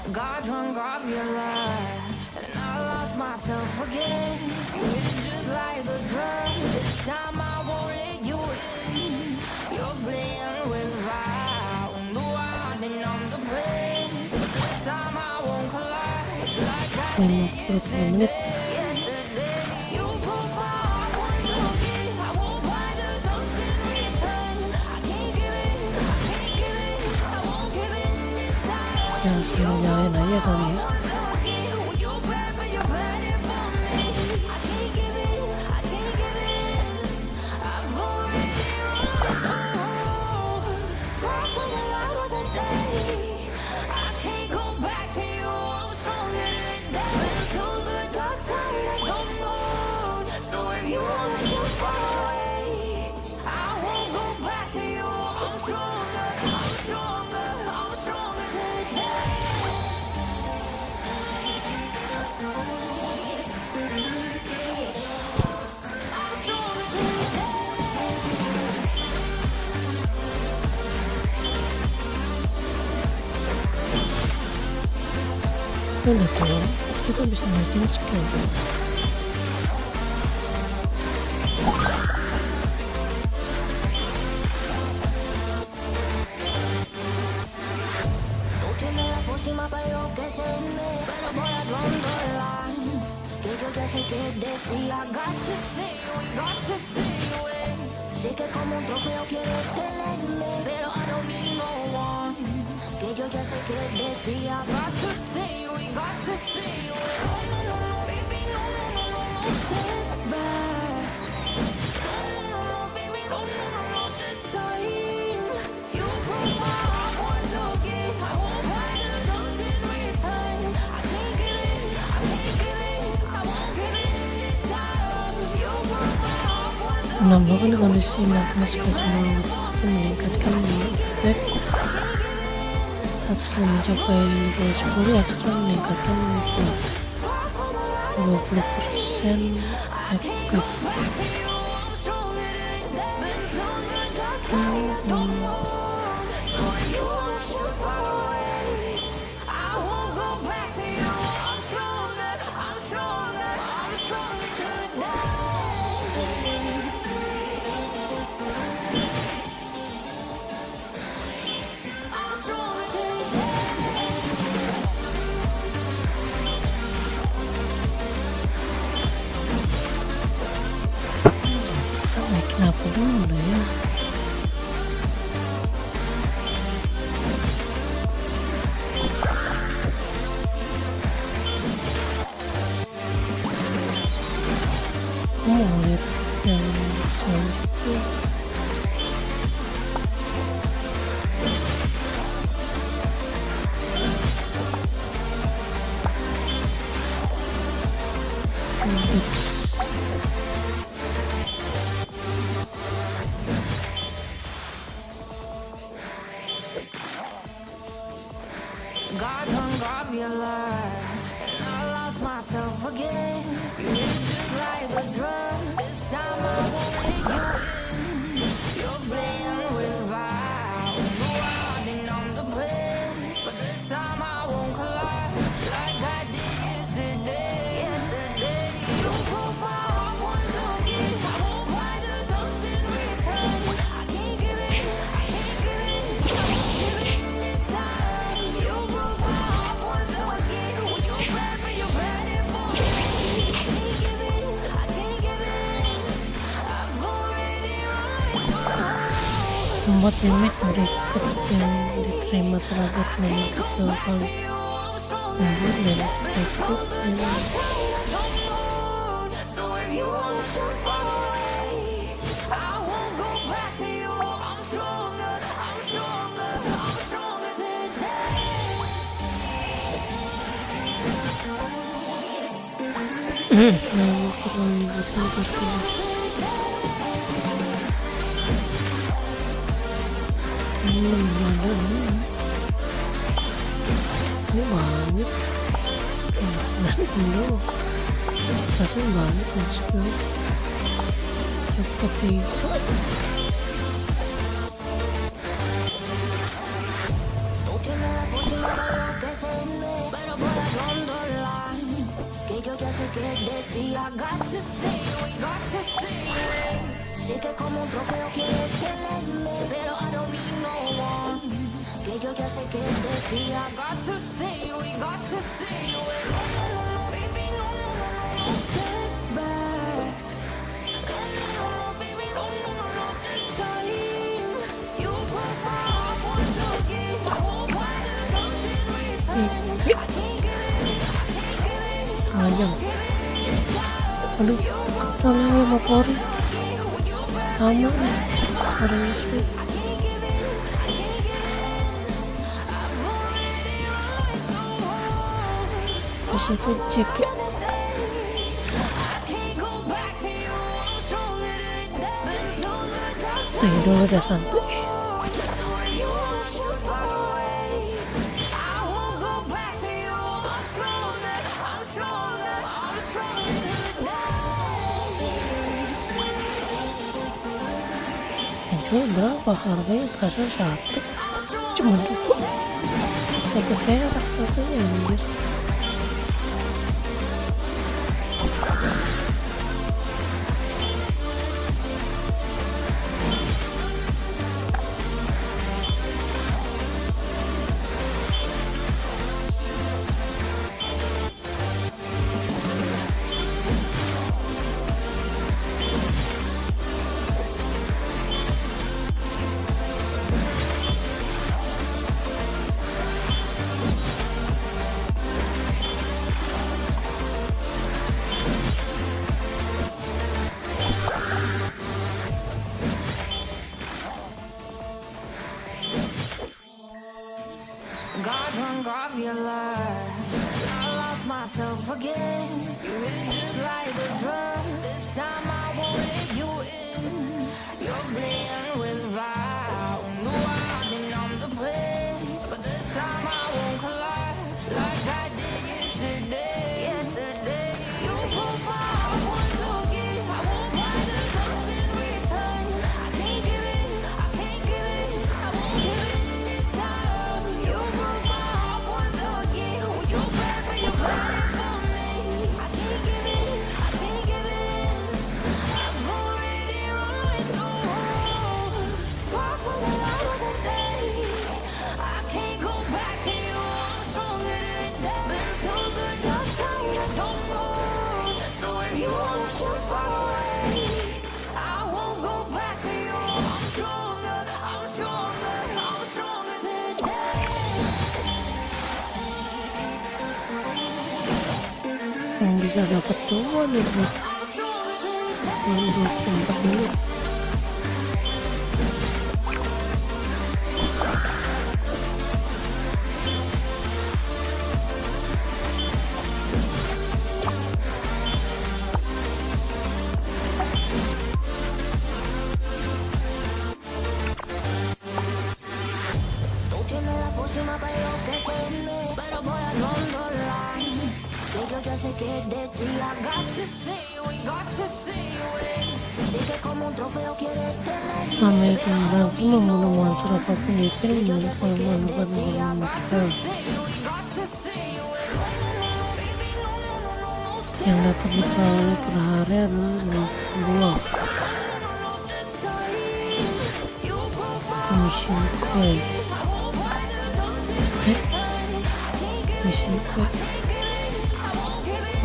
Got drunk off your lie, and I lost myself again. You hit just like a drug. This time I won't let you in. You're playing with fire. Wonder why I didn't numb the pain. But this time I won't collide. Like I did 50 menit. yesterday. You broke my heart once again. I won't buy the dust in return. I can't give it, I can't give it, I won't give it this time. Yang sama nyalain aja kali ya. I'm stronger today. Ini udah tua, kita bisa naikin skill. Tú tienes la pócima para enloquecerme, pero por la line. Que yo ya sé que de ti. I got to stay, we got to stay away. Sé que como un trofeo quieres tenerme, pero I don't need no one. Que yo ya sé que de ti. I got to stay, we got to stay away. No, no, no, no, baby, no, no, no, no, no, step back. No, no, no, baby, no, no, no, no, this time. You broke my heart once again. I won't buy the dust in return. I can't give it, I can't give it, I won't give it this time. You broke my heart once again. Menambahkan kondisi magnetisme sebelum dan meningkatkan attack saat skill mencapai level 10 ekstra meningkatkan 20% aktif. Naikin apa dulu ya? mau lihat yang selanjutnya. Tips. Got drunk off your life, and I lost myself again. You hit just like a drug. This time I won't let you in. You're playing with fire. No, I've been on the brain, but this time I won't collide like I did yesterday. You broke my heart once again. I won't buy the dust in return. I can't give it. I can't give it. I won't give it this time. You broke my heart once again. When you're bad, but you're bad it for me. I can't give it. I can't give it. I've already run. Membuat remake berikut yang diterima terhadap memiliki beberapa kali minggu dan Facebook So if you want to shoot far away, I won't go back to you. I'm stronger, I'm stronger, I'm stronger today. yang terlibatkan bersama. Ini banyak rasanya banyak maksudnya seperti itu. Yo ya sé que de ti I got to stay, we got to stay. Sé que como un trofeo quieres tenerme, pero I don't need no one. Que yo ya sé que de ti I got to stay, we got to stay. No, no, no, baby, no, no, no, no, no setbacks. No, no, no, no, baby, no, no, no, no, this time. You broke my heart once again. I won't buy the dust in return. I can't give it, I can't give it. Sayang, aduh ketelnya sama Kori sama Kori asli. Disitu cek ya. Santai dulu dah, santai. Jual berapa harganya? Kasar satu cuma 2 satu perak satunya anjir. Got drunk off your lies, and I lost myself again. You hit just like a drug. This time I won't let you in. You're playing with fire. No, I've been on the brain, but this time I won't collide like I did yesterday. You broke my heart once again. I won't buy the dust in return. I can't give it, I can't give it, I won't give it this time. You broke my heart once again. You're bad, but you're bad for me. I can't give it, I can't give it. I've already run through far from the light of the day. I can't go back to you. I'm stronger than that. Been so good, just like I don't know. So if you wanna shoot far away, I won't go back to you. I'm stronger, I'm stronger, I'm stronger today. Yang bisa dapat 2 nih buat 24 menit. Tú tienes la pócima para enloquecerme, pero voy a controlar. Que yo ya sé que de ti I got to stay away, got to stay away. Sé que como un trofeo quieres tener. Sampai berantem membunuh monster apapun di film milik Salman buat membunuh yang dapat diperoleh per hari adalah 52 mission quest. Mission quest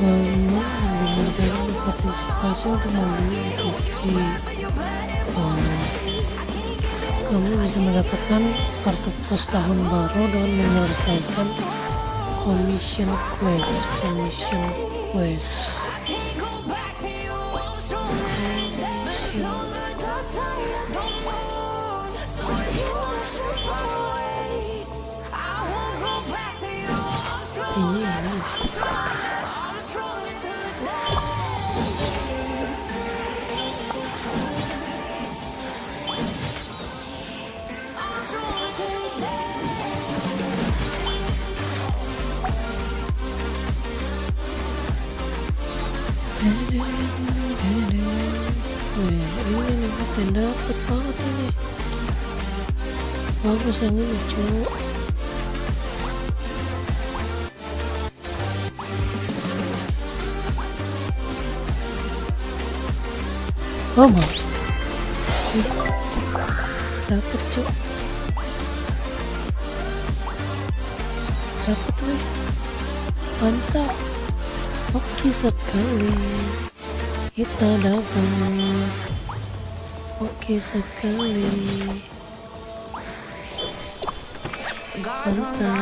bangun dengan cara berpartisipasi untuk membeli kamu bisa mendapatkan kartu pos tahun baru dengan menyelesaikan commission quest. Ini ini apa yang dapet banget ini, bagus yang ini cuy. Oh mau dapet cuy, dapet tuh, mantap. Oke sekali kita dapat, oke sekali, mantap.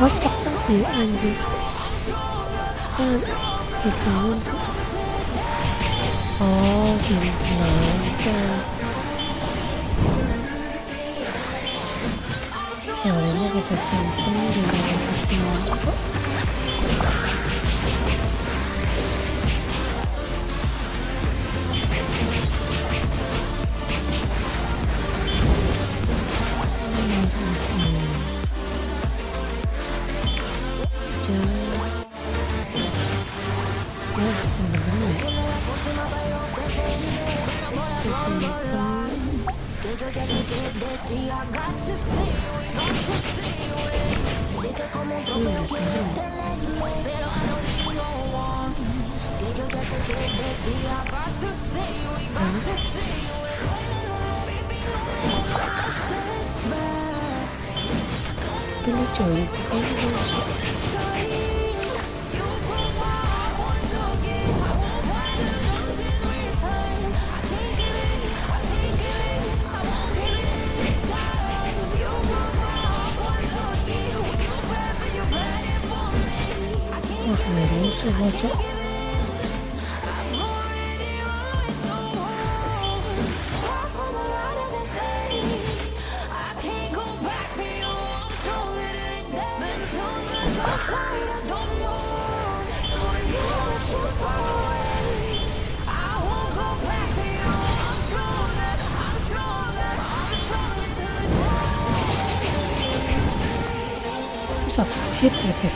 Kocak tapi anjir, sangat ketahuan sih. Oh simpen aja, yang lainnya kita simpen di dalam kartu. Sebenarnya ini coy, rusuh bocok. satu hit lebih.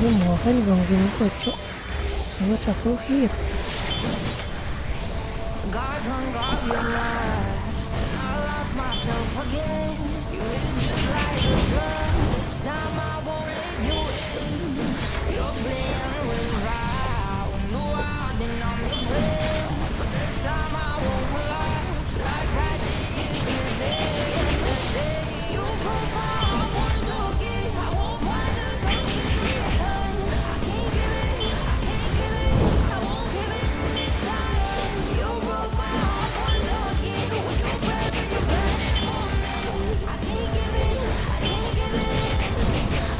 Ini mau kan gangguin gue cok. Gue satu hit. Got drunk off your love, and I lost myself again. You hit just like a drug. This time I won't let you in. You're playing with fire. No, I didn't understand, but this time I won't collapse like I did yesterday. You broke my heart once again. I won't find the ghost in return. I can't give it, I can't give it, I won't give it this time. You broke my heart once again. When you bad for me, I can't give it, I can't give it.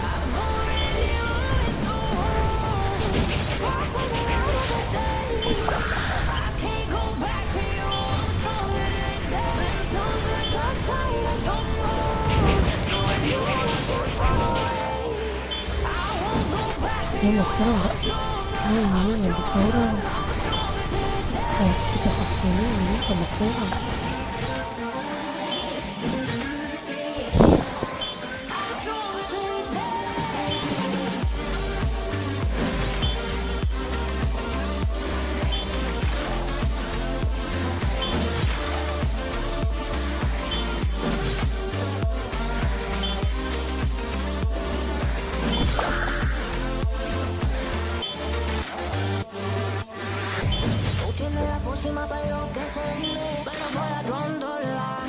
I've already run so hard, far from the light of the day. I can't go back to you. I'm stronger than that. Been to the dark side, I don't know. So if you wanna shoot far away, I won't go back to Ini you. mau kurang nggak? Ini nggak berkurang. Kita pakai ini nggak berkurang. Tú tienes la pócima para enloquecerme, pero voy a rondolar.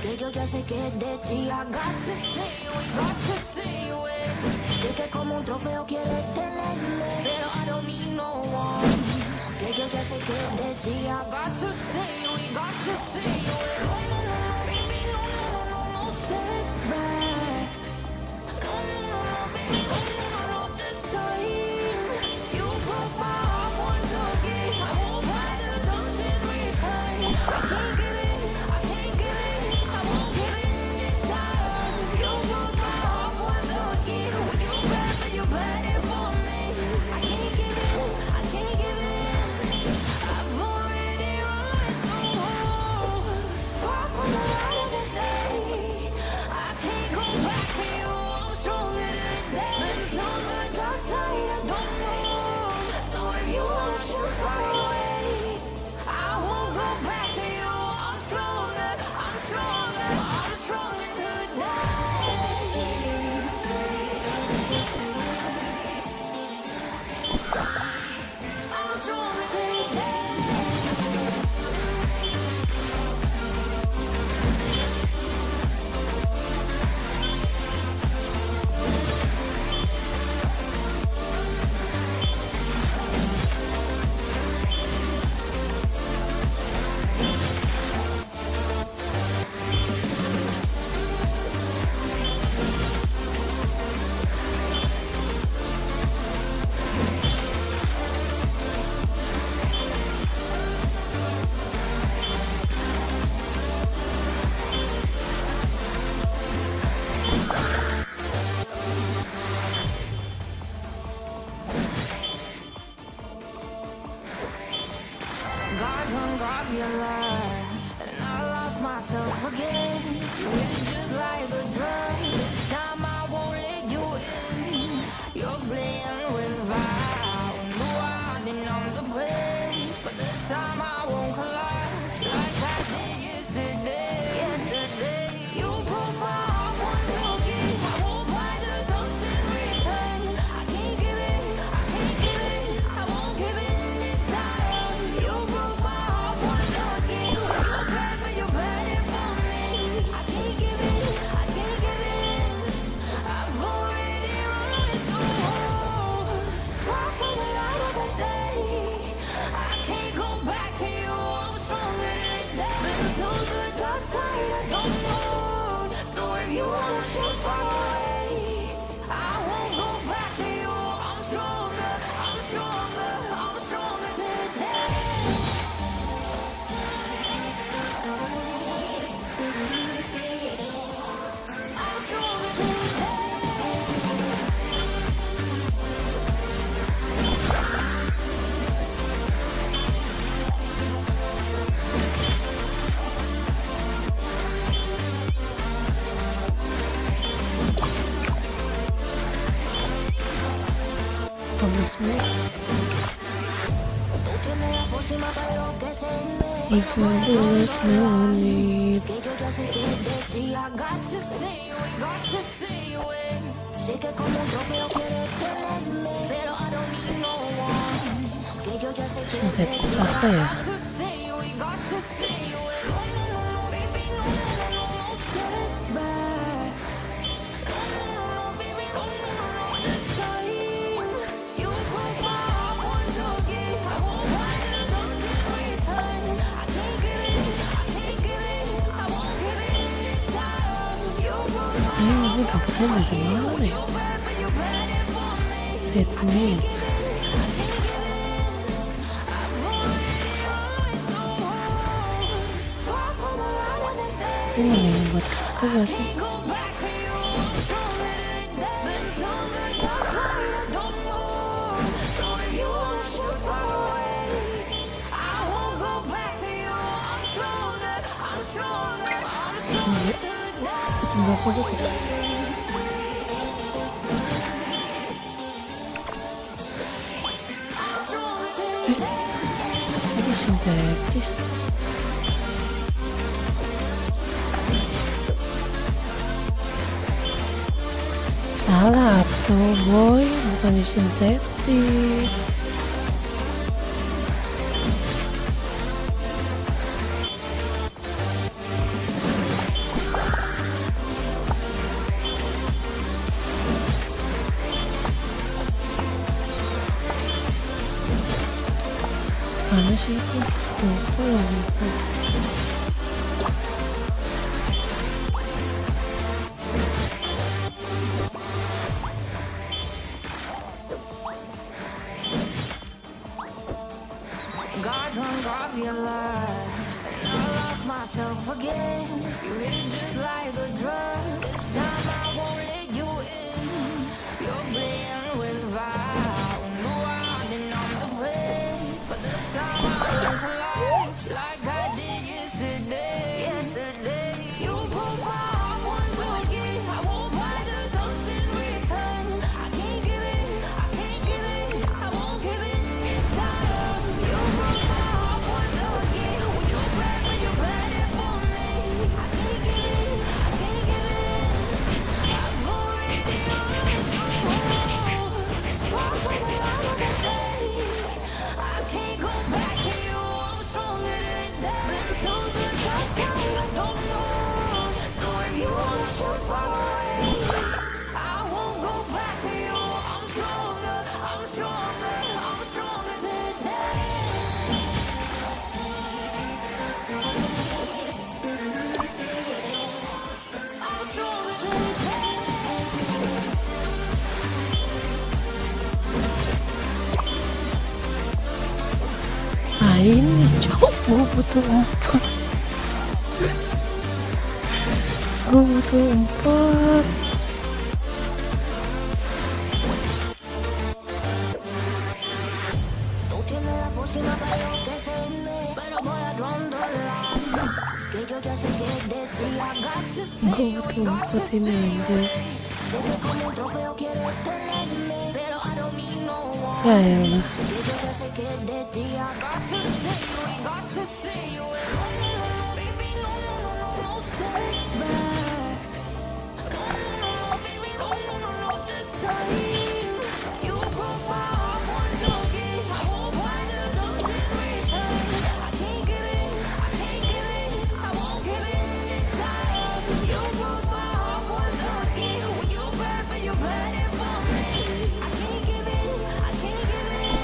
Que yo ya sé que es de ti. I got to stay away, got to stay away. Sé que como un trofeo quieres tenerme, pero I don't need no one. Que yo ya sé que es de ti. I got to stay away, got to stay away. No, no, no, no, baby, no, no, no, no, no setbacks. No, no, no, no, baby, no, no, no, no, this time. You broke my heart once again. I won't buy the dust in return. I can't give it, I can't give it, I won't give it this time. You broke my heart once again. When you bad, but you bad it for me. I can't give it, I can't give it. I've already run so hard, far from the light of the day. I can't go back to you. I'm stronger than that. Been to the dark side, I don't know. So if you wanna shoot far away, I won't go back to you. I'm stronger, I'm stronger, I'm stronger today. I'm stronger today. Got drunk off your love, and I lost myself again. You hit just like a drug. This time I won't let you in. You're playing with fire. No, I didn't understand, but this time I won't collapse like I did yesterday. You broke my heart once again. I won't buy the dust in return. I can't give it, I can't give it, I won't give it this time. You broke my heart once again. When you bad, but you bad it for me. I can't give it, I can't give it. 15 menit. 13 menit. Sintetis apa ya? Ini dapetnya dari mana ya? Ritmits. Ini mana yang buat kartu gak sih? Tunggu apa gitu? Ini sintetis. Salah tuh boy, bukan di sintetis. Mana sih itu? Itu lagi. Got drunk off your lie, and I lost myself again. You hit it just like a drug. This time I won't let you in. You're playing with fire. No, I didn't on the bread, but this time I won't collide like I did yesterday. You broke my heart once again. I won't buy the dust in return. I can't give it, I can't give it, I won't give it this time. You broke my heart once again. When you're bad, when you're bad it for me. I can't give it, I can't give it. I've already lost you. Far from the light of the day. I can't go back to you. I'm stronger than that. Been through the dark side, I don't know. So if you wanna shoot far away, I won't go back to you. I'm stronger, I'm stronger, I'm stronger today. I'm stronger today. Ah ini cok, gue butuh 4. Gue butuh 4. Tú tienes la pócima para enloquecerme, pero voy a rondarla. Que yo ya sé que de ti I got to stay. Gue butuh 4 ini aja. Sé que como un trofeo quieres tenerme, pero I don't need no one. Ya elah. Que yo ya sé que de ti I got to stay. We got to stay away. Baby, no, no, no, no, no setbacks. No, baby, no, no, no, no, this time. You broke my heart once again. I won't buy the dust in return. I can't give it, I can't give it, I won't give it this time. You broke my heart once again. When you're bad, but you're bad it for me. I can't give it, I can't give it.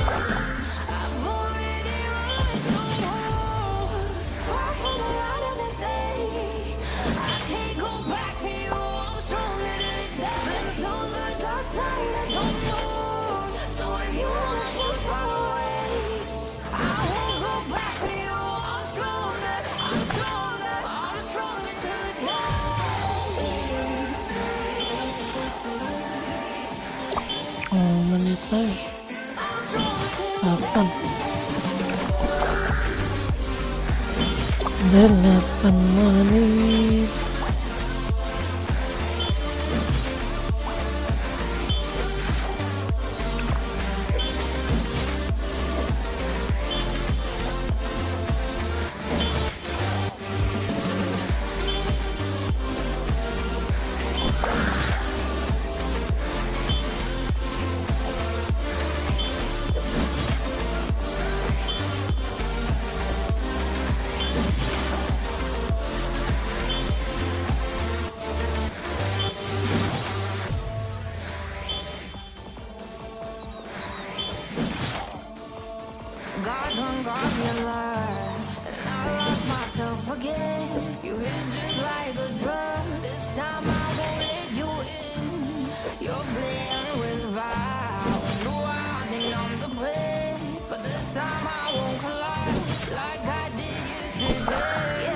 I've already run through walls. Far from the light of the day. I can't go back to you. I'm stronger than that. Been through the dark side, I don't know. So if you wanna shoot far away, I won't go back to you. I'm stronger, I'm stronger, I'm stronger today. menit lagi. 8. 8 menit. Got drunk off your lie, and I lost myself again. You hit just like a drug. This time I won't let you in. You're playing with fire. No, I think I'm the prey, but this time I won't collide like I did yesterday.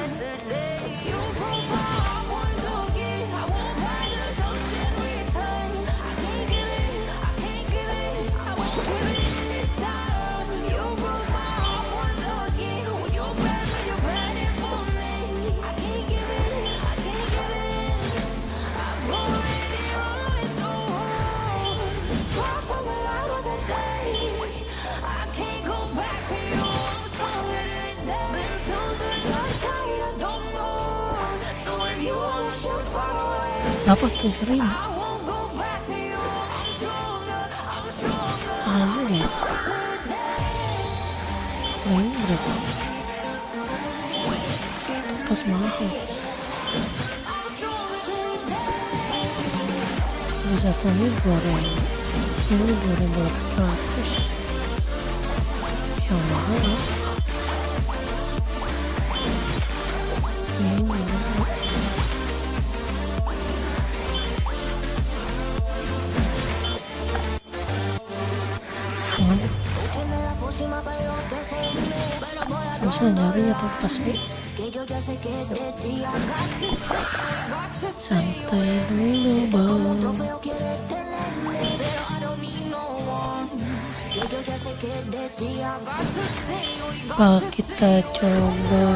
You broke my heart once again. I won't buy the dust in return. I can't give it, I can't give it, I won't give it this time. You broke my heart once again. With your bad, but you're bad for me. I can't give it, I can't give it. I've already always known. Far from the light of the day. I can't go back to you. I'm stronger than been to the dark side. I don't know. So if you wanna shoot far away, Berapa tuh 1000? I won't go back to you. I'm stronger, I'm stronger. Mahal juga. Nah ini berapa? Pas mahal. Di satu ini 2000. Ini 2800. Yang mahal ya. Ini mahal. Susah nyarinya tuh pas santai dulu bang. Apa kita coba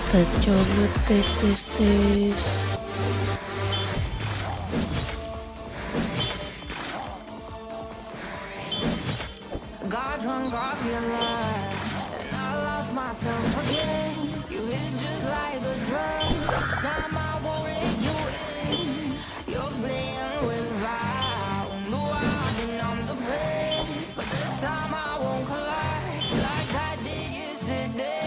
kita coba tes. Got drunk off your lie, and I lost myself again. You hit just like a drug. This time I won't let you in. You're playing with fire. No, I think I'm the prey, but this time I won't collide like I did yesterday.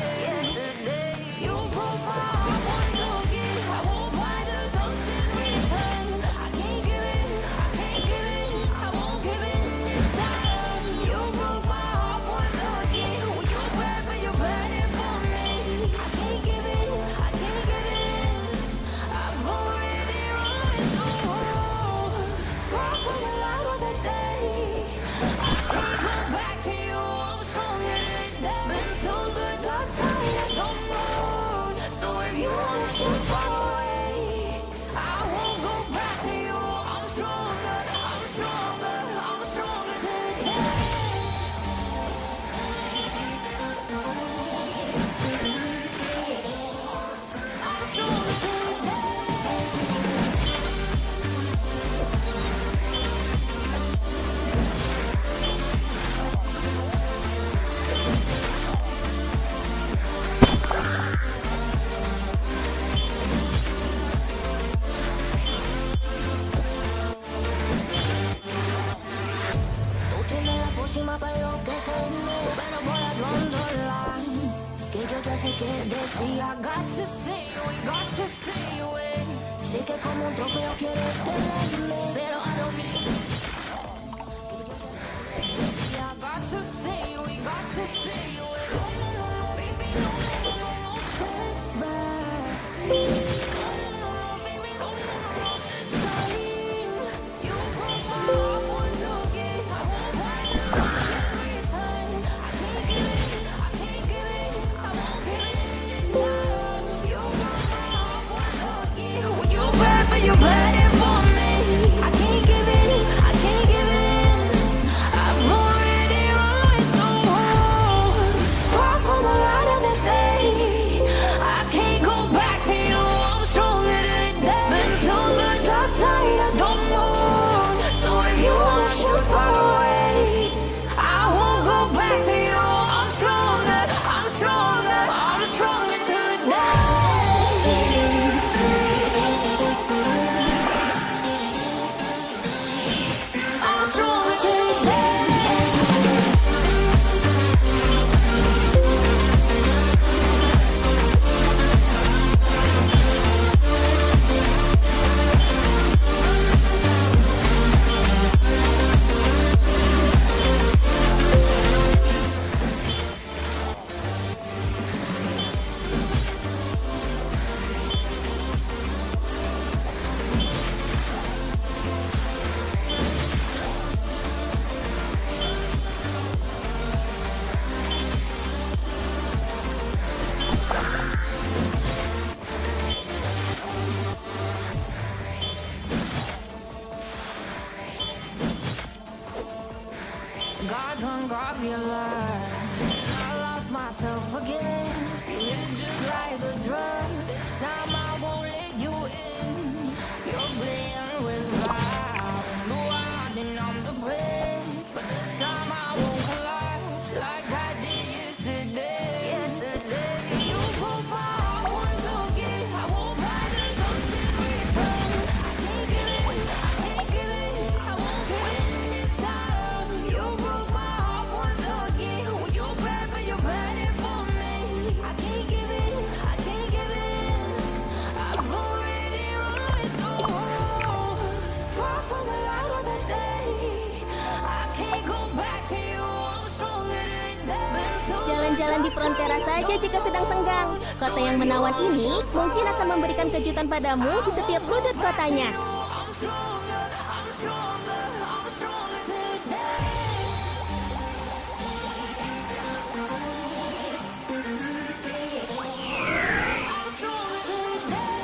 You broke my heart once again. I won't buy the dust in return. I can't give it, I can't give it, I won't give it this time. You broke my heart once again. With your bad, but you're bad for me. I can't give it, I can't give it. I've already encima para enloquecerme, pero por el fondo line, que yo ya sé que de ti. I got to stay away, got to stay away. Sé que como un trofeo quieres tenerme, pero I don't need. I got to stay away, got to stay away. No, baby, no, step back. No, baby, no, this time. You broke my heart once again. I won't fight every time. I can't give it, I can't give it, I won't give it this time. You broke my heart once again. When you bad, but you bad it for me. I can't give it, I can't give it. I've already run with the world. Far from the light of the day. I can't go back to you. I'm stronger today. Been to the dark side, I don't know. So if you wanna shoot far away, I won't go back to you. I'm stronger, I'm stronger, I'm stronger today. I'm stronger today. Got drunk off your lie, and I lost myself again. You hit just like a drug. This time I won't let you in. You're playing with fire. No, I didn't I'm the bread, but this time I won't collapse like I did yesterday. You broke my heart once again. I won't buy the ghost in return. I can't give it, I can't give it, I won't give it this time. You broke my heart once again. Well, you're bad, but you're bad it for me. I can't give it, I can't give it. I've already run with the world. Far from the light of the day. I can't go back to you. I'm stronger today. Been so Jalan-jalan di Frontera saja jika sedang senggang. Kota yang menawan ini mungkin akan memberikan kejutan padamu di setiap sudut kotanya. I'm stronger, I'm stronger, I'm stronger today. I'm stronger today.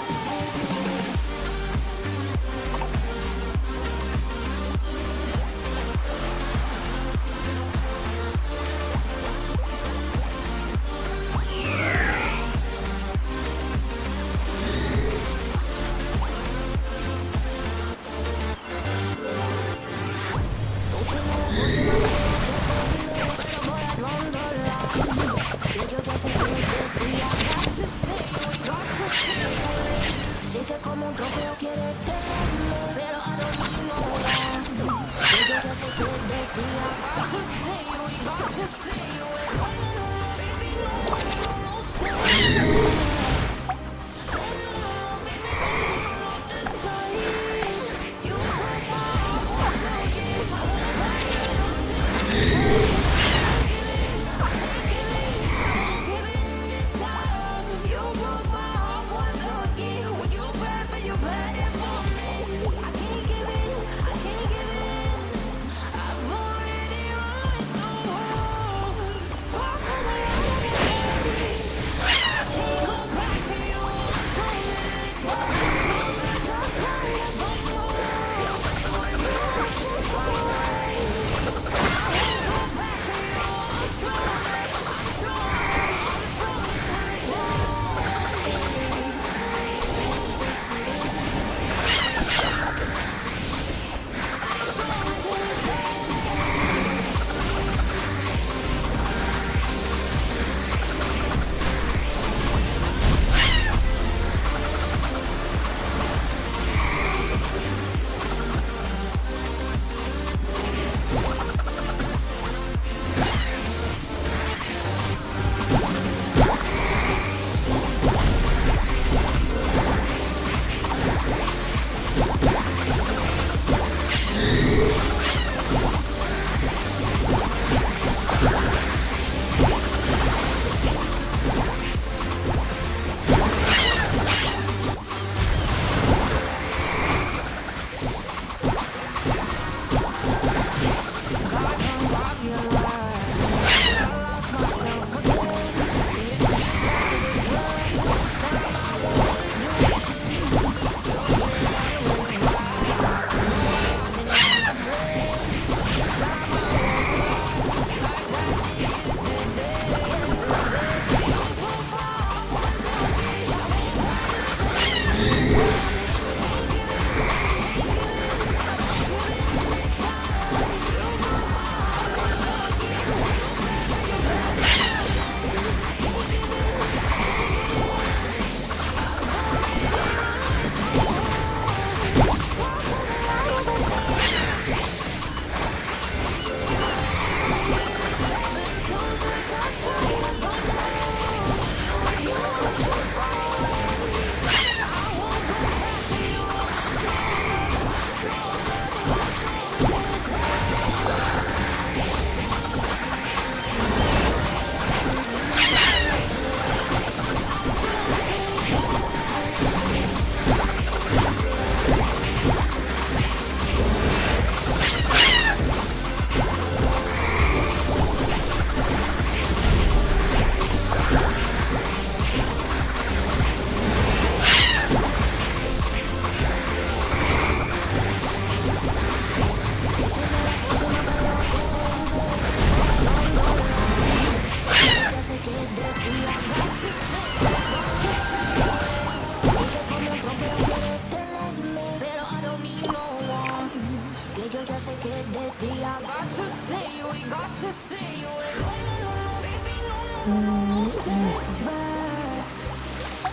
got to stay away. No, no, no, no, baby, no, no, no, no, stay back.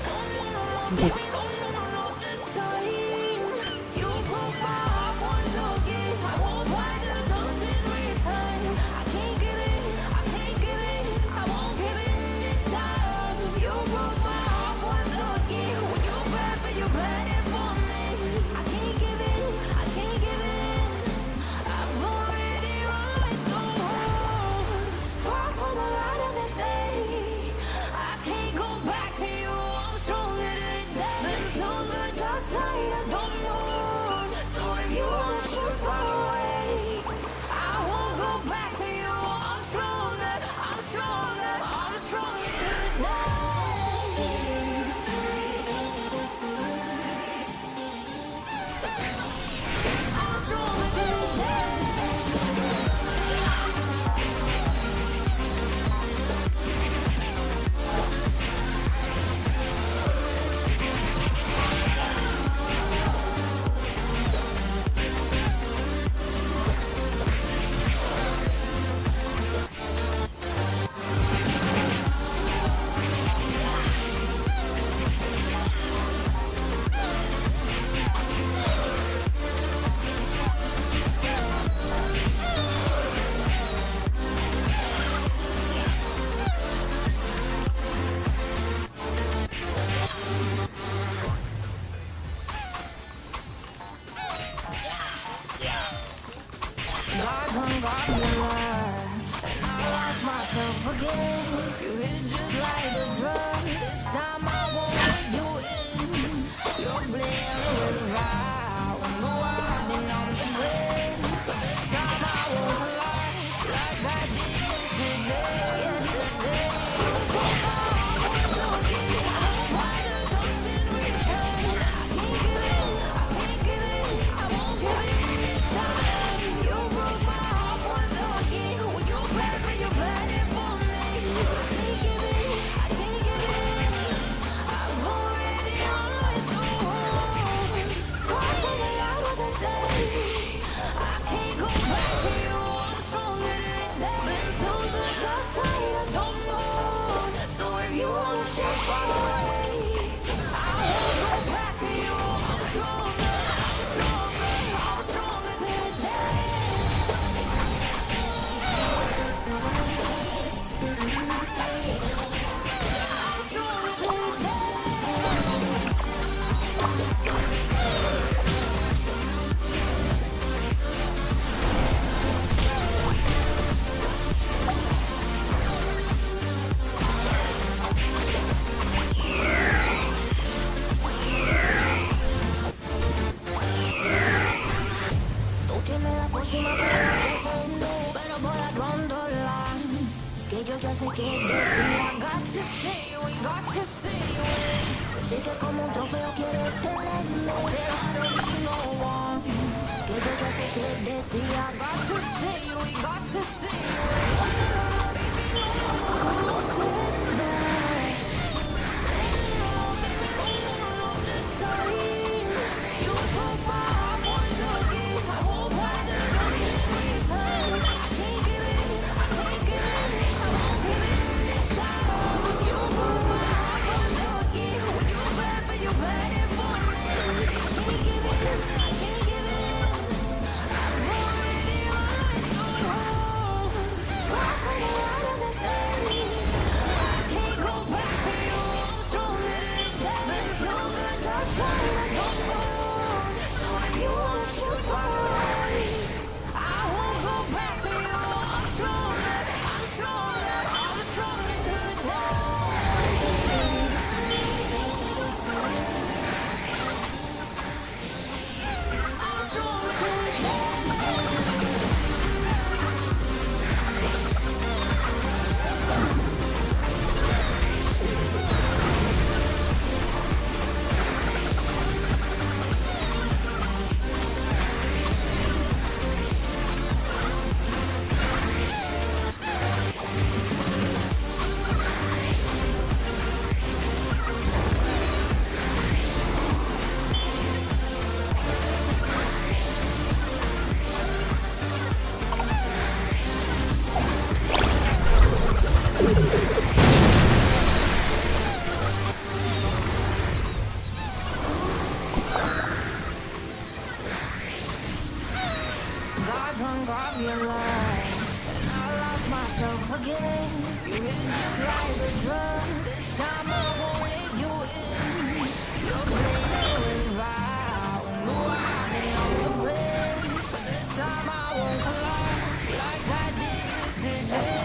No, no, no, no, 이제 baby, no, no, no, no, this time. You broke my heart once again. I won't buy the dust in return. I can't give it, I can't give it, I won't give in this time. You broke my heart once again. When you're bad, but you're bad for me. I can't give in, I can't give in. I've already run my doors. Far from the light of the day. I can't go back to you. I'm stronger today. Been to the dark side, I don't know. So if you wanna shoot far away, I won't go back to you. I'm stronger, I'm stronger, I'm stronger today. I'm stronger today. God done got me alive, and I lost myself again. You hit just like a drug. This time I won't let you in. You're playing with fire. Won't go hiding on the bed, but this time I won't lie like I did yesterday. Yesterday, you broke my heart once again. I won't buy the dust in return. I can't give in, I can't give in, I won't give in this time. You broke my heart once again. When you're bad, but you're bad for me. I can't give in, I can't give in. I've already run my doors. Far from the light of the day. I can't go back to you. I'm stronger today. Been to the dark side, I don't know. So if you wanna shoot far away, I won't go back to you. I'm stronger, I'm stronger, I'm stronger today. I'm stronger today. Tú tienes la próxima palabra que se pero voy a line. Que yo ya sé que de ti I got to stay away, got to stay away. Yo sé que como un trofeo quieres tenerme, pero I don't need no one. Que yo ya sé que de ti I got to stay away, got to stay away. Baby, no, no, step back. No, baby, no, this time. You broke my heart once again. I won't buy the dust in return. I can't give in, I can't give in, I won't give in this time. You broke my heart once again. When you're bad, but you're bad for me. I can't give in, I can't give in. I've already run Got drunk off your lies, and I lost myself again. You hit just like a drug. This time I won't let you in. You're playing with fire. Knew I didn't own the bread, but this time I won't collapse like I did yesterday.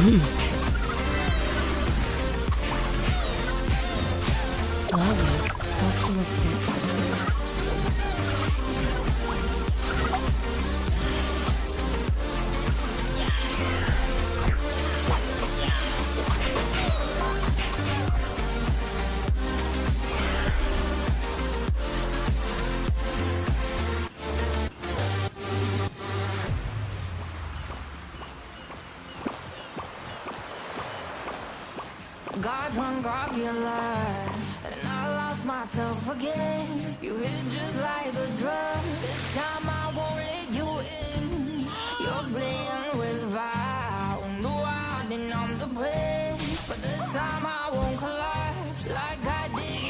Setelah aku ngerti. Got drunk off your lie, and I lost myself again. You hit just like a drug. This time I won't let you in. You're playing with fire. No, I didn't numb the pain, but this time I won't collapse like I did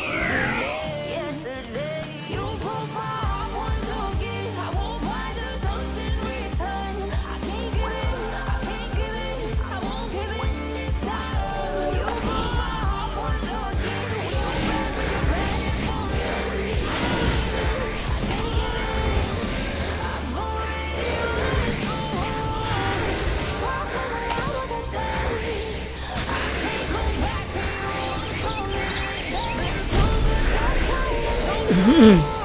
yesterday. You broke my heart once again. I won't buy the dust in return. I can't give it. I can't give it. I won't give in this time. You broke my heart once again. You ran for your bed for me. I can't give it. I've already run so hard. Far from the light of the day. I can't go back to you. I'm sorry. Been so good, that's how you know.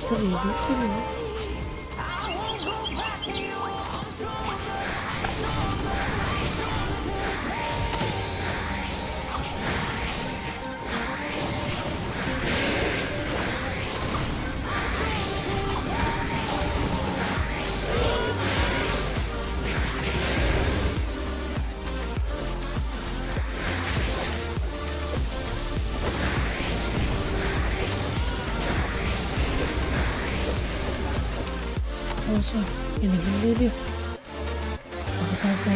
Terlibat ini. so. Gini dia. Raksasa.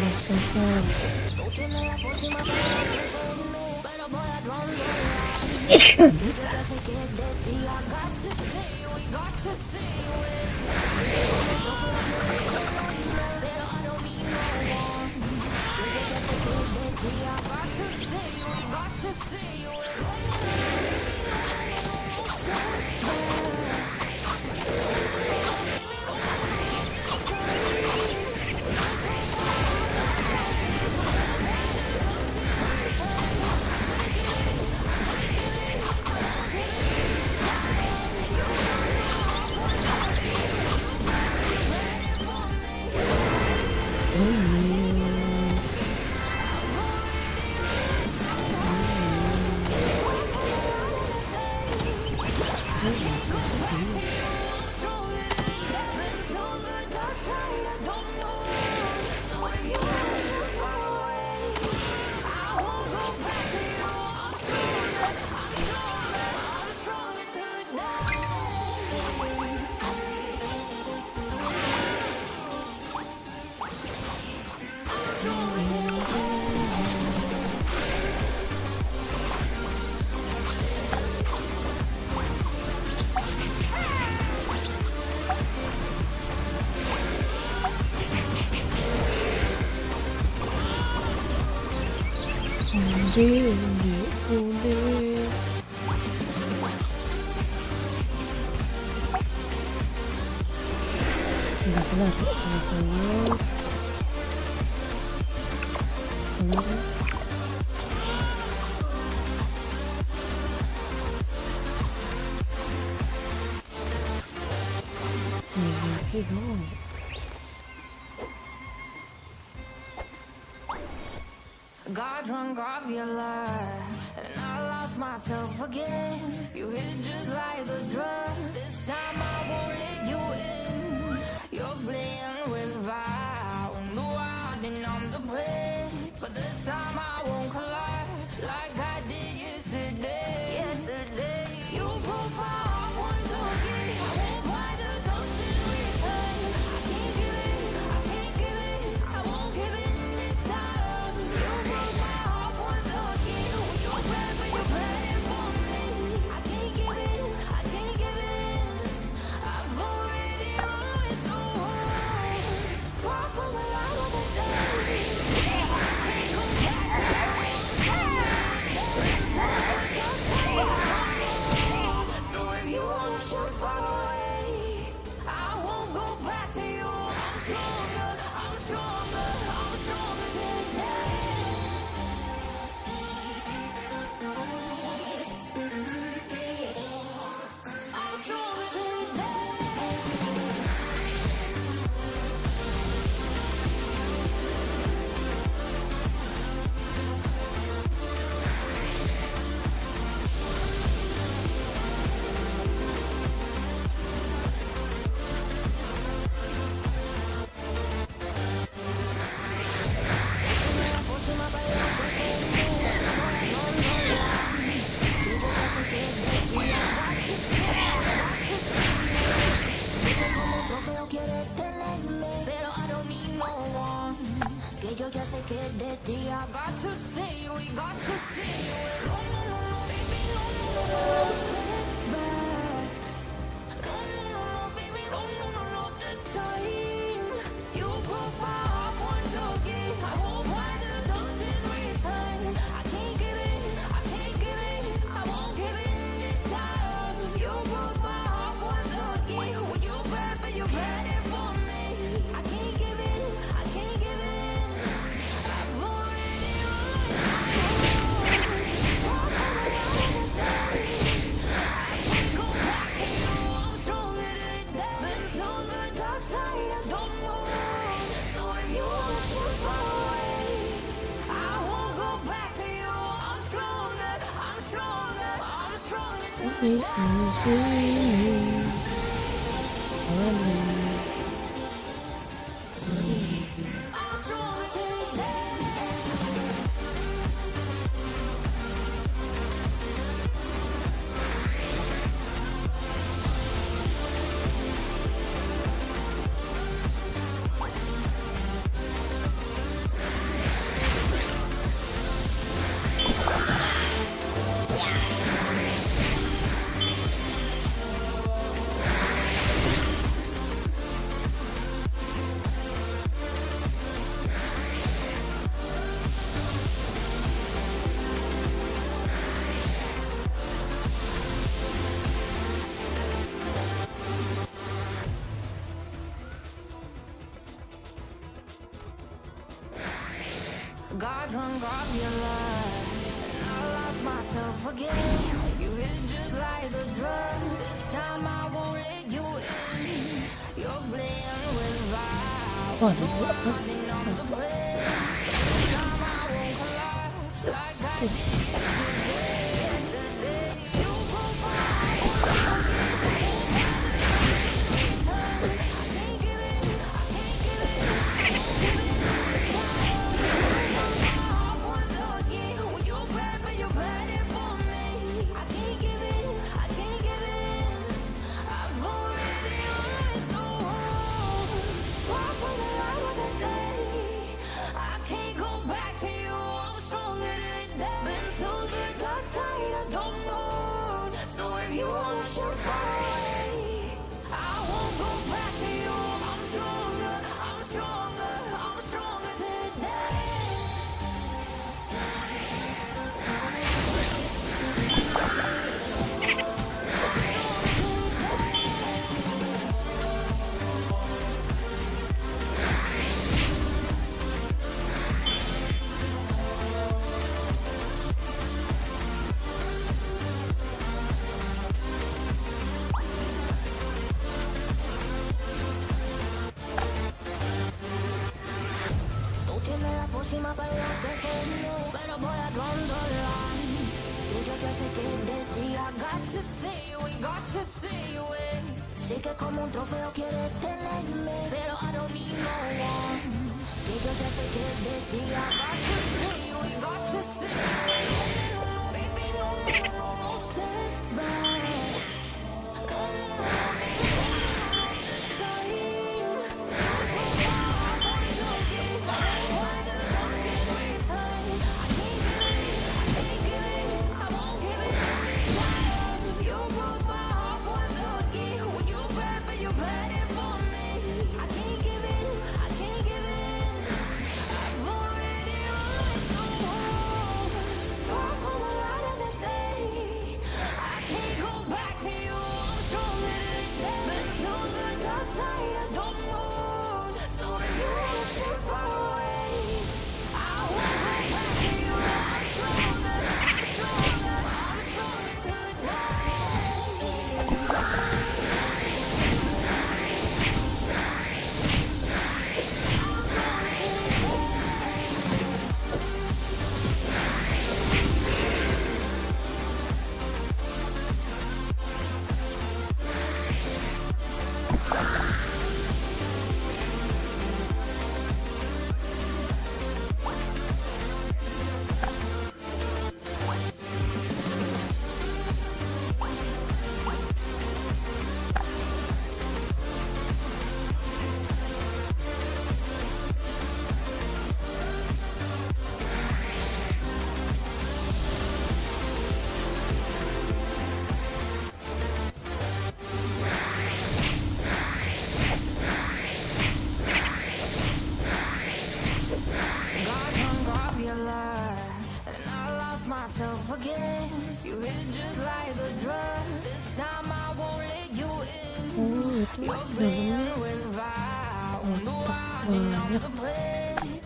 Undi. Udah kelar. Got drunk off your lie, and I lost myself again. You hit just like a drug. This time I won't let you in. You're playing with fire, no hiding on the bread. But this time I won't collapse like I did yesterday. You broke my heart once again. I won't buy the dust in return. I can't give it, I won't give in this time. You broke my heart once again. When you're bad, but you're bad for me. I can't give in. I've already lost the war. Far from the light of the day. I can't go back to so if you wanna shoot far away, I won't go back to you. I'm stronger today. I'm stronger today. Feo quiere tenerme, pero I don't need no one. Que yo ya sé que de ti I got to stay, we got to stay. No, baby, no, setbacks. No, baby, no, this time. You broke my heart once again. I won't buy the dust in return. I can't give it, I won't give in this time. You broke my heart once again. When you're bad, but you're bad for me. I can't give in. I've already I can't go back to you. I'm stronger today. Been to the dark side, I don't know. So if you wanna shoot far away, I won't go back to you. I'm stronger today. I'm stronger today. got drunk off your love, and I lost myself again. You hit just like a drug. This time I won't let you in. You're playing with fire. Wah, ada dua apa? Satu. This time I won't collapse like I did yesterday. You broke my heart. I can't give it. I can't give it. I won't give it. Próxima para que se pero voy a controlar. Y yo ya sé que de ti I got to stay away, got to stay away. Sé que como un trofeo quieres tenerme, pero I don't need no one. Y yo ya sé que de ti I got to stay away, got to stay away. Baby, no, no, no, no, step back. No, no, no, baby, I'm the same. Myself again, you hit just like a drug. This time I won't let you in. Oh, itu You're namanya playing with fire. otak banyak.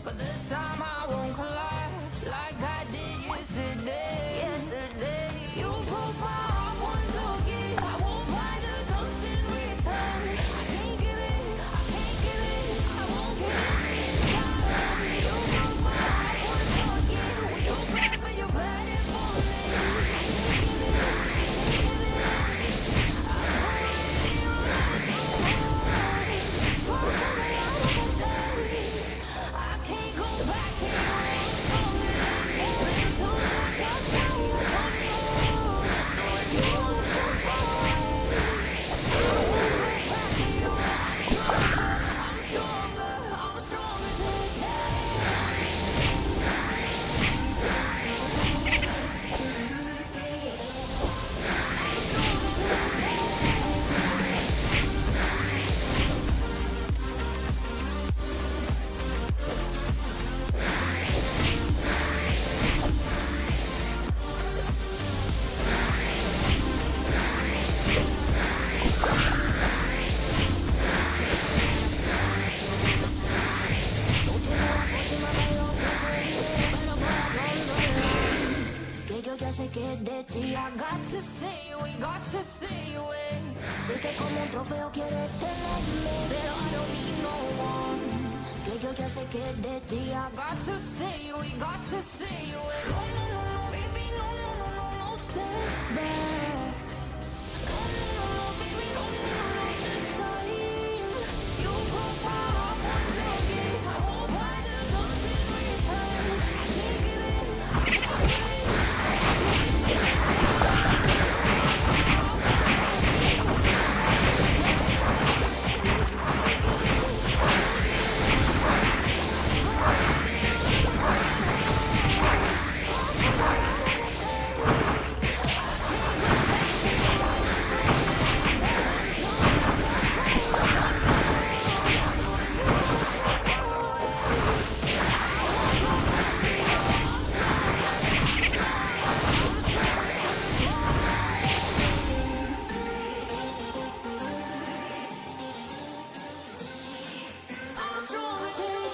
But this time I won't collapse like I did yesterday. You broke my heart once again. I won't buy the dust in return. I can't give it. I can't give it. I won't give it this time. You broke my heart once again. You bad, but you're bad for me. I can't give it. I can't give it. I've already run so hard. Far from the light of the day. que como un trofeo quieres tenerme, pero I don't need no one. Que yo ya sé que de ti I got to stay, we got to stay away. No, no, no, no, baby, no, no, no, no, no setbacks. No, no, no, no, baby, no, no, no, no, this time. You broke my heart once again. I hope I did just in return. I can't give in, I can't give in.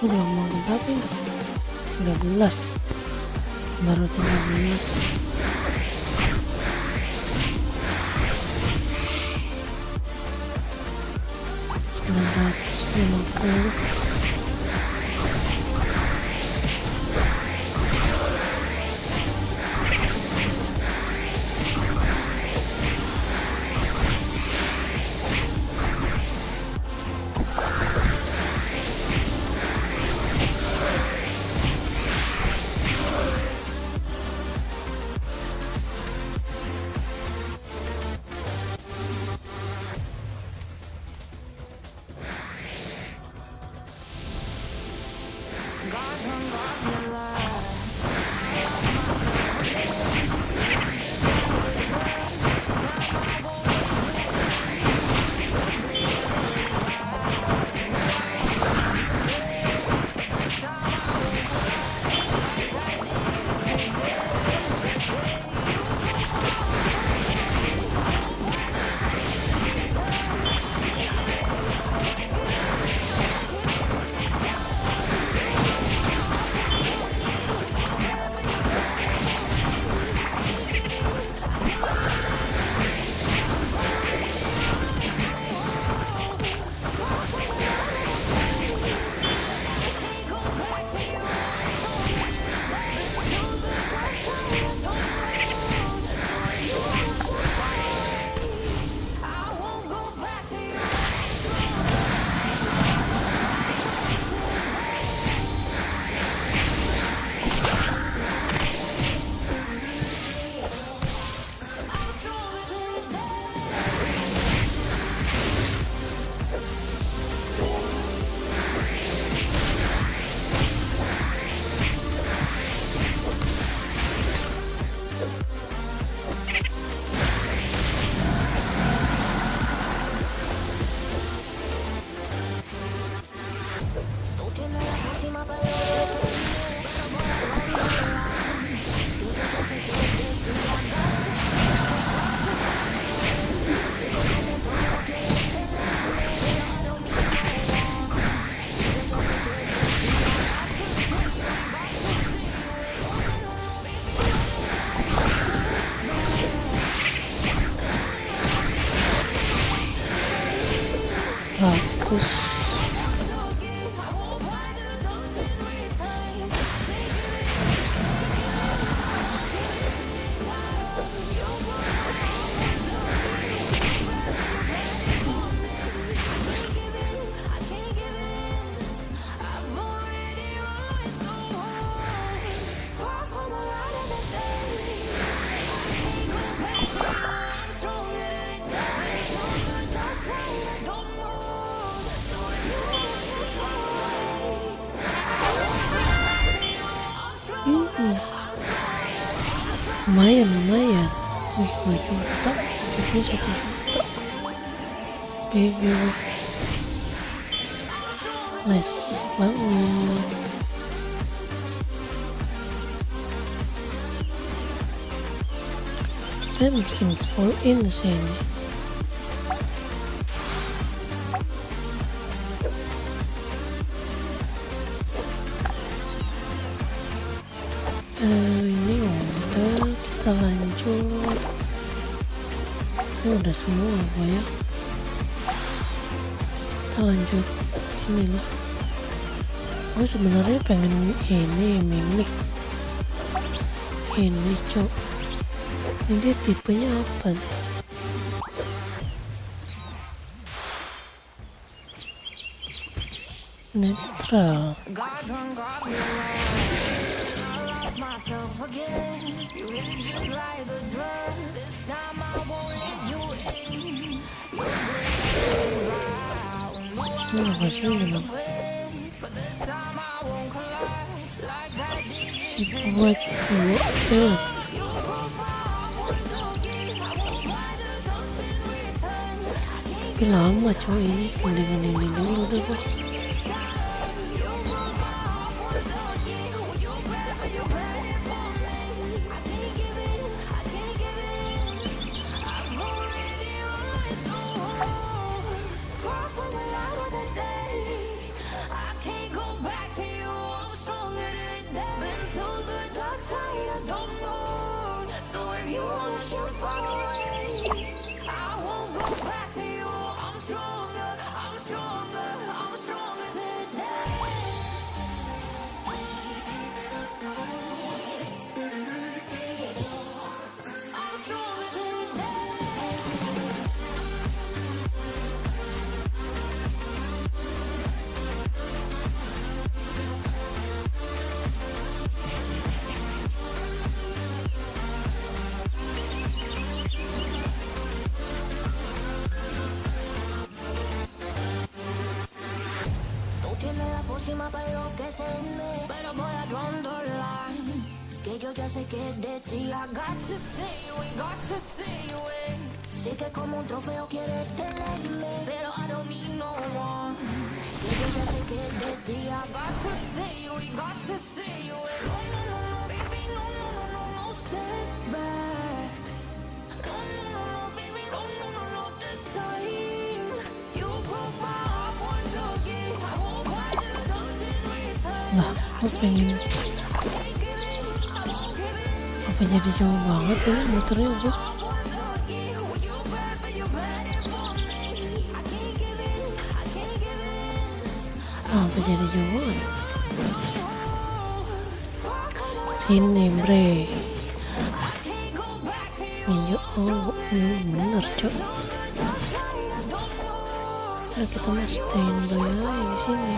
Udah mau berapa ini? 13, baru 13. $950. lumayan wih 2 juta ini 1 juta GG nice banget. Kita bikin all in sini. Ini udah, kita lanjut. Ini udah semua apa ya? kita lanjut ini lah. Gue sebenarnya pengen ini mimik ini cok. Ini dia tipenya apa sih? Netral. Got drunk off your love, I lost myself again. You hit it just like a drug. This time I won't let you in. You're Ini apa sih ini? but this time I won't collide like I did. Si buat dulu. You broke my heart once again. I won't buy the dust in return. Tapi lama cowok ini. Mendingan ini dulu deh gua. Próxima para enloquecerme, pero voy a line. Que yo ya sé que es de ti. I got to stay away, got to stay away. Sé que como un trofeo quieres tenerme, pero I don't need no one. Que yo ya sé que es de ti. I got to stay away, got to stay away. No, no, no, no, baby, no, no, no, no, no setbacks. No, no, no, no, baby, no, no, no, no, this time. You broke my heart once again. I won't buy the dust in return. Lah, gue pengen apa jadi jauh banget ini muternya gue. Apa jadi jauh banget? Sini bre. Minjuk, oh bener cok. Nah, kita mau standby aja di sini.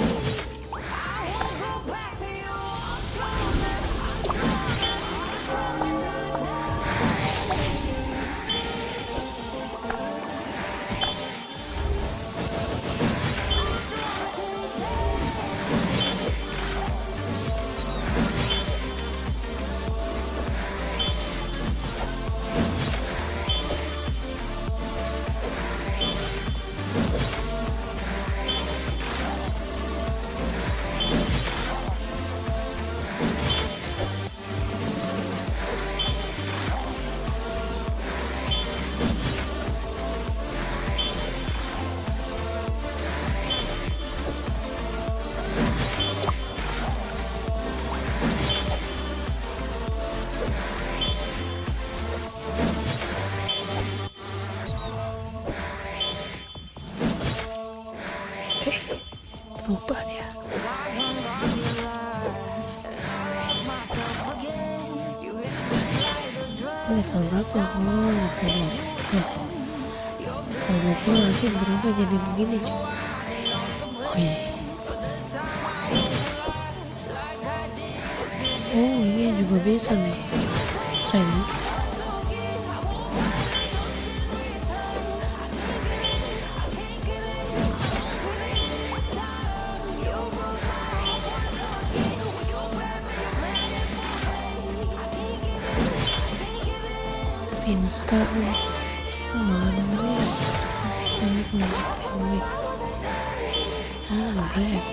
Lupa dia. Level berapa? Oh, level 20 nanti berubah jadi begini cuy. Oh iya. Oh ini juga bisa nih training. Pintar, manis, masih banyak mimik. Break.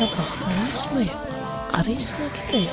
apa karisma ya, karisma kita ya.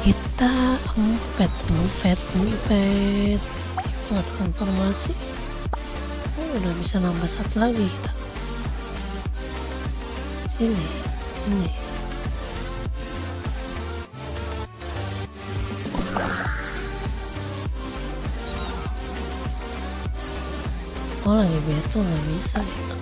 Kita empet transformasi. Udah bisa nambah satu lagi kita. Sini, ini. Oh lagi betul nggak bisa ya.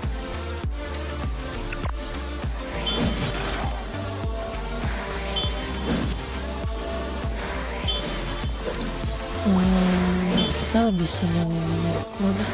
Kita bisa yang mana? Dulu.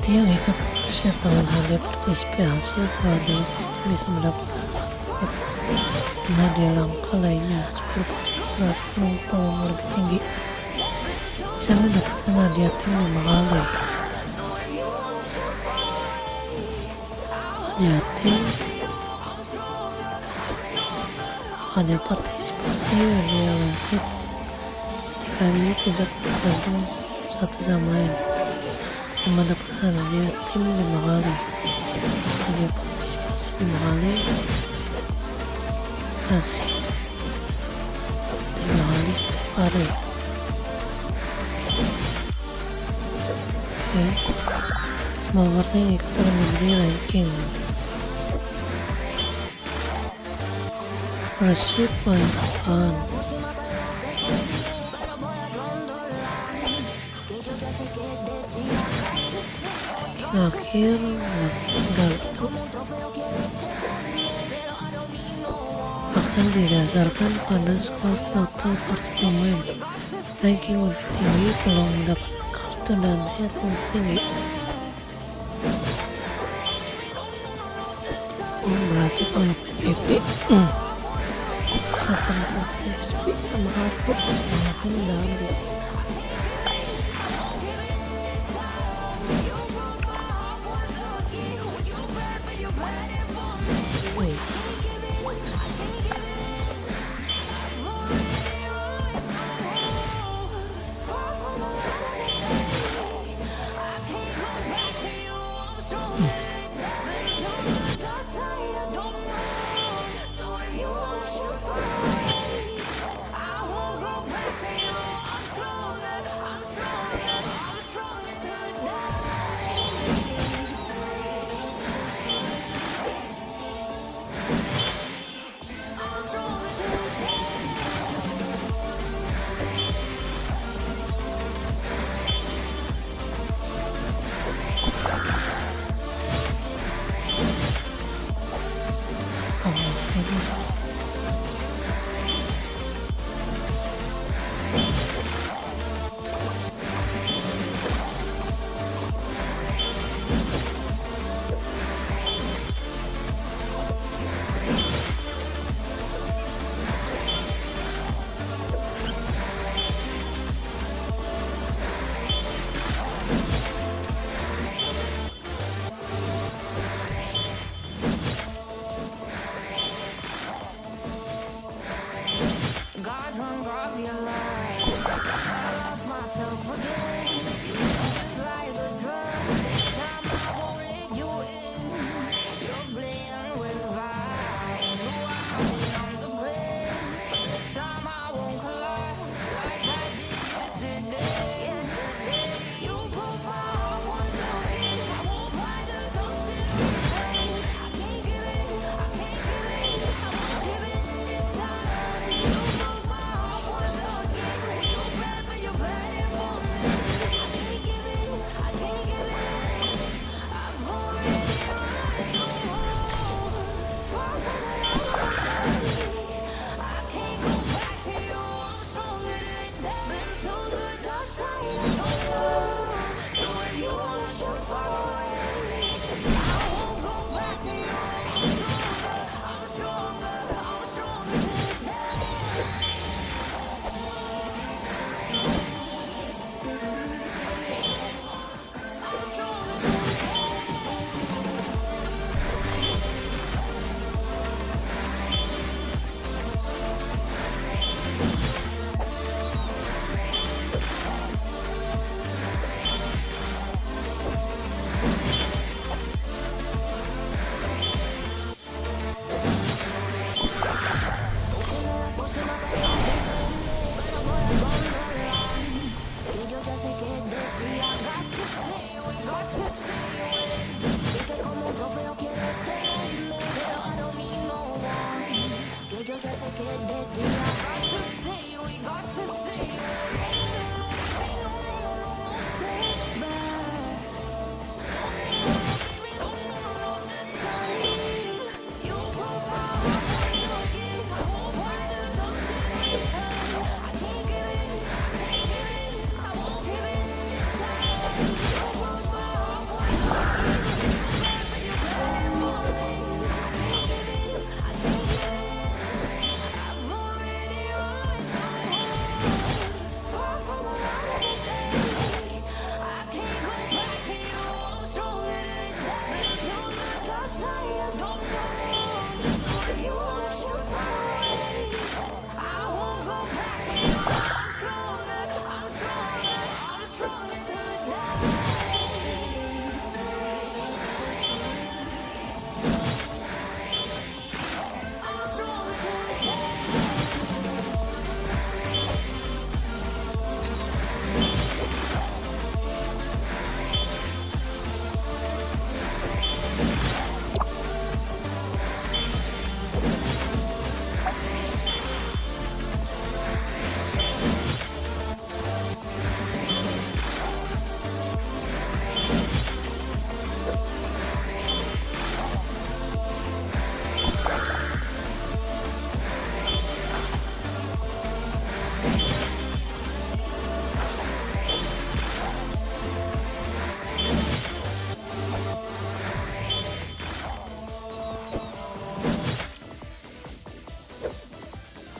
Yang ikut kursus kalau ada partisipasi atau ada itu bisa mendapat hadiah langka lainnya 10% atau lebih tinggi, bisa mendapatkan hadiah tim 5 kali. Hadiah tim, hadiah partisipasi, hadiah wasit, ketika ini tidak bergantung satu sama lain, mendapatkan hadiah tim 5 kali, hadiah partisipasi 5 kali, kasih 3 kali setiap hari. Oke, semua partai yang ikut akan diberi ranking. Receipt paling depan. Akhir itu akan didasarkan pada skor total kartu pemain. Ranking lebih tinggi peluang mendapat kartu dan head lebih tinggi. Berarti kalau PVP bisa konversi XP sama kartu mungkin udah habis.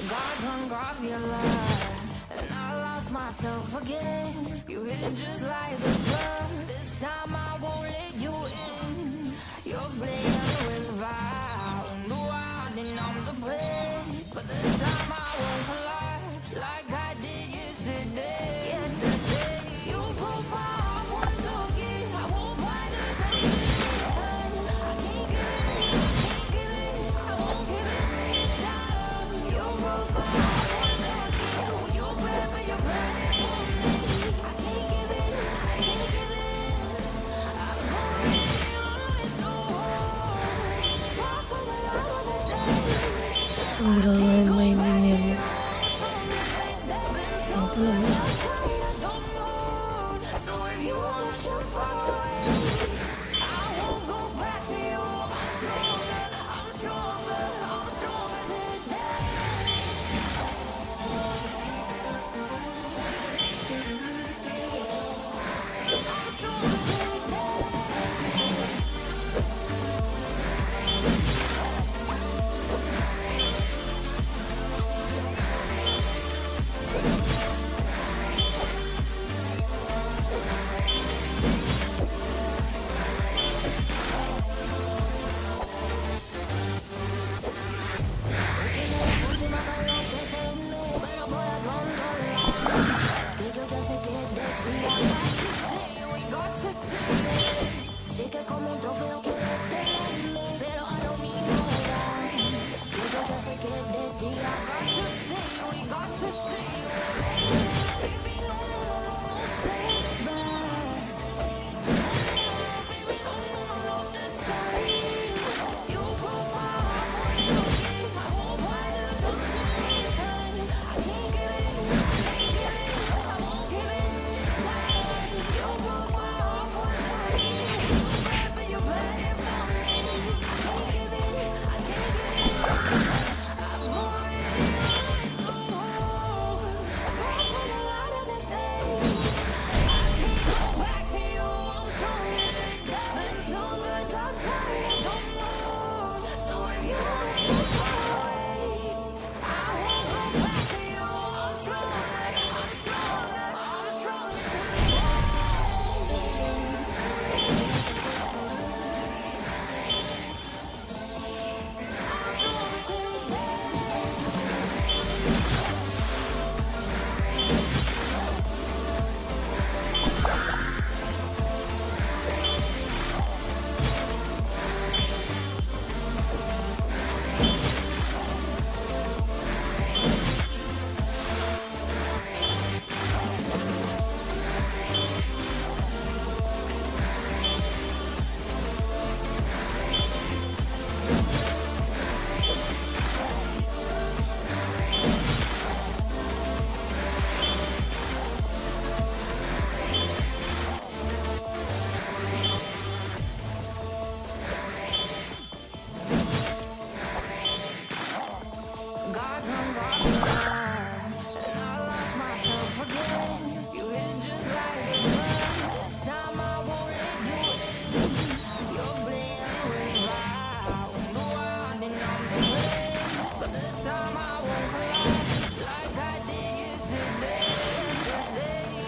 Got drunk off your lie, and I lost myself again. You hit it just like a drug. This time I won't let you in. You're playing with fire. No, I didn't I'm the prey, but this time I won't collapse like I did yesterday. You broke my heart once again. I won't fight the decision. I can't give it. I won't give it this time. You broke my heart once again. You bad, but you're bad for me. I can't give it. I'm already always so hard. Far from the light of the day. Sambil mainin yang apa namanya, Sé que como un trofeo quieres tenerme, pero I don't need no one. Que yo ya sé que de ti I got to stay, we got to stay away. Baby, no, stay back. Baby, no, this time. You broke my heart once again. I won't fight the decision. I can't give it. I won't give it this time. You broke my heart once again. But you're bad for me. I can't give it. I'm already so hard. Far from the light of the day. I can't go back to you. I'm stronger than that. Been to the dark side. I don't know. So if you wanna shoot away, I won't go back to you. I'm stronger. I'm stronger got drunk off your lie, and I lost myself again. You hit just like a drug. This time I won't let you in. You're playing with fire. No, I didn't I'm the prey, but this time I won't collapse like I did yesterday.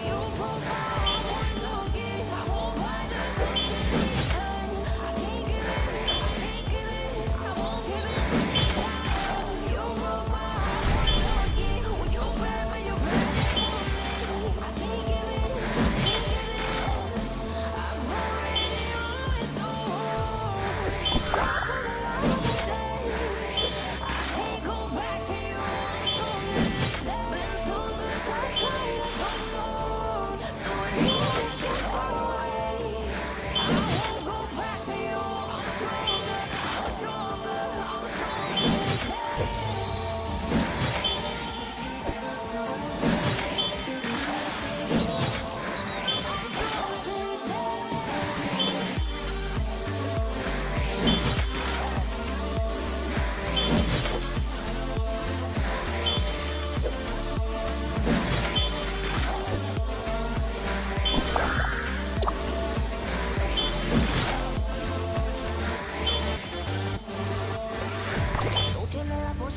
You broke my heart once again. I won't fight the decision. I can't give it. I won't give it this time. You broke my heart.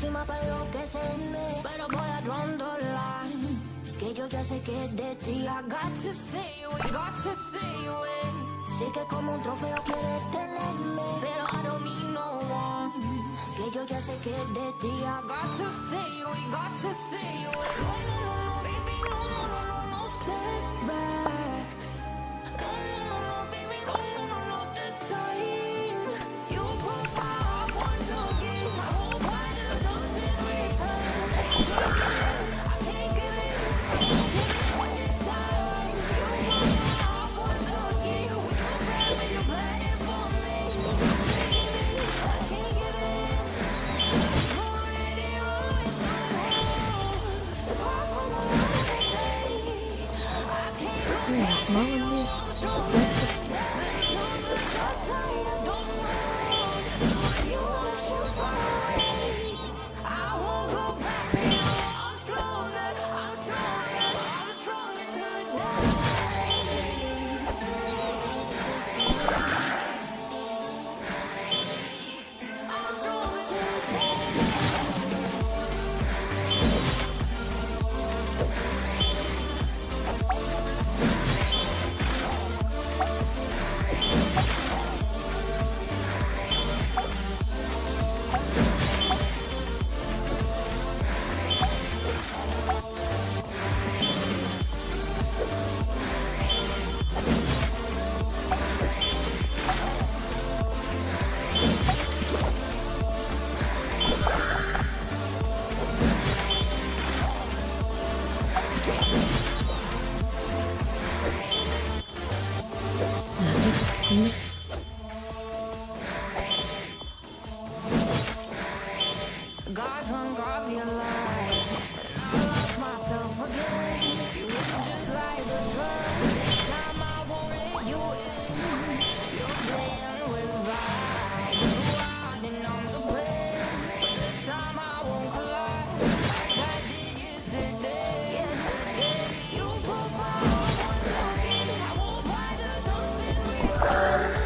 próxima para enloquecerme, pero voy a draw the line. Que yo ya sé que es de ti. I got to stay away, got to stay away. Sé que como un trofeo quieres tenerme, pero I don't need no one. Que yo ya sé que es de ti. I got to stay away, got to stay away. No, no, no, no, baby, no, no, no, no, no setbacks. No, no, no, no, baby, no, no, no, no, this time. You broke my heart once again. I hope I just in return. I can't give it, I can't give it this time. You broke my heart once again. With your breath and your blood for me. I can't give it. I'm already on the road. Far from the day. I can't go back to Banget you. nih. I'm stronger. Been to the dark side. I don't know. So if you wanna shoot far away, I won't go back to you. I'm stronger. I'm stronger. I'm stronger today. I'm stronger today. Nah, dia pakai mix. God drunk off your life, and I lost myself again. You hit just like a drug. This time I won't let you in. You're playing with fire. You riding on the brink, but this time I won't collide like I did yesterday. You broke my heart once again. I won't buy the dust in return.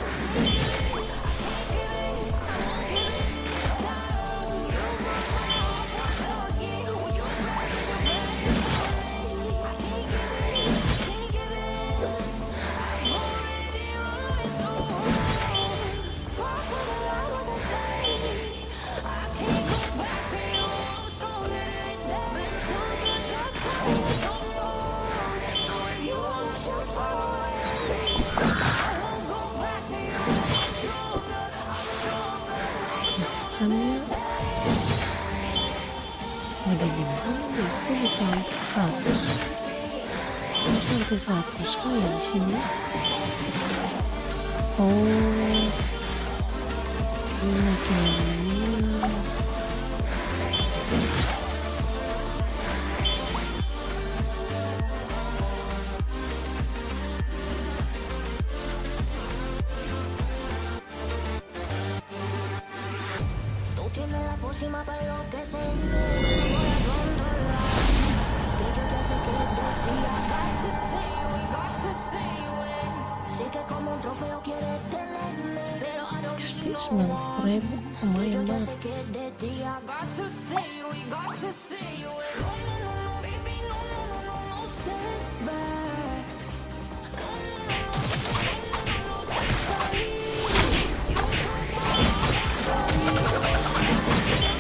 Samnya ada gimana deh, kok bisa sampai 100? Kok sampai 100 kok ya di sini? Oh, gimana caranya? Tú tienes la pócima para enloquecerme. Voy a controlar. Que yo ya sé que es de ti. I got to stay away, got to stay away. Sé que como un trofeo quieres tenerme, pero I don't XP need no 90.000, one. Que lumayan yo ya banget. sé que es de ti. I got to stay away, got to stay away. No, no, no, no, baby, no, no, no, no, no setbacks. No, no, no, no, no, no, no, this time. You broke my heart once again.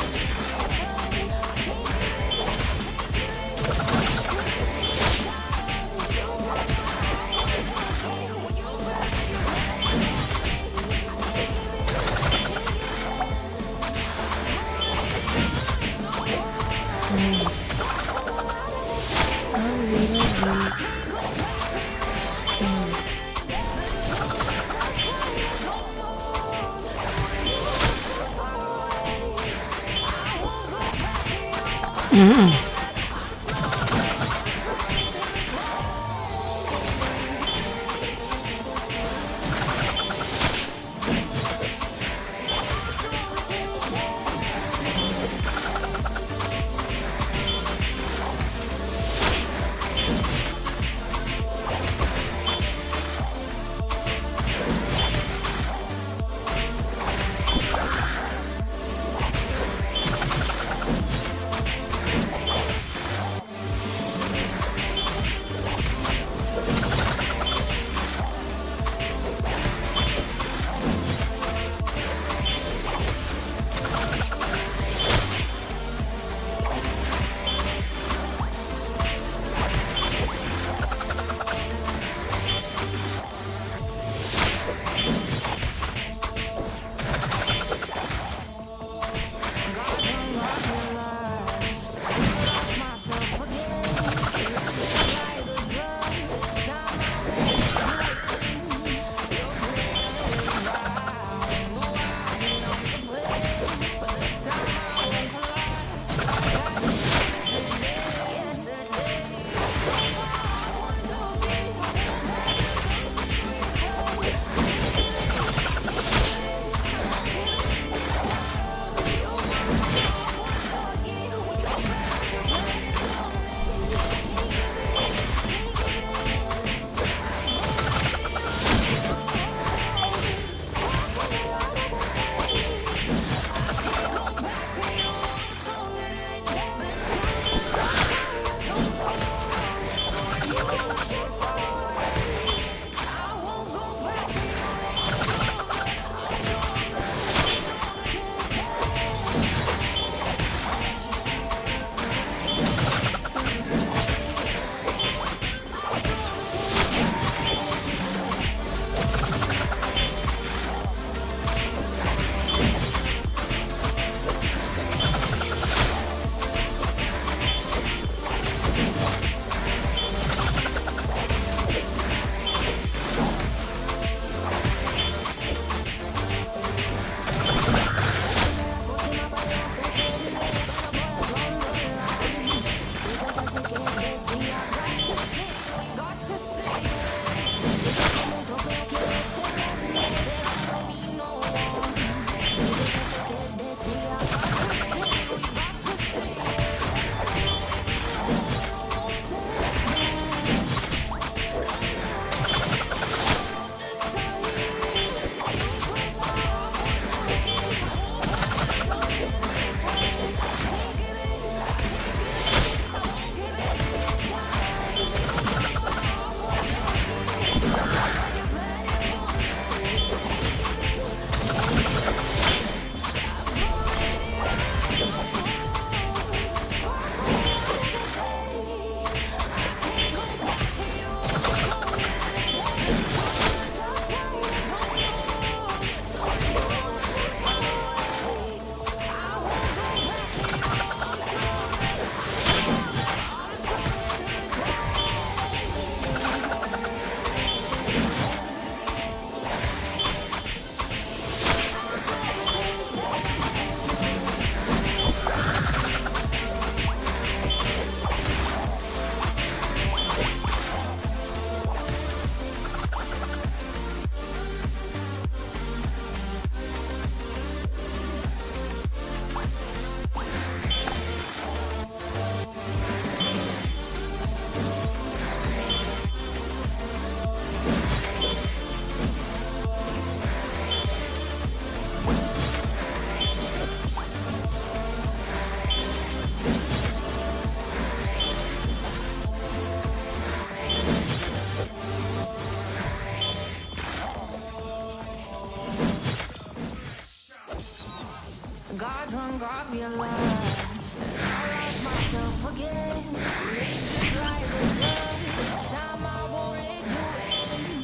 and I lost myself again. You hit just like a drug. This time I won't let you in.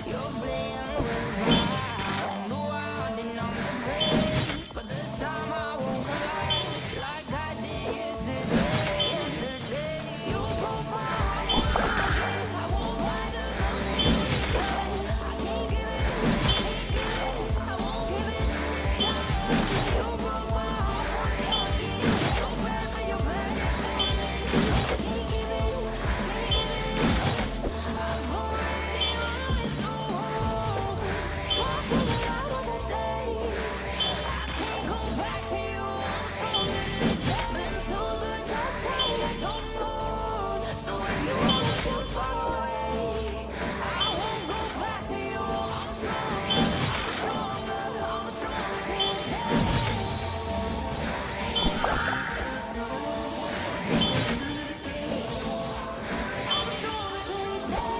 You're playing with fire. Knew I didn't know the brain, but this time I won't collapse like I did yesterday. Yesterday, you broke my heart once again. I won't fight the return. I can't give it, I won't give it this time. You broke my heart once again. So bad, but you're better for me. I can't give it, I've already run so hard. Far from the light of the day. I can't go back to you. I'm stronger than that. Been to the dark side. I don't know. So if you wanna shoot far away, I won't go back to you. I'm stronger. I'm stronger than that. I'm stronger than that.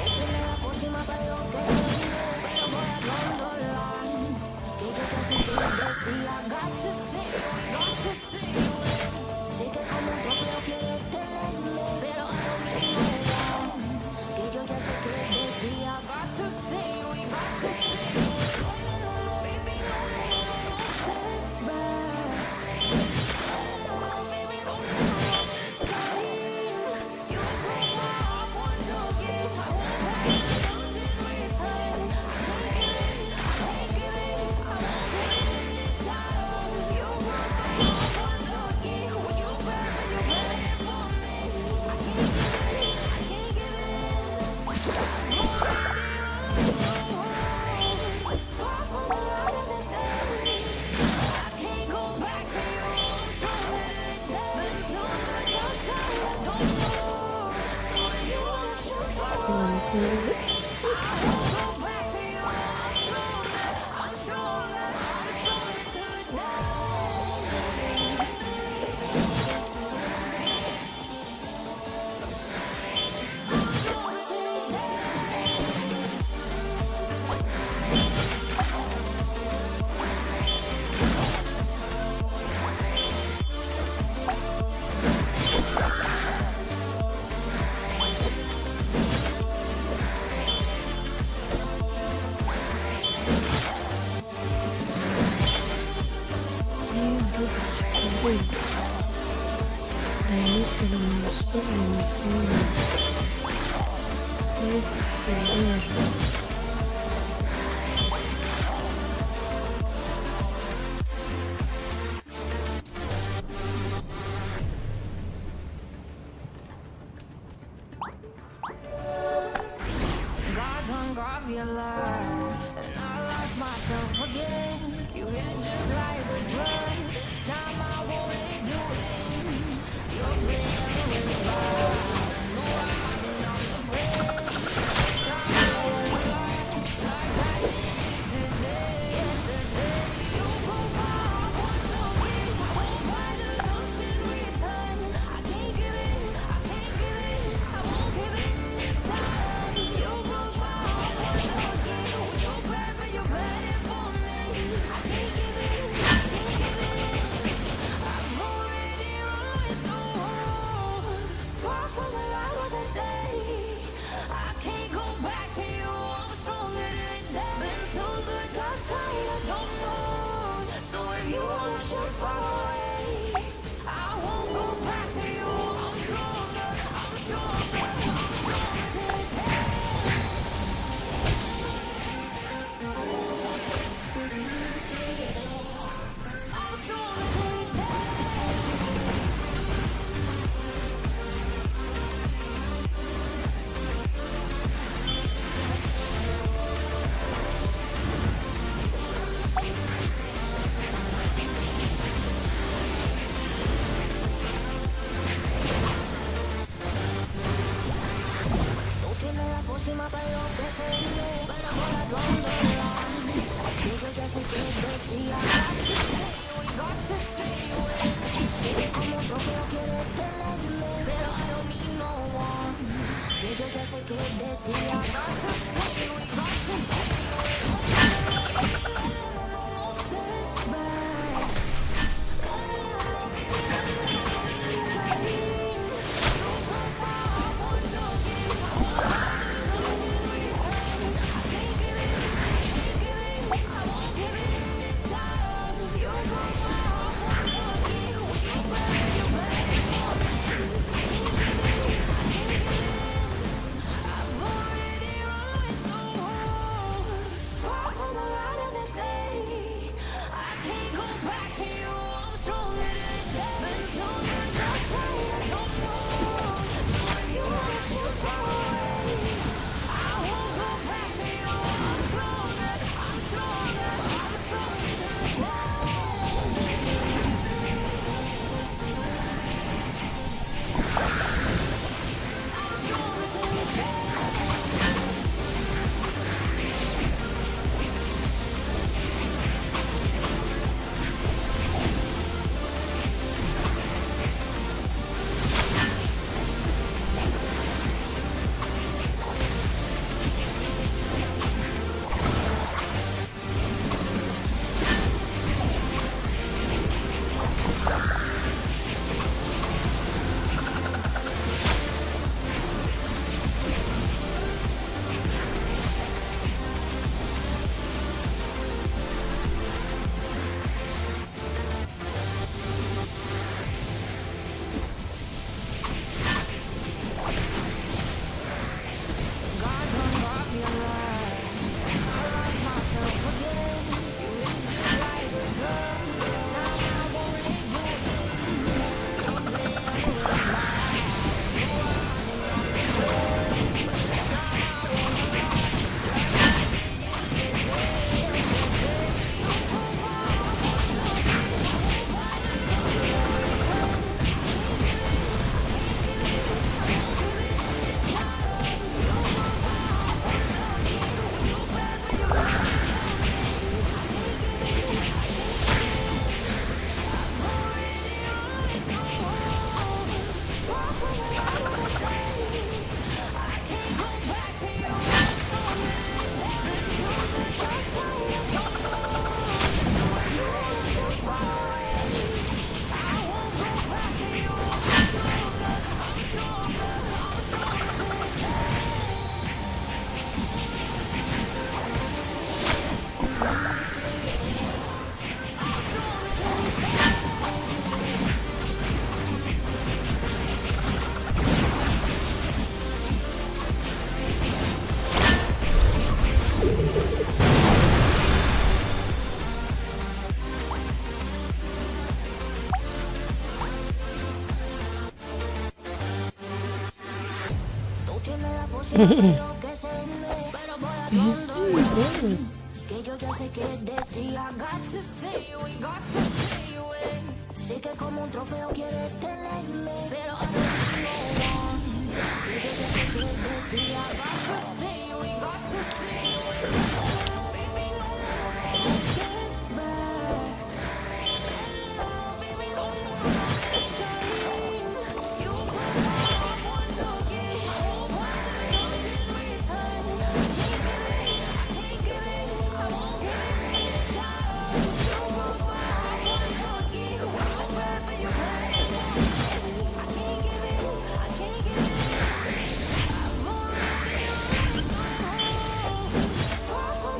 Tiene la última para lo que soy, pero voy a controlar. Que yo te sentí desde ti. I got to stay, we got to stay away. Sé que como un trofeo quieres tenerme, pero I don't need no one. Que yo ya sé que de ti. I got to stay, we got to stay away. No, no, baby, no, no, no, no, no setback. No, no, baby, no, no, no, no this time. You broke my heart once again. I won't have it in return. I can't give it, I won't give it this time. You broke my heart once again. When you better for me. I can't give it. I've already run so hard. Far from the light of the day. I can't go back to you. I'm stronger than that. Been to the dark side. I don't know. So if you wanna shoot far away, I won't go back to you. I'm stronger. I'm stronger. I'm stronger tonight. I'm stronger tonight. Ini udah disebut. Nah ini film monster ini bener. God hung off your life, and I lost myself again. You hit just like a drug. This time I won't let you in. You're playing with fire. Knew I didn't know the brain. This time I won't collapse like I did yesterday. Yesterday, you broke my heart once again. I won't fight the dust in return. I can't give it, I won't give it this time. You broke my heart once again. When you're better for me. I can't give it, I've already run so hard. Far from the light of the day. I can't go back to you. I'm stronger than that. Been to the dark side. I don't know. So if you wanna shoot far away, I won't go back to you. I'm stronger. I'm stronger. I'm stronger than that. I'm stronger than that. Easy banget. Que yo ya sé que de ti I got to stay away, got to stay away. Sé que como un trofeo quieres tenerme, pero I don't need no one. Que yo ya sé que de ti I got to stay away, got to stay away. Baby, no more step back. Baby, no more staying. You put my heart once again. Why do you in return? Can't give it, I won't give it this time. You broke my heart once again. When you bad for your bad. I can't give it, I can't give it. I've already lost the hope. Far from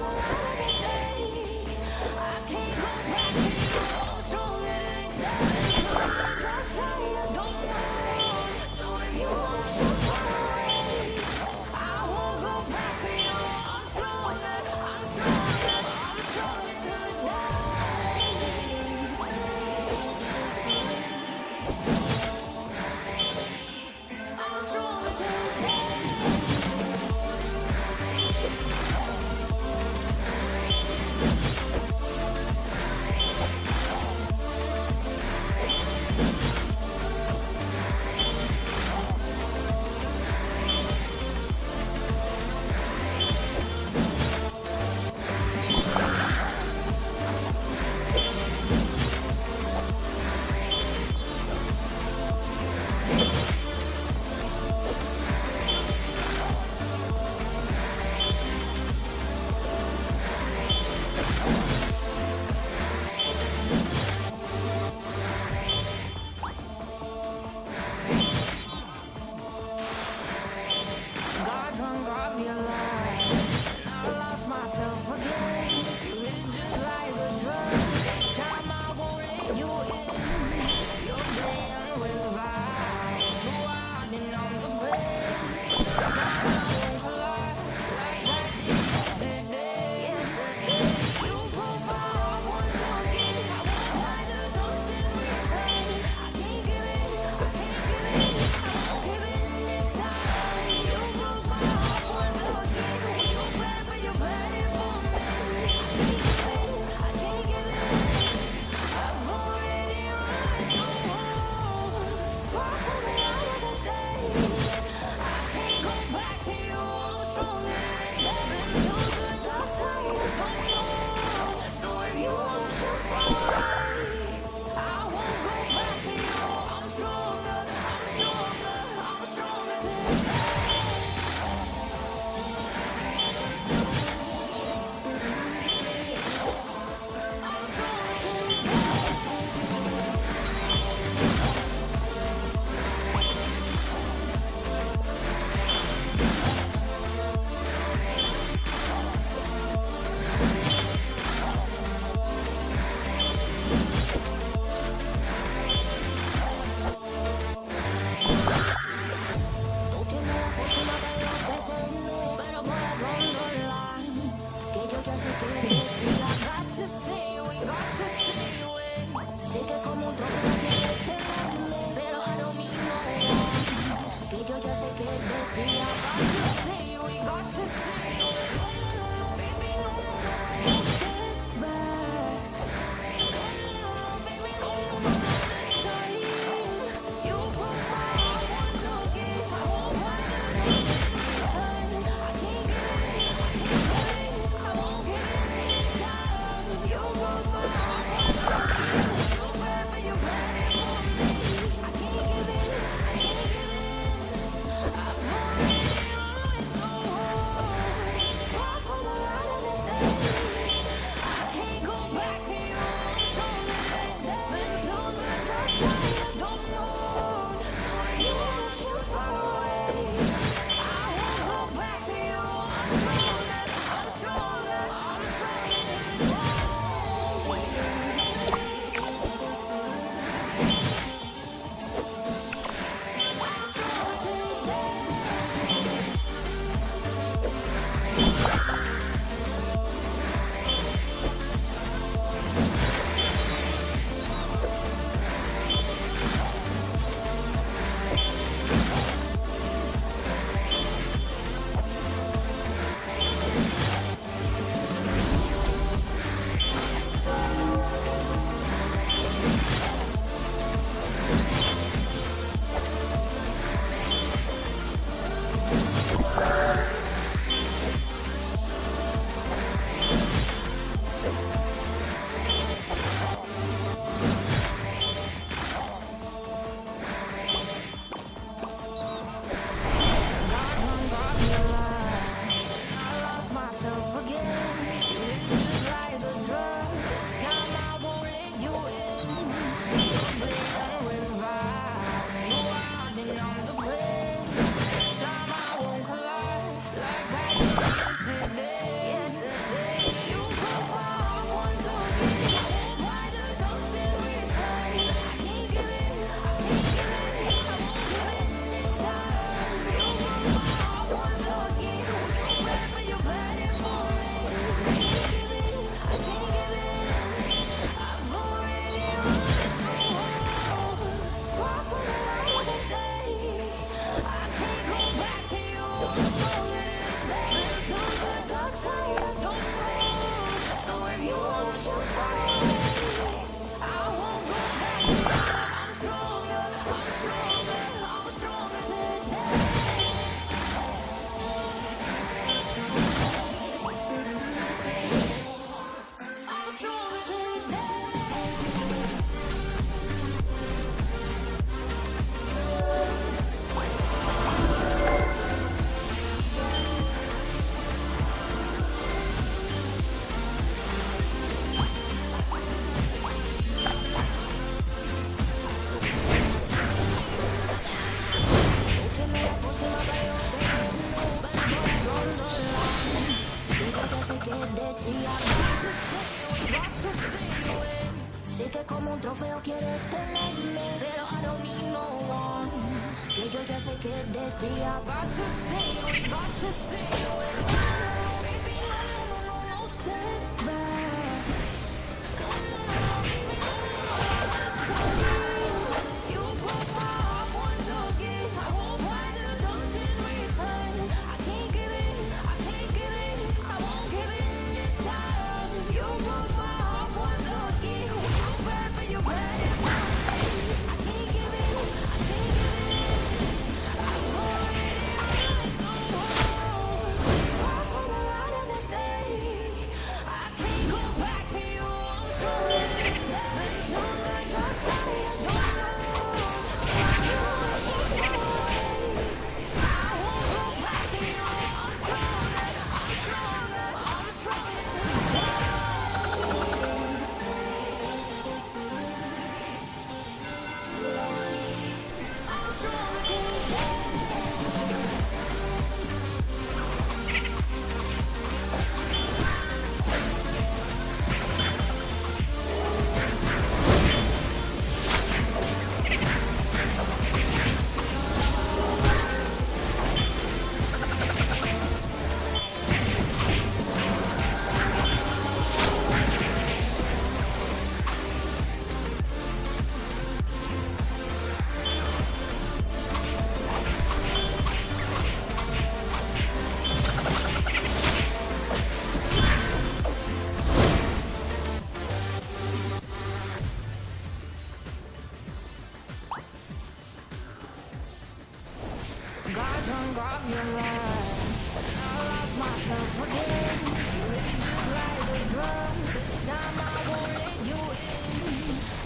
your life, and I lost myself again. You hit just like a drug. This time I won't let you in.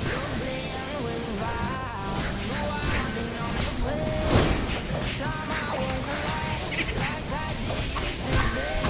You're playing with fire. You are the on the play, but this time I won't collapse like I did yesterday.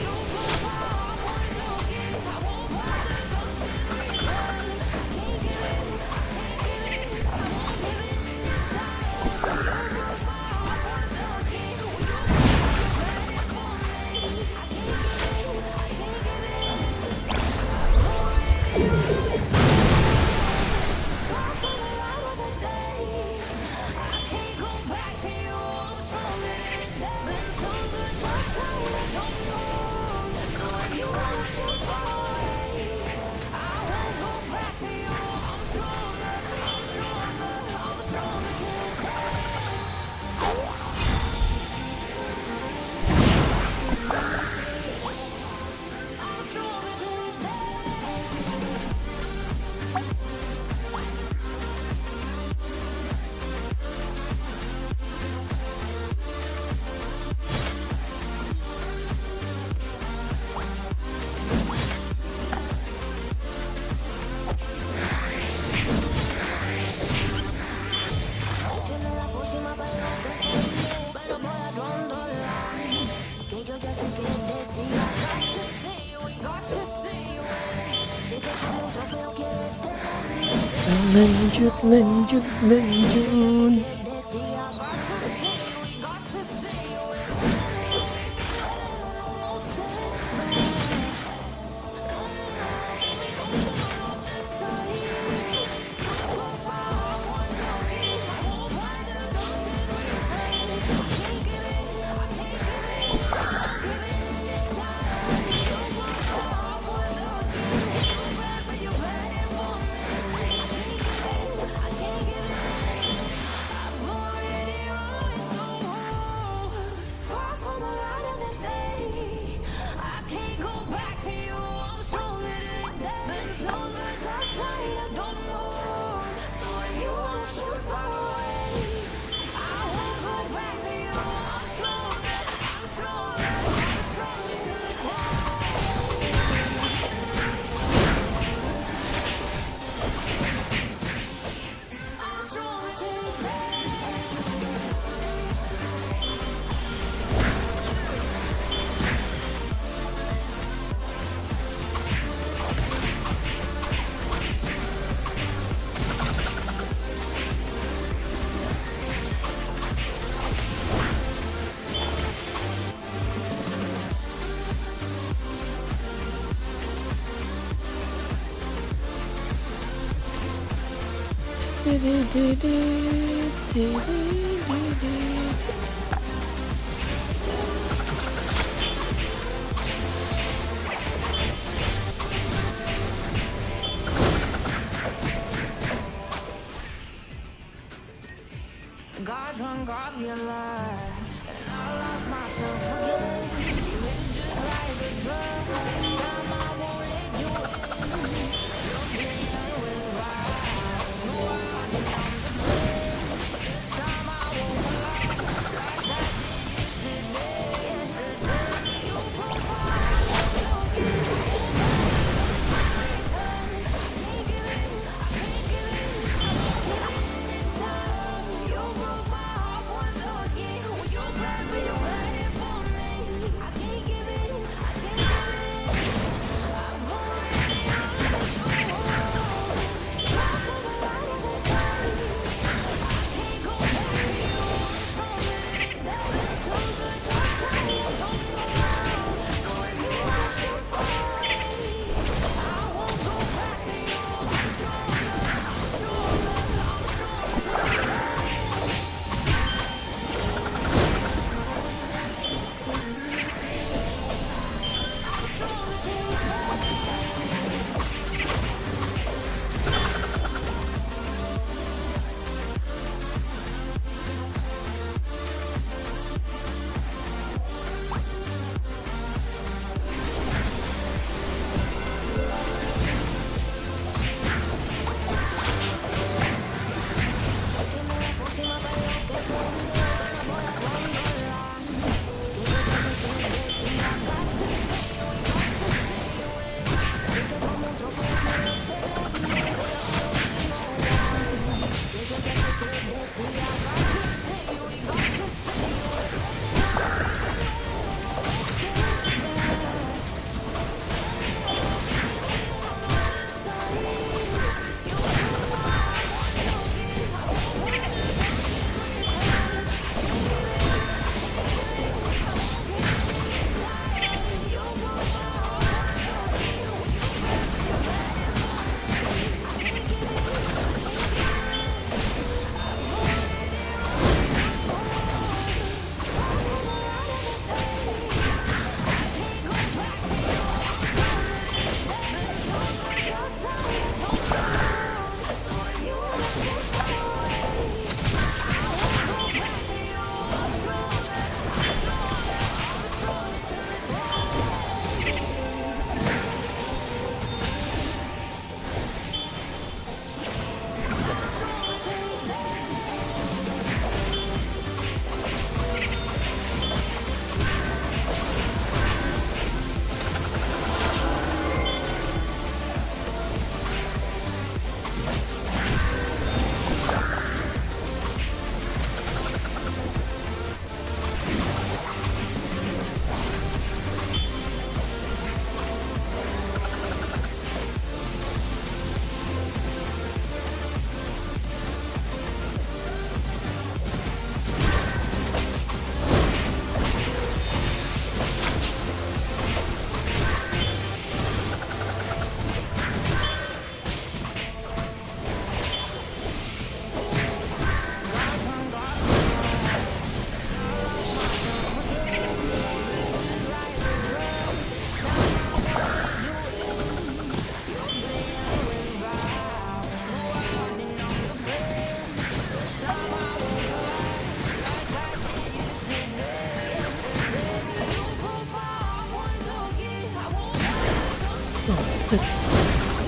You take my heart once again. I won't bother lost in return. I can't give in. I can't give in. I won't give in this time. You broke my heart once again. We go back when you had it from me. I can't give in. I can't give in. Lanjut, lanjut, lanjut. Far from the light of the day, I can't go back to you. I'm stronger than that. Been to the dark side, I don't know. So if you wanna shoot far away, I won't go back to you. I'm stronger, I'm stronger, I'm stronger today. I'm stronger today. Got drunk off your lie, and I lost myself again. You hit just like a drug. This time I won't let you in. You're playing with fire. No, I don't want to play, but this time I won't fly like I did yesterday. You broke my heart, you're getting return. I can't give in, I can't give in, I won't give in this time. You broke my heart once again.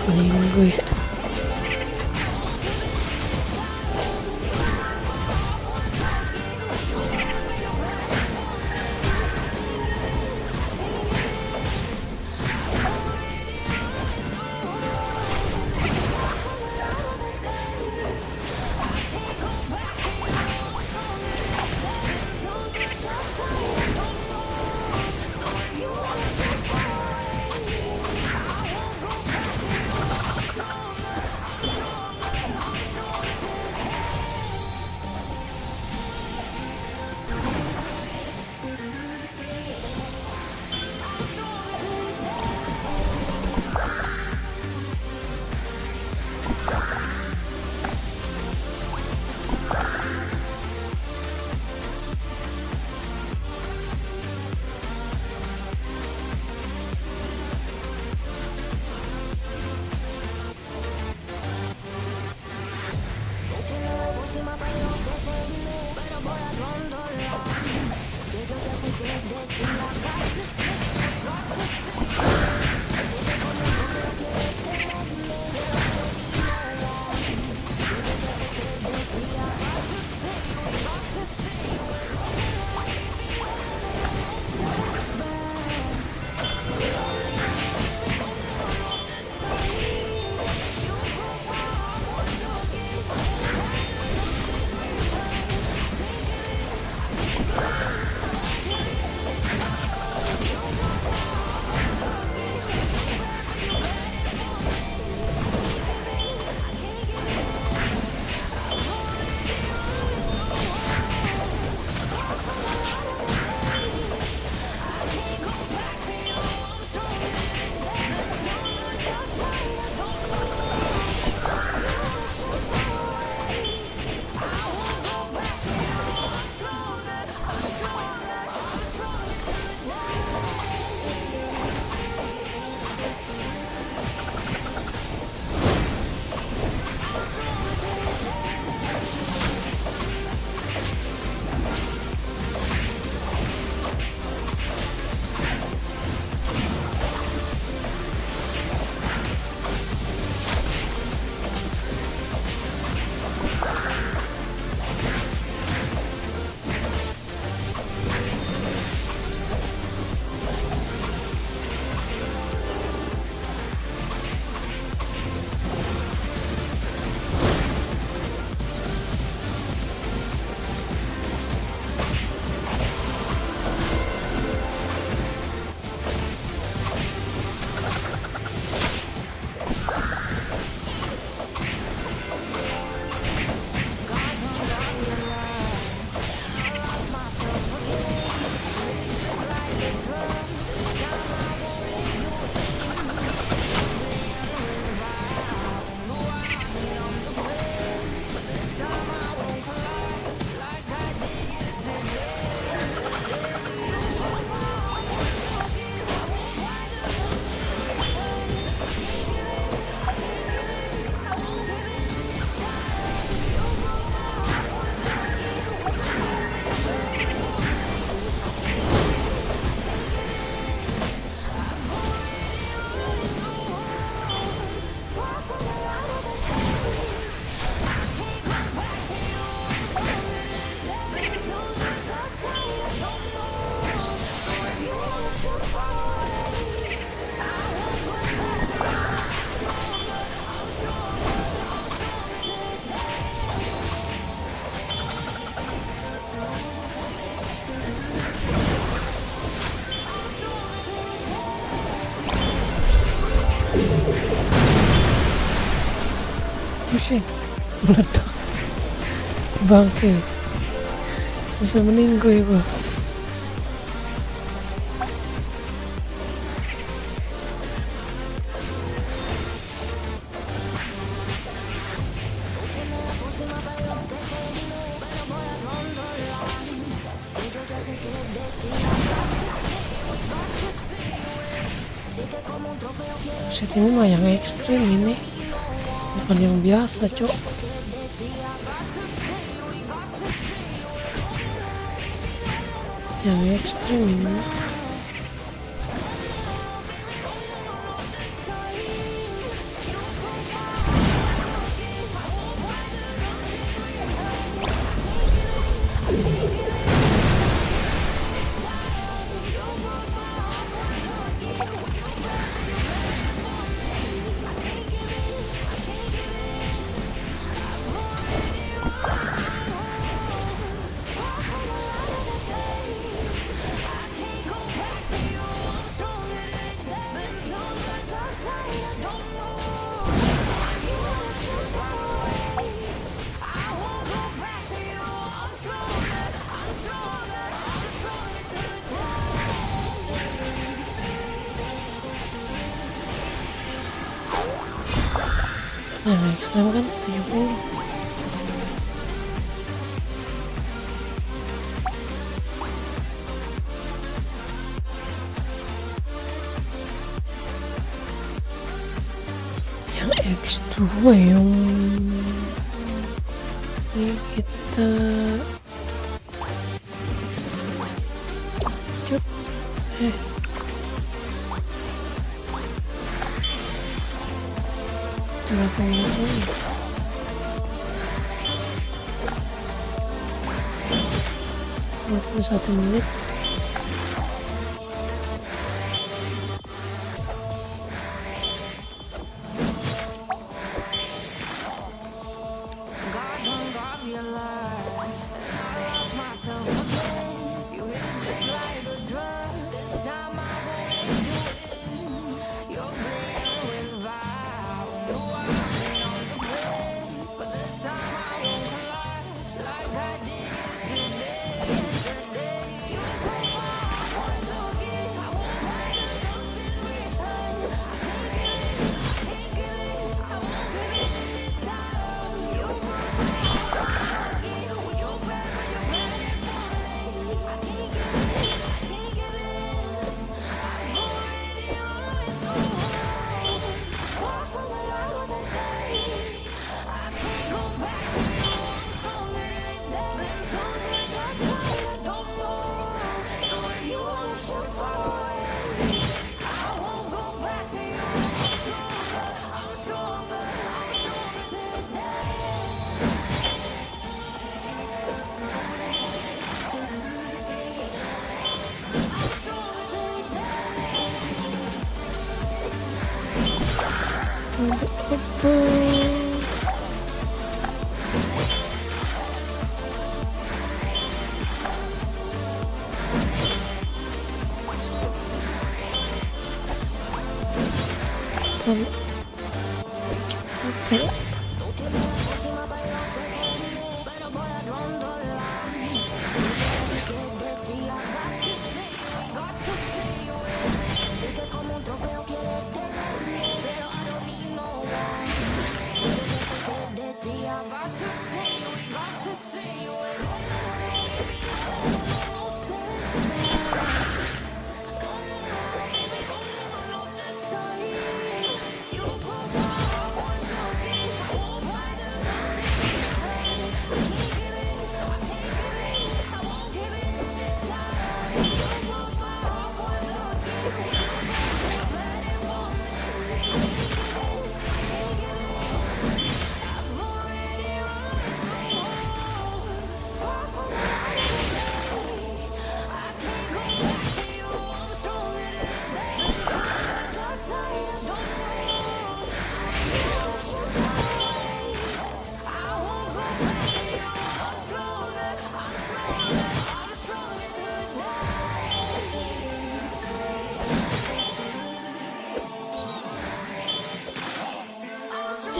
meninggoy. Pusing, meledak, bangke, bisa meninggoy gua. Set ini mah yang ekstrim ini, bukan yang biasa, cok. Yang ekstrim ini. Yang ekstrem kan 70. Yang X2 yang ini kita cut berapa menit lagi? 21 menit.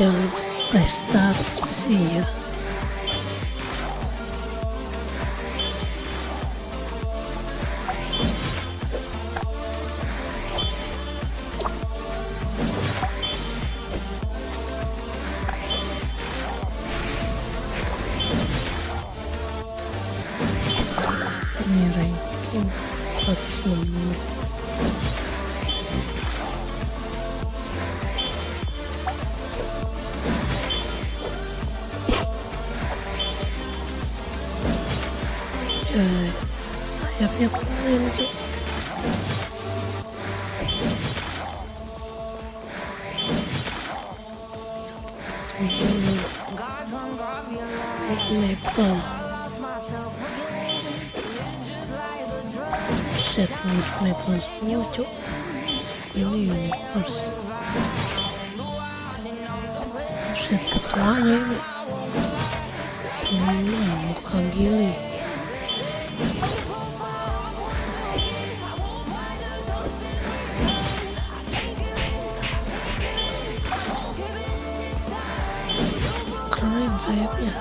Yang prestasi ya. Ini ranking 160. Sayapnya keren cok. Maple set maple semua cok. Ini universe set ketuanya ini satu muka gili. Keren sayapnya.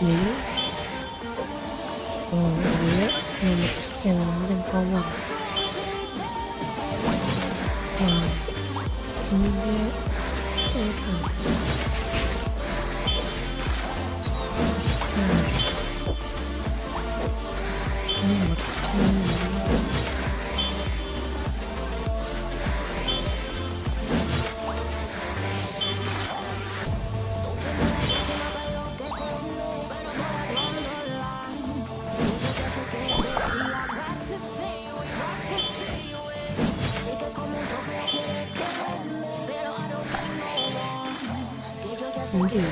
Jadi dia nomor sekian yang power. Ini dia itu ini nomor sekian. Anjing.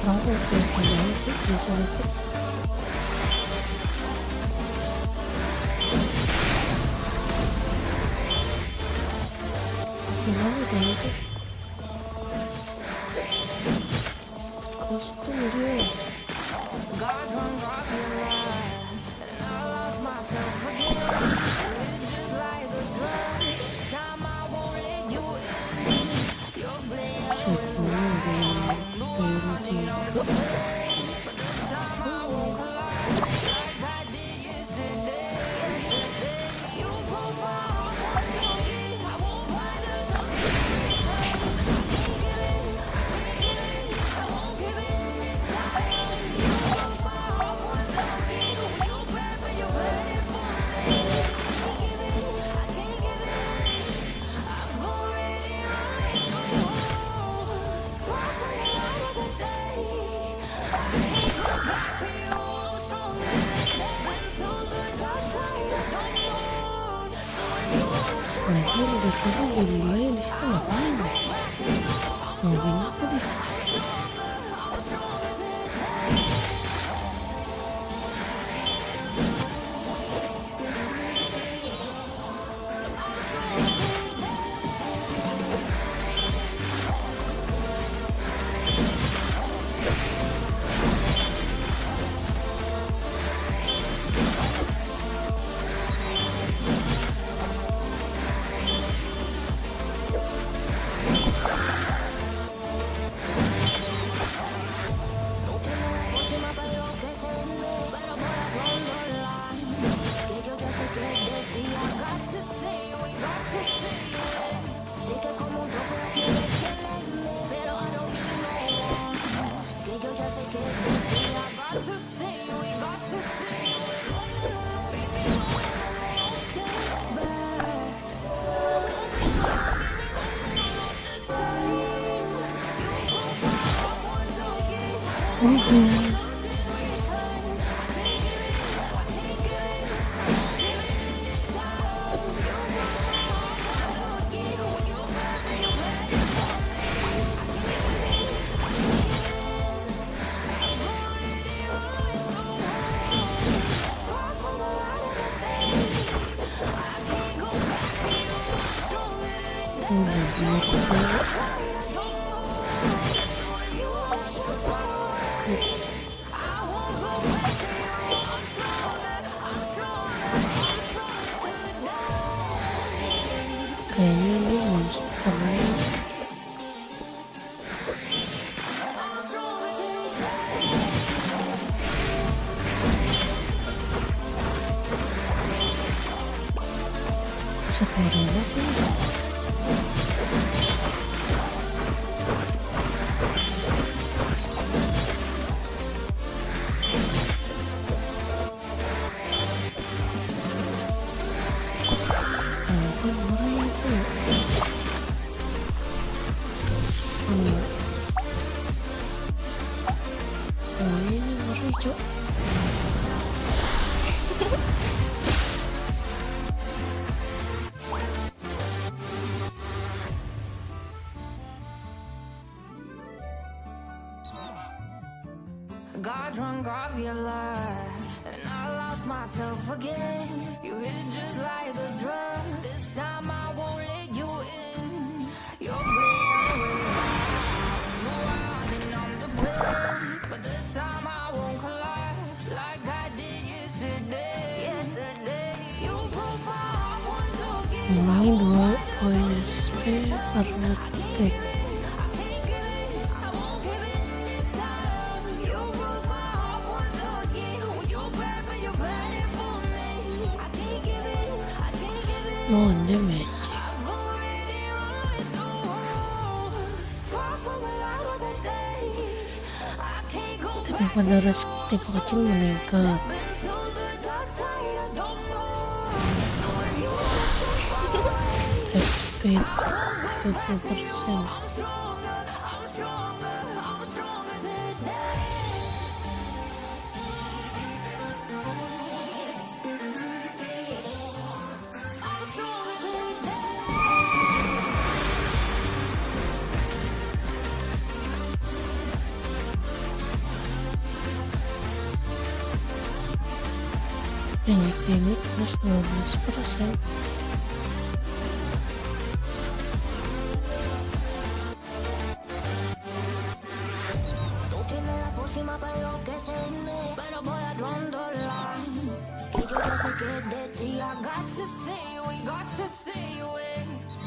Aku banget sih bisa itu. Gimana banget sih? Kostum dia. Mereka udah seru di wilayah di situ ngapain? Ngapain apa dia? Buset, marah banget ini. Apa marah itu ya? Oh ini ngeri cok. Got drunk off your lie, and I lost myself again. You hit it just like a drug. This time I won't let you in. You're playing with fire. Go out and I'm the brave, but this time I won't collapse like I did yesterday. You broke my heart once again. Mengurangi 2 poin SP karena tek. No damage. Tapi pada res tipe kecil meningkat. Attack speed 30%. Ini plus 12%.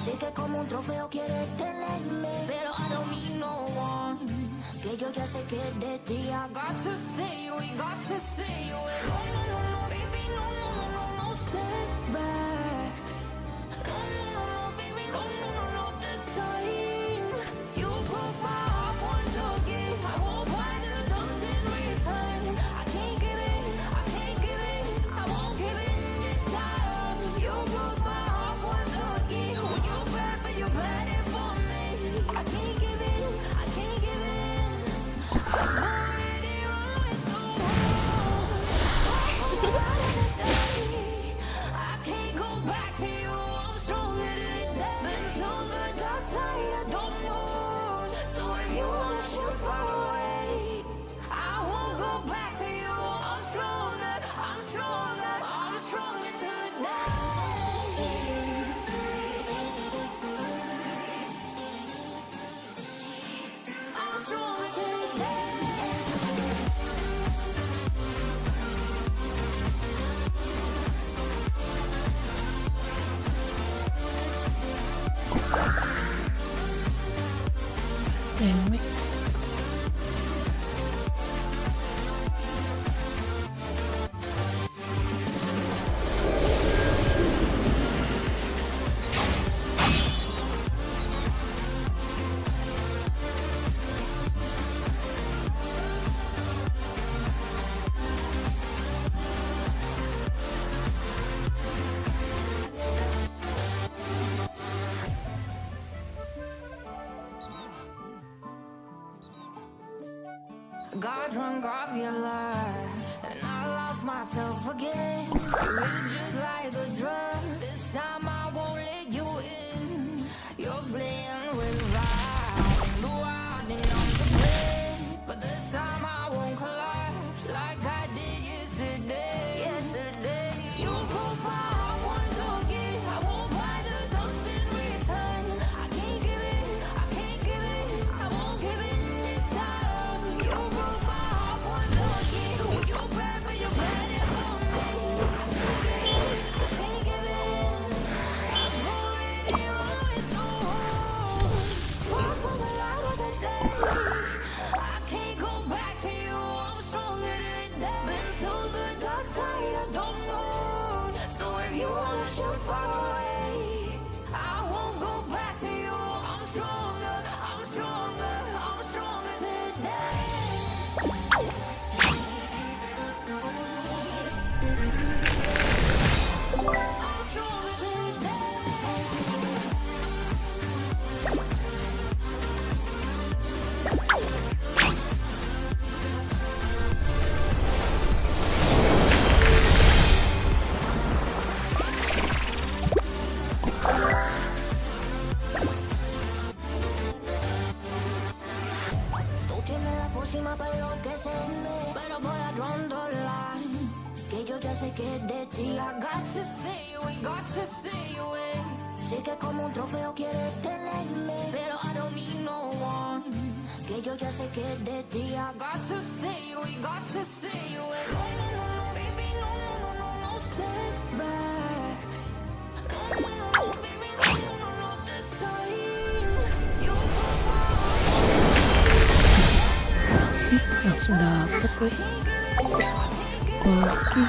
Sé que como un trofeo quieres tenerme, pero I don't need no one. Que yo ya sé que de ti I got to stay away, got to stay away. No, no, no, no, baby, no, no, no, no, no setbacks. No, no, no, no, baby, no, no, no, no, this time. You broke my heart once again. I won't buy the dust in return. I can't give in, I can't give in, I won't give in this time. You broke my heart once again. You're bad, but you're bad for me. I can't give in, I can't give in. I've already run with the world. I can't go back to you. I'm stronger than that. Been to the dark side, I don't know. So if you wanna shoot far away, I won't go back to you. I'm stronger, I'm stronger, I'm stronger today. I'm stronger today. Damage. Got drunk off your lie, and I lost myself again. You hit it just like a drug. This time I won't let you in. You're playing with fire. Go out and I'm the blade, but this time I won't collapse like I did yesterday. You broke my heart once again. I won't buy the dust in return. I can't give in, I can't give in, I won't give in this time. You broke my heart once again. You're bad, but you're bad for me. I can't give in, I've already run with the world. Far from the light of the day. I can't go back to you. I'm stronger than that. Been to the dark side, I don't know. So if you wanna shoot far away, besarme, pero voy a rondo line. Que yo ya sé que es de ti. I got to stay away, got to stay away. Sé que como un trofeo quieres tenerme, pero I don't need no one. Que yo ya sé que es de ti. I got to stay away, got to stay away. No, no, no, no, baby, no, no, no, no, no setbacks. No, no, no, no, baby, no, no, no, no, this time. You Langsung dapet weh. Gokil.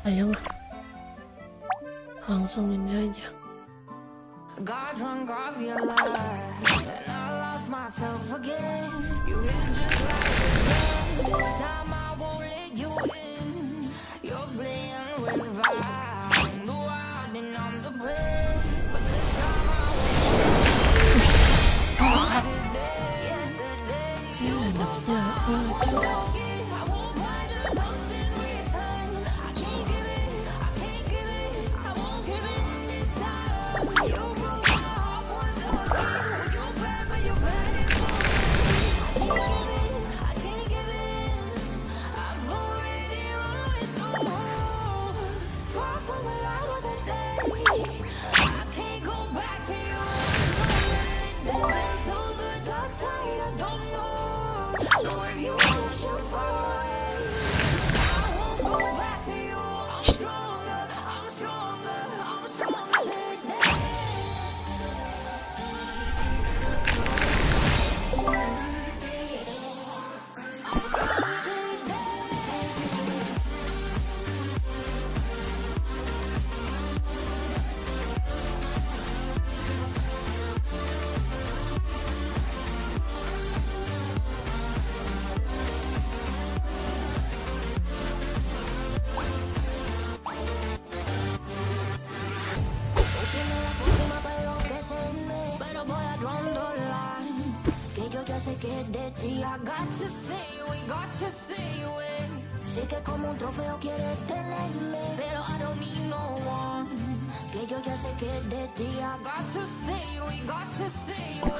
Sayang, langsung ini aja. Got drunk off your lies, and I lost myself again. You hit just like a gun. This time I won't let you in. You're playing with fire. I'm the wild and I'm the brave, but this time I won't. Yesterday, you broke my heart again. I won't find a ghost in return. I can't give it, I can't give it, I won't give in this time. You broke my heart once again. You're bad, but you're bad at I can't give in. I've already run with the wolves. Far from the light of the day. I can't go back to you. Into the dark side, I don't know. So if you wanna shoot far away, I won't go back to you. I'm stronger, I'm stronger, I'm stronger today. I'm stronger today. Última para enloquecerme, pero voy a rondo line. Que yo ya sé que es de ti. I got to stay away, got to stay away. Sé que como un trofeo quieres tenerme, pero I don't need no one. Que yo ya sé que es de ti. I got to stay away, got to stay away. No,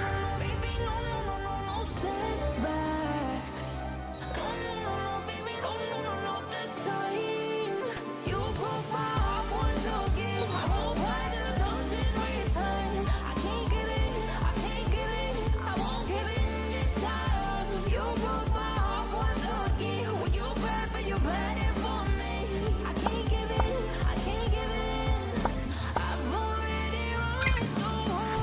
no, no, baby, no, no, no, no, no setbacks. No, no, no, no, baby, no, no, no, no, this time. You broke my heart once again. I won't find a ghost in return. I can't give it, I can't give it, I won't give in this time. You broke my heart once again. You're bad, but you're bad for me. I can't give in, I can't give in. I've already run with the wolves.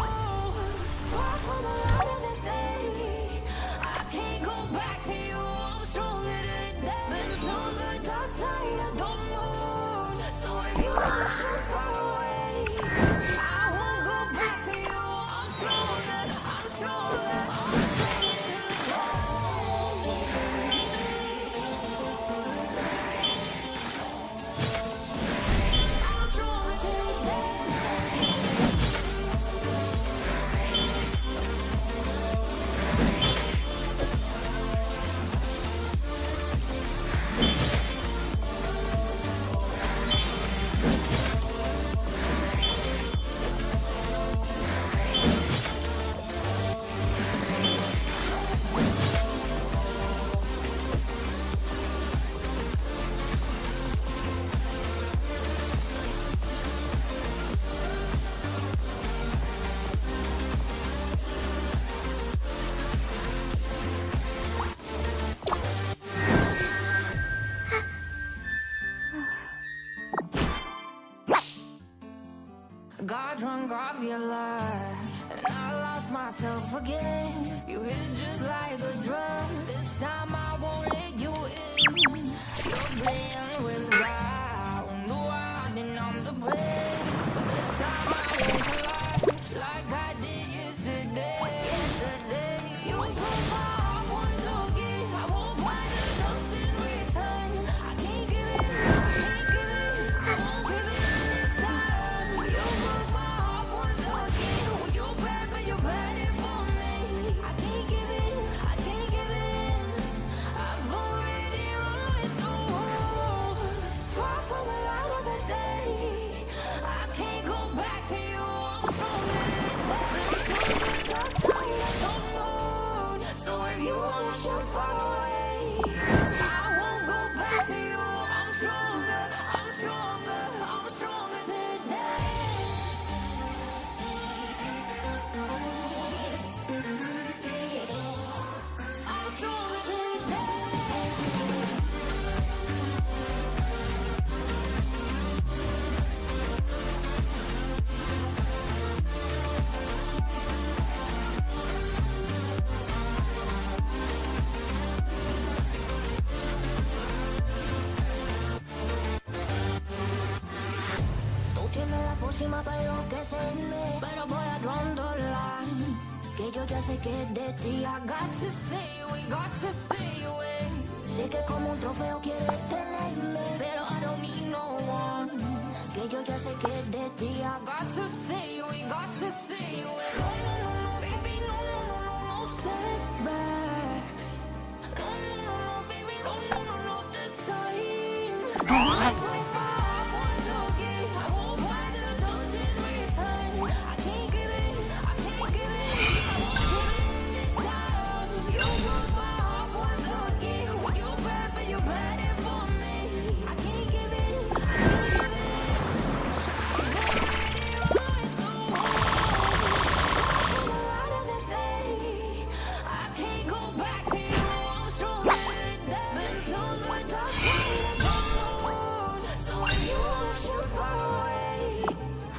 Got drunk off your lie, and I lost myself again. You hit just like a drug. This time I won't let you in. You're playing with fire. No, I didn't numb the brain, but this time I won't collapse like I did yesterday. You broke my heart once again. I won't find the dust in return. I can't give it, I can't give it, I won't give it this time. You broke my heart once again. Well, you're bad, but you're bad it for me. I can't give it, I can't give it. I've already run with the wolves. Far from the light of the day. I can't go back to you. I'm stronger than the dark side of the moon. So if you wanna shoot far away, I won't go back to you. I'm stronger, I'm stronger, I'm stronger today. I'm stronger today. Tú tienes la pócima para enloquecerme, pero voy a draw the line. Que yo ya sé que es de ti. I got to stay away, got to stay away. Sé que como un trofeo quieres tenerme, pero I don't need no one. Que yo ya sé que es de ti. I got to stay away, got to stay away. No, no, no, no, baby, no, no, no, no, no setbacks. No, no, no, no, baby, no, no, no, no, this time. I break my heart once again. I won't find the dust in return. I can't give it, I can't give it, I won't give it this time. You broke my heart once again. Well, you're bad, but you're bad it for me. I can't give it, I can't give it. I've already run with the wolves. For the light of the day, I can't go back to you. I'm stronger than been to the dark side of the moon. So if you wanna shoot far away,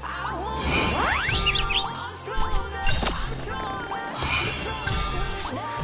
I won't go back to you. I'm stronger, I'm stronger, I'm stronger today.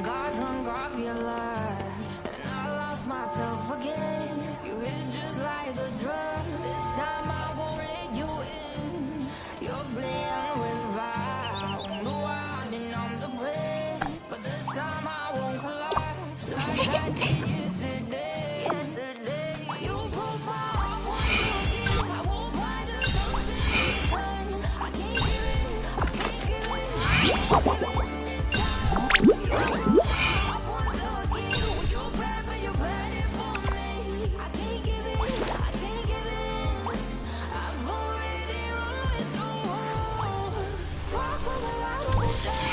Got drunk off your lie, and I lost myself again. You hit just like a drug. This time I won't let you in. You're playing with fire. No, I didn't numb the brain, but this time I won't collapse like I did yesterday. You broke my heart once again. I won't find the dust in return. I can't give it, I can't give it, I won't give it this time. You broke my heart once again. Well, you're bad, but you're bad it for me. I can't give it, I can't give it. I've already run with the wolves. Far from the light of the day.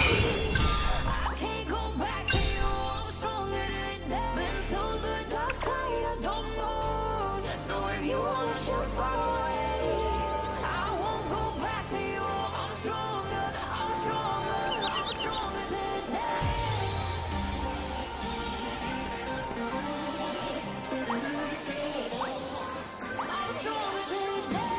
I can't go back to you. I'm stronger than that. Been to the dark side of the moon. So if you wanna shoot far away, I won't go back to you. I'm stronger, I'm stronger, I'm stronger today. I'm stronger today.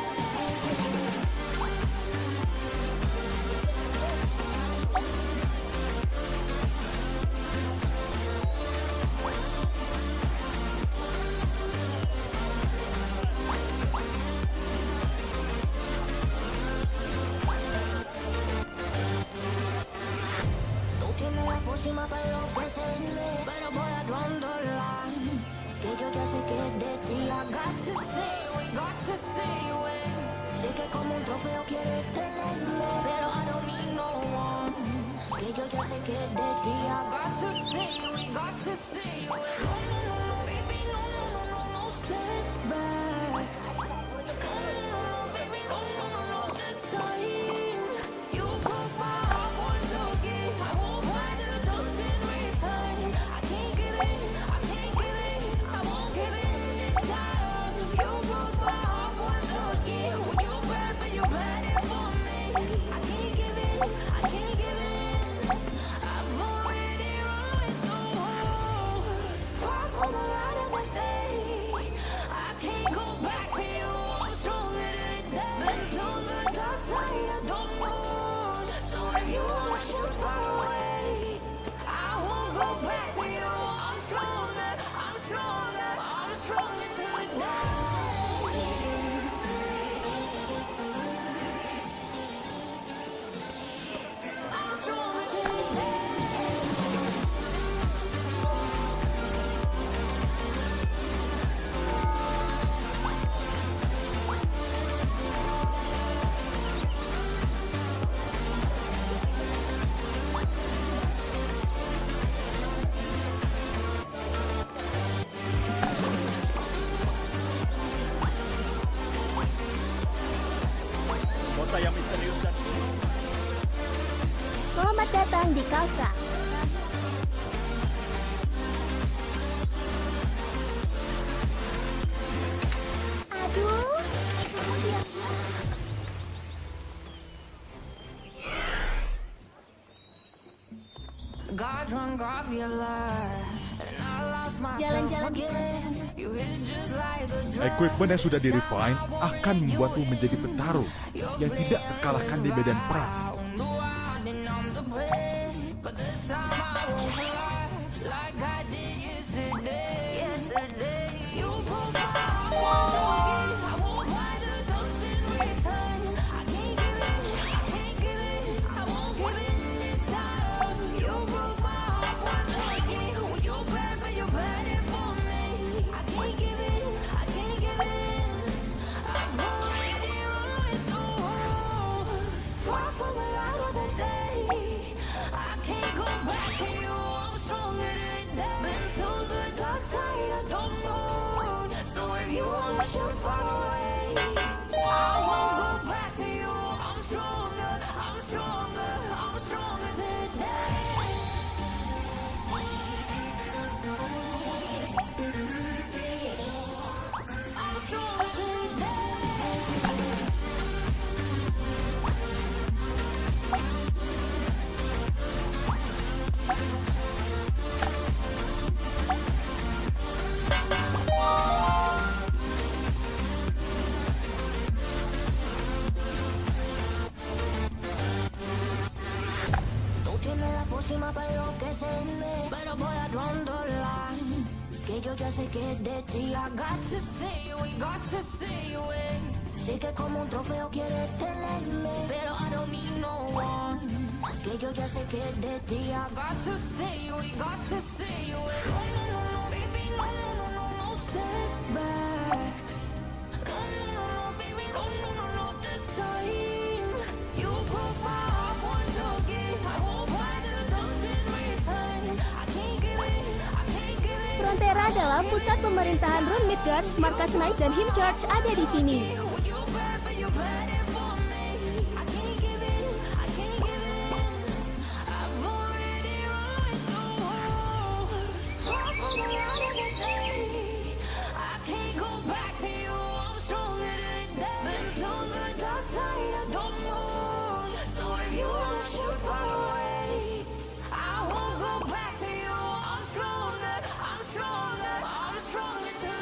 Sé que como un trofeo quieres tenerme, pero I don't need no one. Que yo ya sé que de ti I got to stay away, got to stay away. No, no, no, no, baby, no, no, no, no, no setbacks. No, no, no, no, baby, no, no, no, no, this time. You broke my heart once again. I won't buy the dust in return. I can't give in, I can't give in, I won't give in this time. You broke my heart once again. Well, you're bad, but you're bad it for me. I can't give in, I can't give in. I've already run with the wolves. Far from the light of the day. I can't go back to you. I'm stronger today. Been to the dark side of the moon. So if you wanna shoot far away, I won't go back to you. I'm stronger, I'm stronger, I'm stronger today. I'm stronger today. Kota yang misterius dan Selamat datang di Kaltra. Aduh, kamu diam-diam. Got drunk off your life, and I lost myself Jalan-jalan di again. You hit just like a drug. Equipment yang sudah di-refine akan membuatmu menjadi petarung yang tidak terkalahkan di medan perang. But this time I won't collapse like I did yesterday. You broke my heart once again. I won't buy the dust in return. I can't give in, I can't give in, I won't give in this time. You broke my heart once again. Well, you're bad, but you're bad it for me. I can't give in, I can't give in. I've already run with the wolves. Far from the light of the day. I can't go back to you. I'm stronger today. Been to the dark side of the moon. So if you wanna shoot far away, I won't go back to you. I'm stronger, I'm stronger, I'm stronger today. I'm stronger today. Tú tienes la pócima para enloquecerme, pero voy a draw the line. Que yo ya sé que de ti I got to stay away, got to stay away. Sé que como un trofeo quieres tenerme, pero I don't need no one. Que yo ya sé que de ti I got to stay away, got to stay away. No, no, no, no, baby, no, no, no, no, no setbacks. No, no, no, no, baby, no, no, no, no, this time. You broke my heart once again. I won't buy the dust in return. I can't give in, I can't give in. Frontera adalah pusat pemerintahan Rune Midgard, markas Knight dan Himcharge ada di sini. Well, you're bad, but you're bad it for me. I can't give in, I can't give in. I've already run with the wolves. Far from the light of the day. I can't go back to you. I'm stronger today. Been to the dark side of the moon. So if you wanna shoot far away, I won't go back to you. I'm stronger, I'm stronger, I'm stronger today.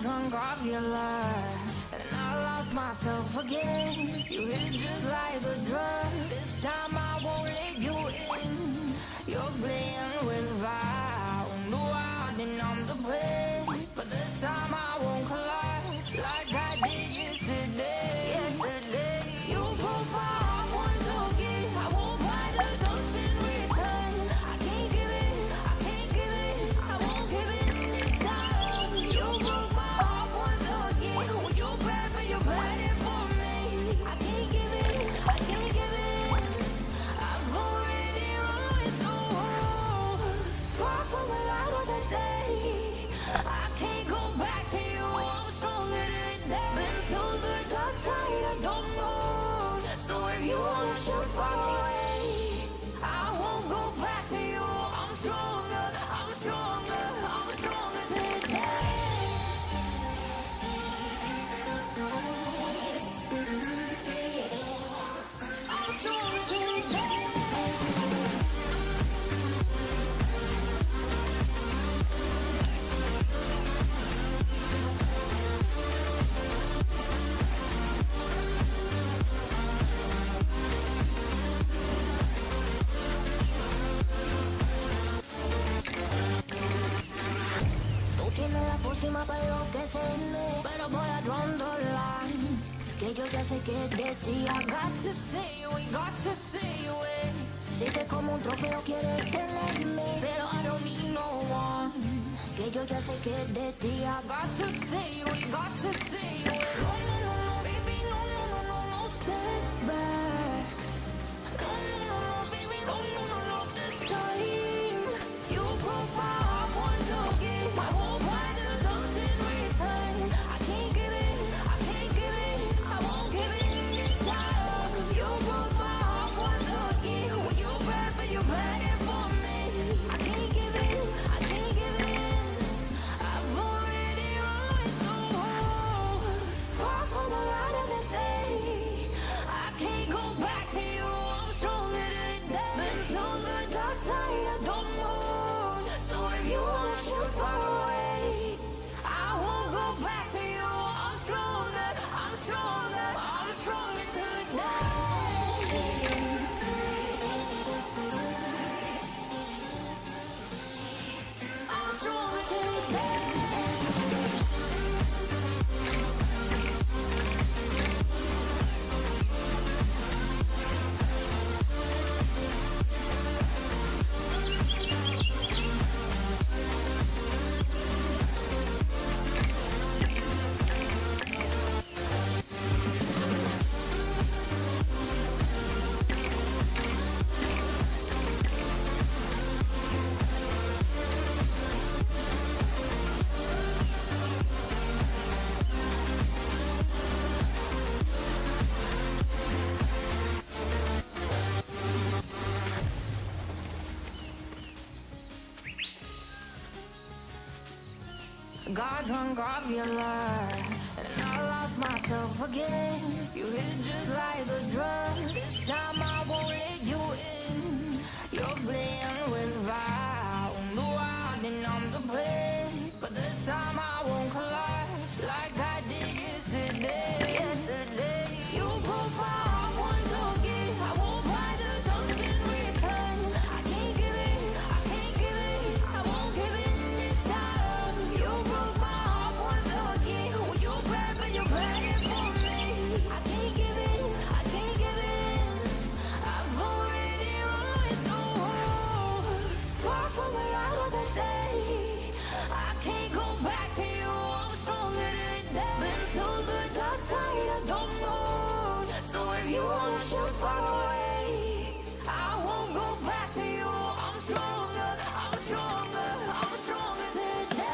drunk off your lie, and I lost myself again. You hit just like a drug. This time I won't let you in. You're playing with fire. No, I didn't numb the pain, but this time I won't collapse like I did yesterday. You broke my heart once again. I won't buy the dust in return. I can't give it, I can't give it, I won't give it this time. You broke my heart once again. When you're bad, but you're bad it for me. I can't give it, I can't give it. I've already run with the world, far from the light of the day. I can't go back to you, I'm stronger than that. Been to the dark side, I don't know. So if you wanna shoot far away, I won't go back to you. I'm stronger, I'm stronger, I'm stronger today. I'm stronger today. Tú tienes la pócima para enloquecerme, pero voy a draw the line. Que yo ya sé que es de ti. I got to stay away, got to stay away. Si te como un trofeo quieres tenerme, pero I don't need no one. Que yo ya sé que es de ti. I got to stay away, got to stay away. No, no, no, no, baby, no, no, no, no, no setbacks. No, no, no, no, baby, no, no, no, no, this time. You broke my heart once again. I won't buy the dust in return. I can't give it, I can't give it, I won't give it this time. You broke my heart once again. When you're bad, but you're bad it for me. I can't give it, I can't give it. I've already run with the world, far from the light of the day. I can't go back to you, I'm stronger than that. Been to the dark side, I don't know. So if you wanna shoot far away, I won't go back to you. I'm stronger, I'm stronger, I'm stronger today. I'm stronger today. Got drunk off your lie, and I lost myself again. You hit just like a drug. This time I won't let you in. You're playing with fire. No, I didn't numb the pain, but this time I won't collapse like I did yesterday. You broke my heart once again. I won't buy the dust in return. I can't give it, I can't give it, I won't give it this time. You broke my heart once again. When you're bad, but you're bad it for me. I can't give it, I can't give it. I've already run with the world, far from the light of the day. I can't go back to you, I'm stronger than that. Been to the dark side, I don't know. So if you wanna shoot far away, I won't go back to you. I'm stronger, I'm stronger, I'm stronger today.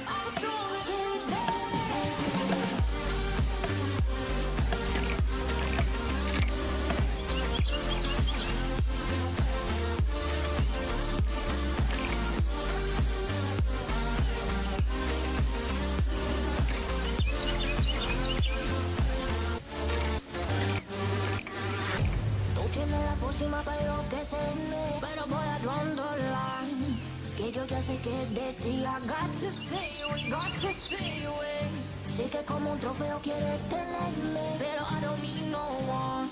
I'm stronger today. próxima para enloquecerme, pero voy a draw the line. Que yo ya sé que de ti I got to stay away, got to stay away. Sé que como un trofeo quieres tenerme, pero I don't need no one.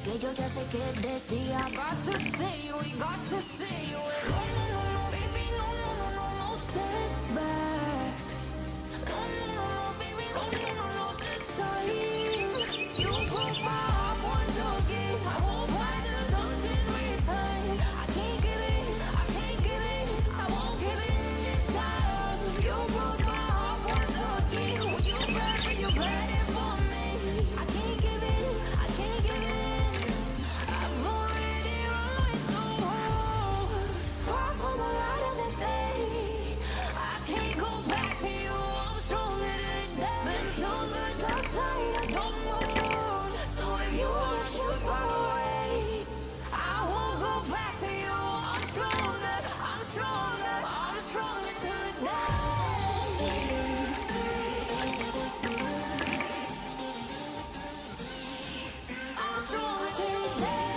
Que yo ya sé que de ti I got to stay away, got to stay away. No, no, no, no, baby, no, no, no, no, no setbacks. No, no, no, no, baby, no, no, no, no, this time. You broke my heart once again. I won't buy the dust in return. I can't give it, I can't give it. I won't give in this time. You broke my heart once again. When you bad it for me. I can't give in, I can't give in. I've already run with the wolves. Far from the light of the day. I can't go back to you. I'm stronger today. Been to the dark side. I don't know. So if you wanna shoot far away, I won't go back to you. I'm stronger. I'm stronger. I'm stronger today. I'm stronger today.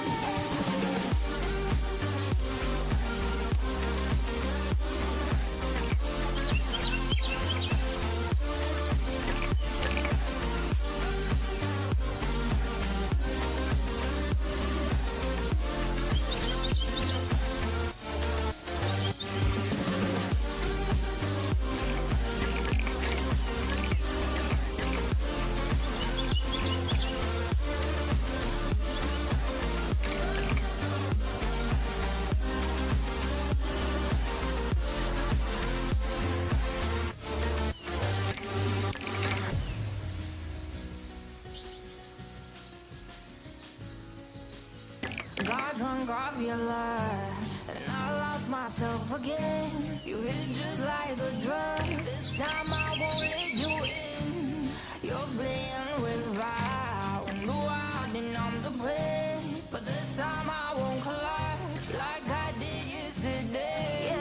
Got drunk off your lie, and I lost myself again. You hit just like a drug. This time I won't let you in. You're playing with fire, on the wild and I'm the prey. But this time I won't collide like I did yesterday.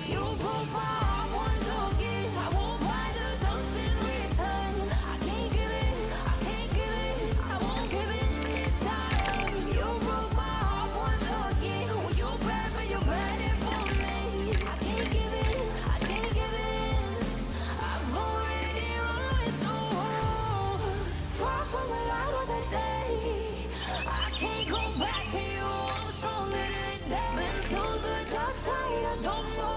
You broke my heart once again. I won't buy the dust in return. I can't give it, I can't give it. I won't give in this time. You broke my heart once again. Well, you're bad, but you're bad it for me. I can't give it, I can't give it. I've already run with the wolves. Far from the light of the day. I can't go back to you. I'm stronger today. Been to the dark side. I don't know.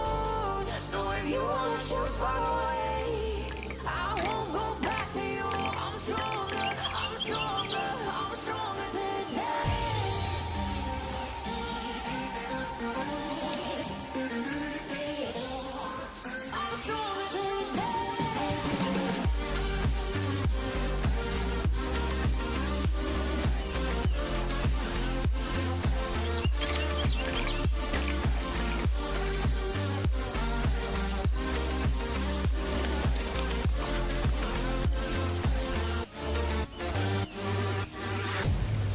So if you wanna shoot far away, I won't go back to you. I'm stronger. I'm stronger. I'm stronger today. I'm stronger today.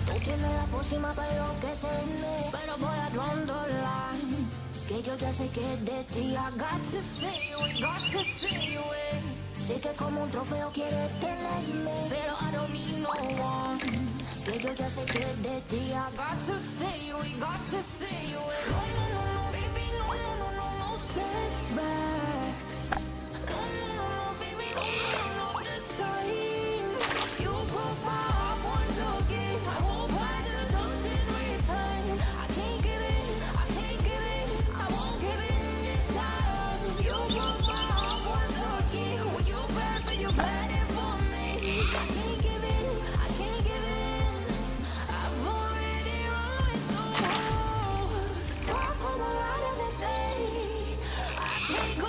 Tú tienes la próxima para enloquecerme, pero voy a draw the line. Que yo ya sé que de ti I got to stay away, got to stay away. Sé que como un trofeo quieres tenerme, pero I don't need no one. Que yo ya sé que de ti I got to stay away, got to stay away. No, no, no, no, baby, no, no, no, no, no setbacks. No, no, no, no, baby, no, no, no, no, this time. You broke my heart once again. I won't buy the dust in return. I can't give it, I can't give it. I won't give in this time. You broke my heart once again. Well, you're bad, but you're bad it for me. I can't give it, I can't give it. I've already run with the wolves. Far from the light of the day. I can't go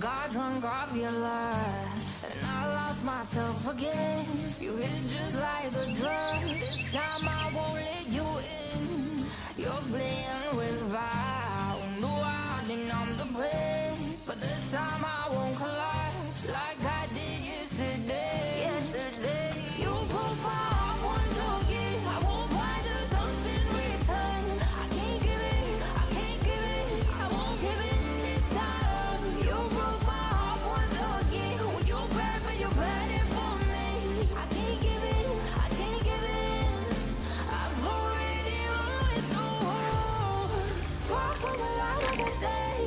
Got drunk off your lie, and I lost myself again. You hit just like a drug. This time I won't let you in. You're playing with fire. No, I didn't numb the pain, but this time I won't collapse like I did yesterday. You broke my heart once again. I won't buy the dust in return. I can't give it, I can't give it, I won't give in this time. You broke my heart once again. Well, you're bad, but you're bad it for me. I can't give it, I can't give in. I've already lost the war. Far from the light of the day.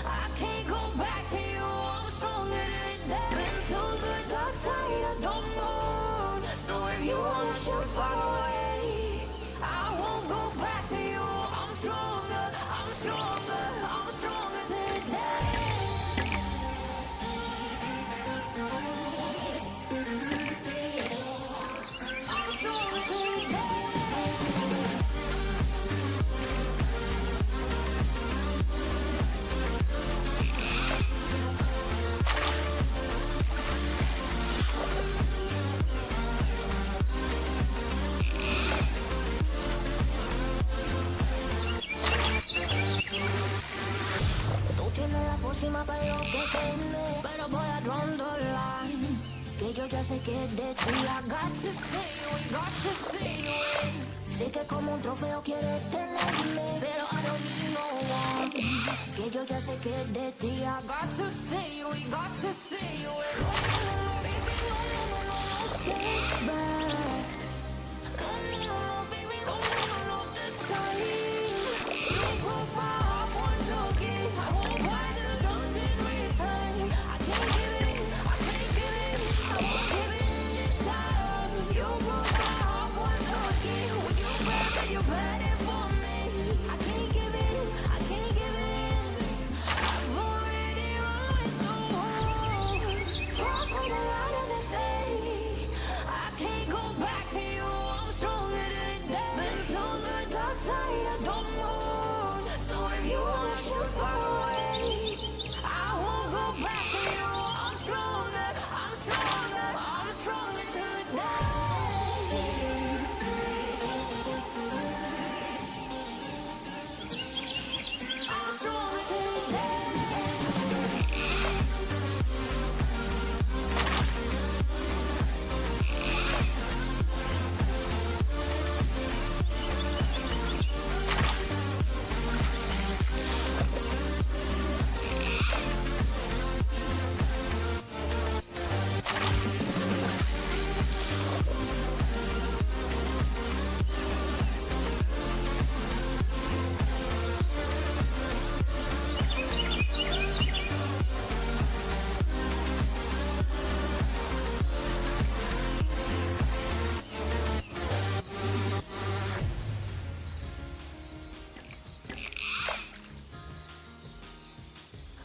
I can't go back to you. I'm stronger than that. Been to the dark side, I don't know. So if you wanna shoot far away, I won't go back to you. I'm stronger, I'm stronger, I'm stronger today. I'm stronger today. Tú tienes la pócima para enloquecerme, pero voy a draw the line. Que yo ya sé que es de ti. I got to stay away, got to stay away. Sé que como un trofeo quieres tenerme, pero I don't need no one. Que yo ya sé que es de ti. I got to stay away, got to stay away. No, no, no, baby, no, no, no, no, no, stay back. No, no, no, no, baby, no, no, no, no, this time. You broke my heart once again. I won't buy the dust in return. I can't give it, I can't give it, I won't give it this time. You broke my heart once again. Well, you bad, but you're bad it for me. I can't give it, I can't give it. I've already run the world. Far from the light of the day. I can't go back to you. I'm stronger today. Been to the dark side, I don't know. So if you wanna shoot far away, I won't go back to you. I'm stronger, I'm stronger, I'm stronger today. I'm stronger today.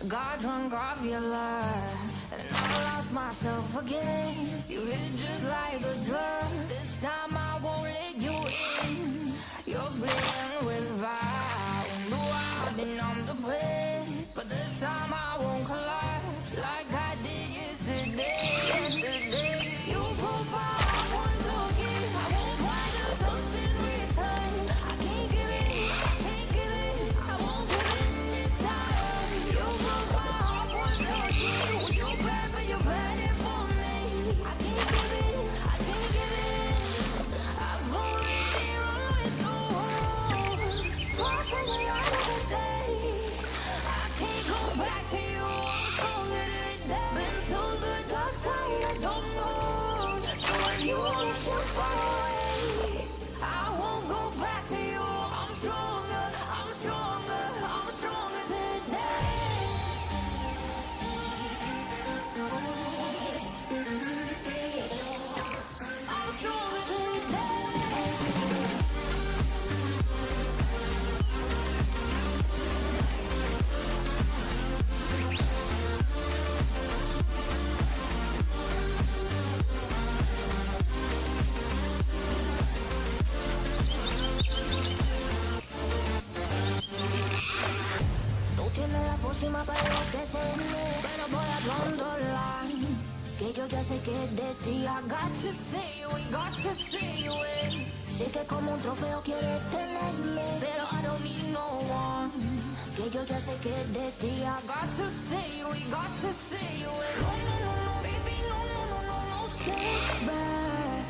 Got drunk off your lie, and I lost myself again. You hit just like a drug. This time I won't let you in. You're playing with fire. No, I didn't numb the pain, but this time I won't collapse like I did yesterday. You broke my heart once again. I won't buy the dust in return. I can't give it, I can't give it, I won't give it this time. You broke my heart once again. Well, you're bad, but you're bad it for me. I can't give it, I can't give próxima para enloquecerme, pero voy a controlar. Que yo ya sé que es de ti. I got to stay away, got to stay away. Sé que como un trofeo quieres tenerme, pero I don't need no one. Que yo ya sé que es de ti. I got to stay away, got to stay away. No, no, no, no, baby, no, no, no, no, no, step back.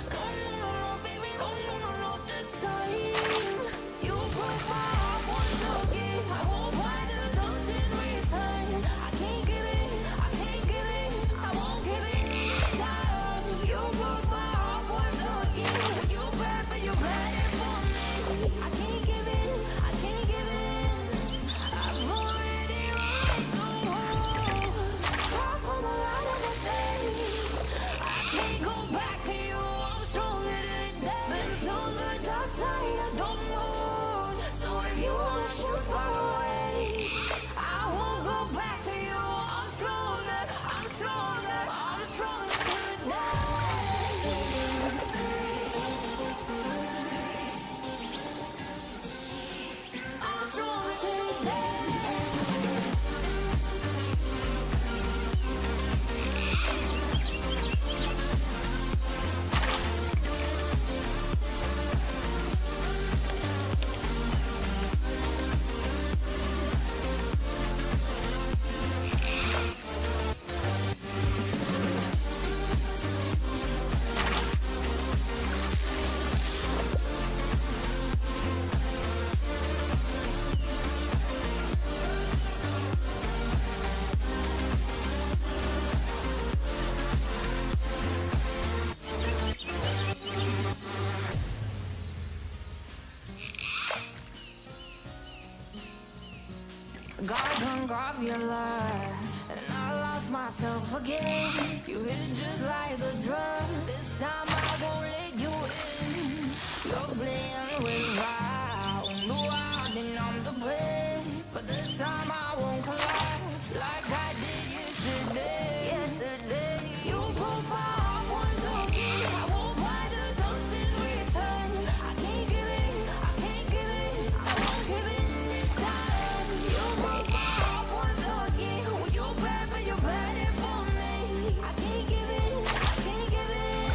No, no, no, no, baby, no, no, no, no, this time. You broke my heart once again. I won't buy the dust in return. I can't give it, I can't give it, I won't give it this time. You broke my heart once again. You bad, but you bad it for me. I can't give it, I can't give it. I've already run the world. Far from the light of the day. I can't go back to you. I'm stronger than that. Been to the dark side, I don't know. So if you wanna shoot far away, I won't go back to you. I'm stronger, I'm stronger, I'm stronger today. I'm stronger today. Got drunk off your lie, and I lost myself again. You hit it just like a drug. This time I won't let you in. You're playing with fire. No, I didn't numb the bread, but this time I won't collapse like I did yesterday. Yesterday, you broke my heart once again. I won't buy the dust in return. I can't give it, I can't give it, I won't give it this time. You broke my heart once again. Well, you're bad, but you're bad it for me. I can't give it, I can't give it.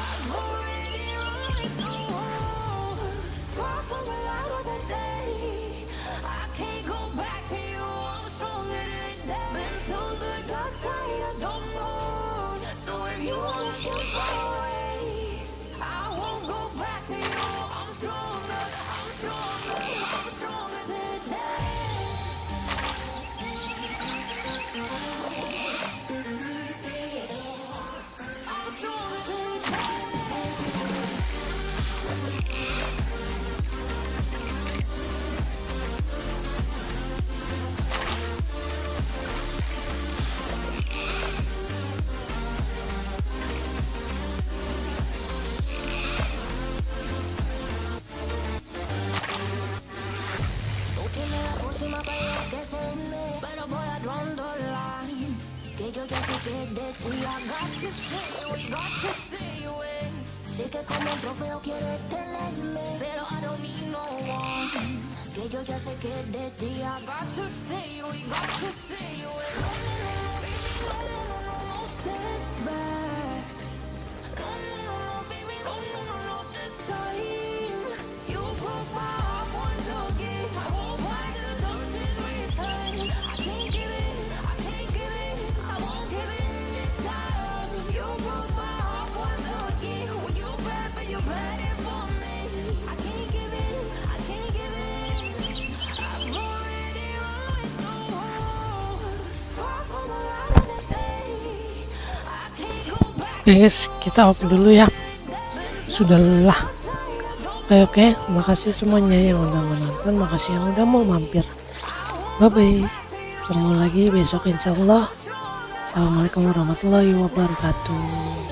I've already run the world. Far from the light of the day. I can't go back to you. I'm stronger than that. Been to the dark side, I don't know. So if you wanna shoot far away, I won't go back to you. I'm stronger, I'm stronger, I'm stronger today. I'm stronger Última la próxima para enloquecerme, pero voy a controlar. Que yo ya sé que es de ti. I got to stay away, got to stay away. Sé que como un trofeo quieres tenerme, pero I don't need no one. Que yo ya sé que es de ti. I got to stay away, got to stay away. No, no, no, no, baby, no, no, no, no, no, step back. No, no, no, no, baby, no, no, no, no, this time. You broke my heart once again. I won't buy the dust in return. I can't give it, I can't give it, I won't give it this time. You broke my heart once again. Well, you're bad, but you're bad it for me. I can't give it, I can't give it. I've already run the world. Far from the light of the day. I can't go back. Oke guys, kita off dulu ya. Sudah lelah. Oke, makasih semuanya yang udah menonton, makasih yang udah mau mampir. Bye bye. Ketemu lagi besok insya Allah. Assalamualaikum warahmatullahi wabarakatuh.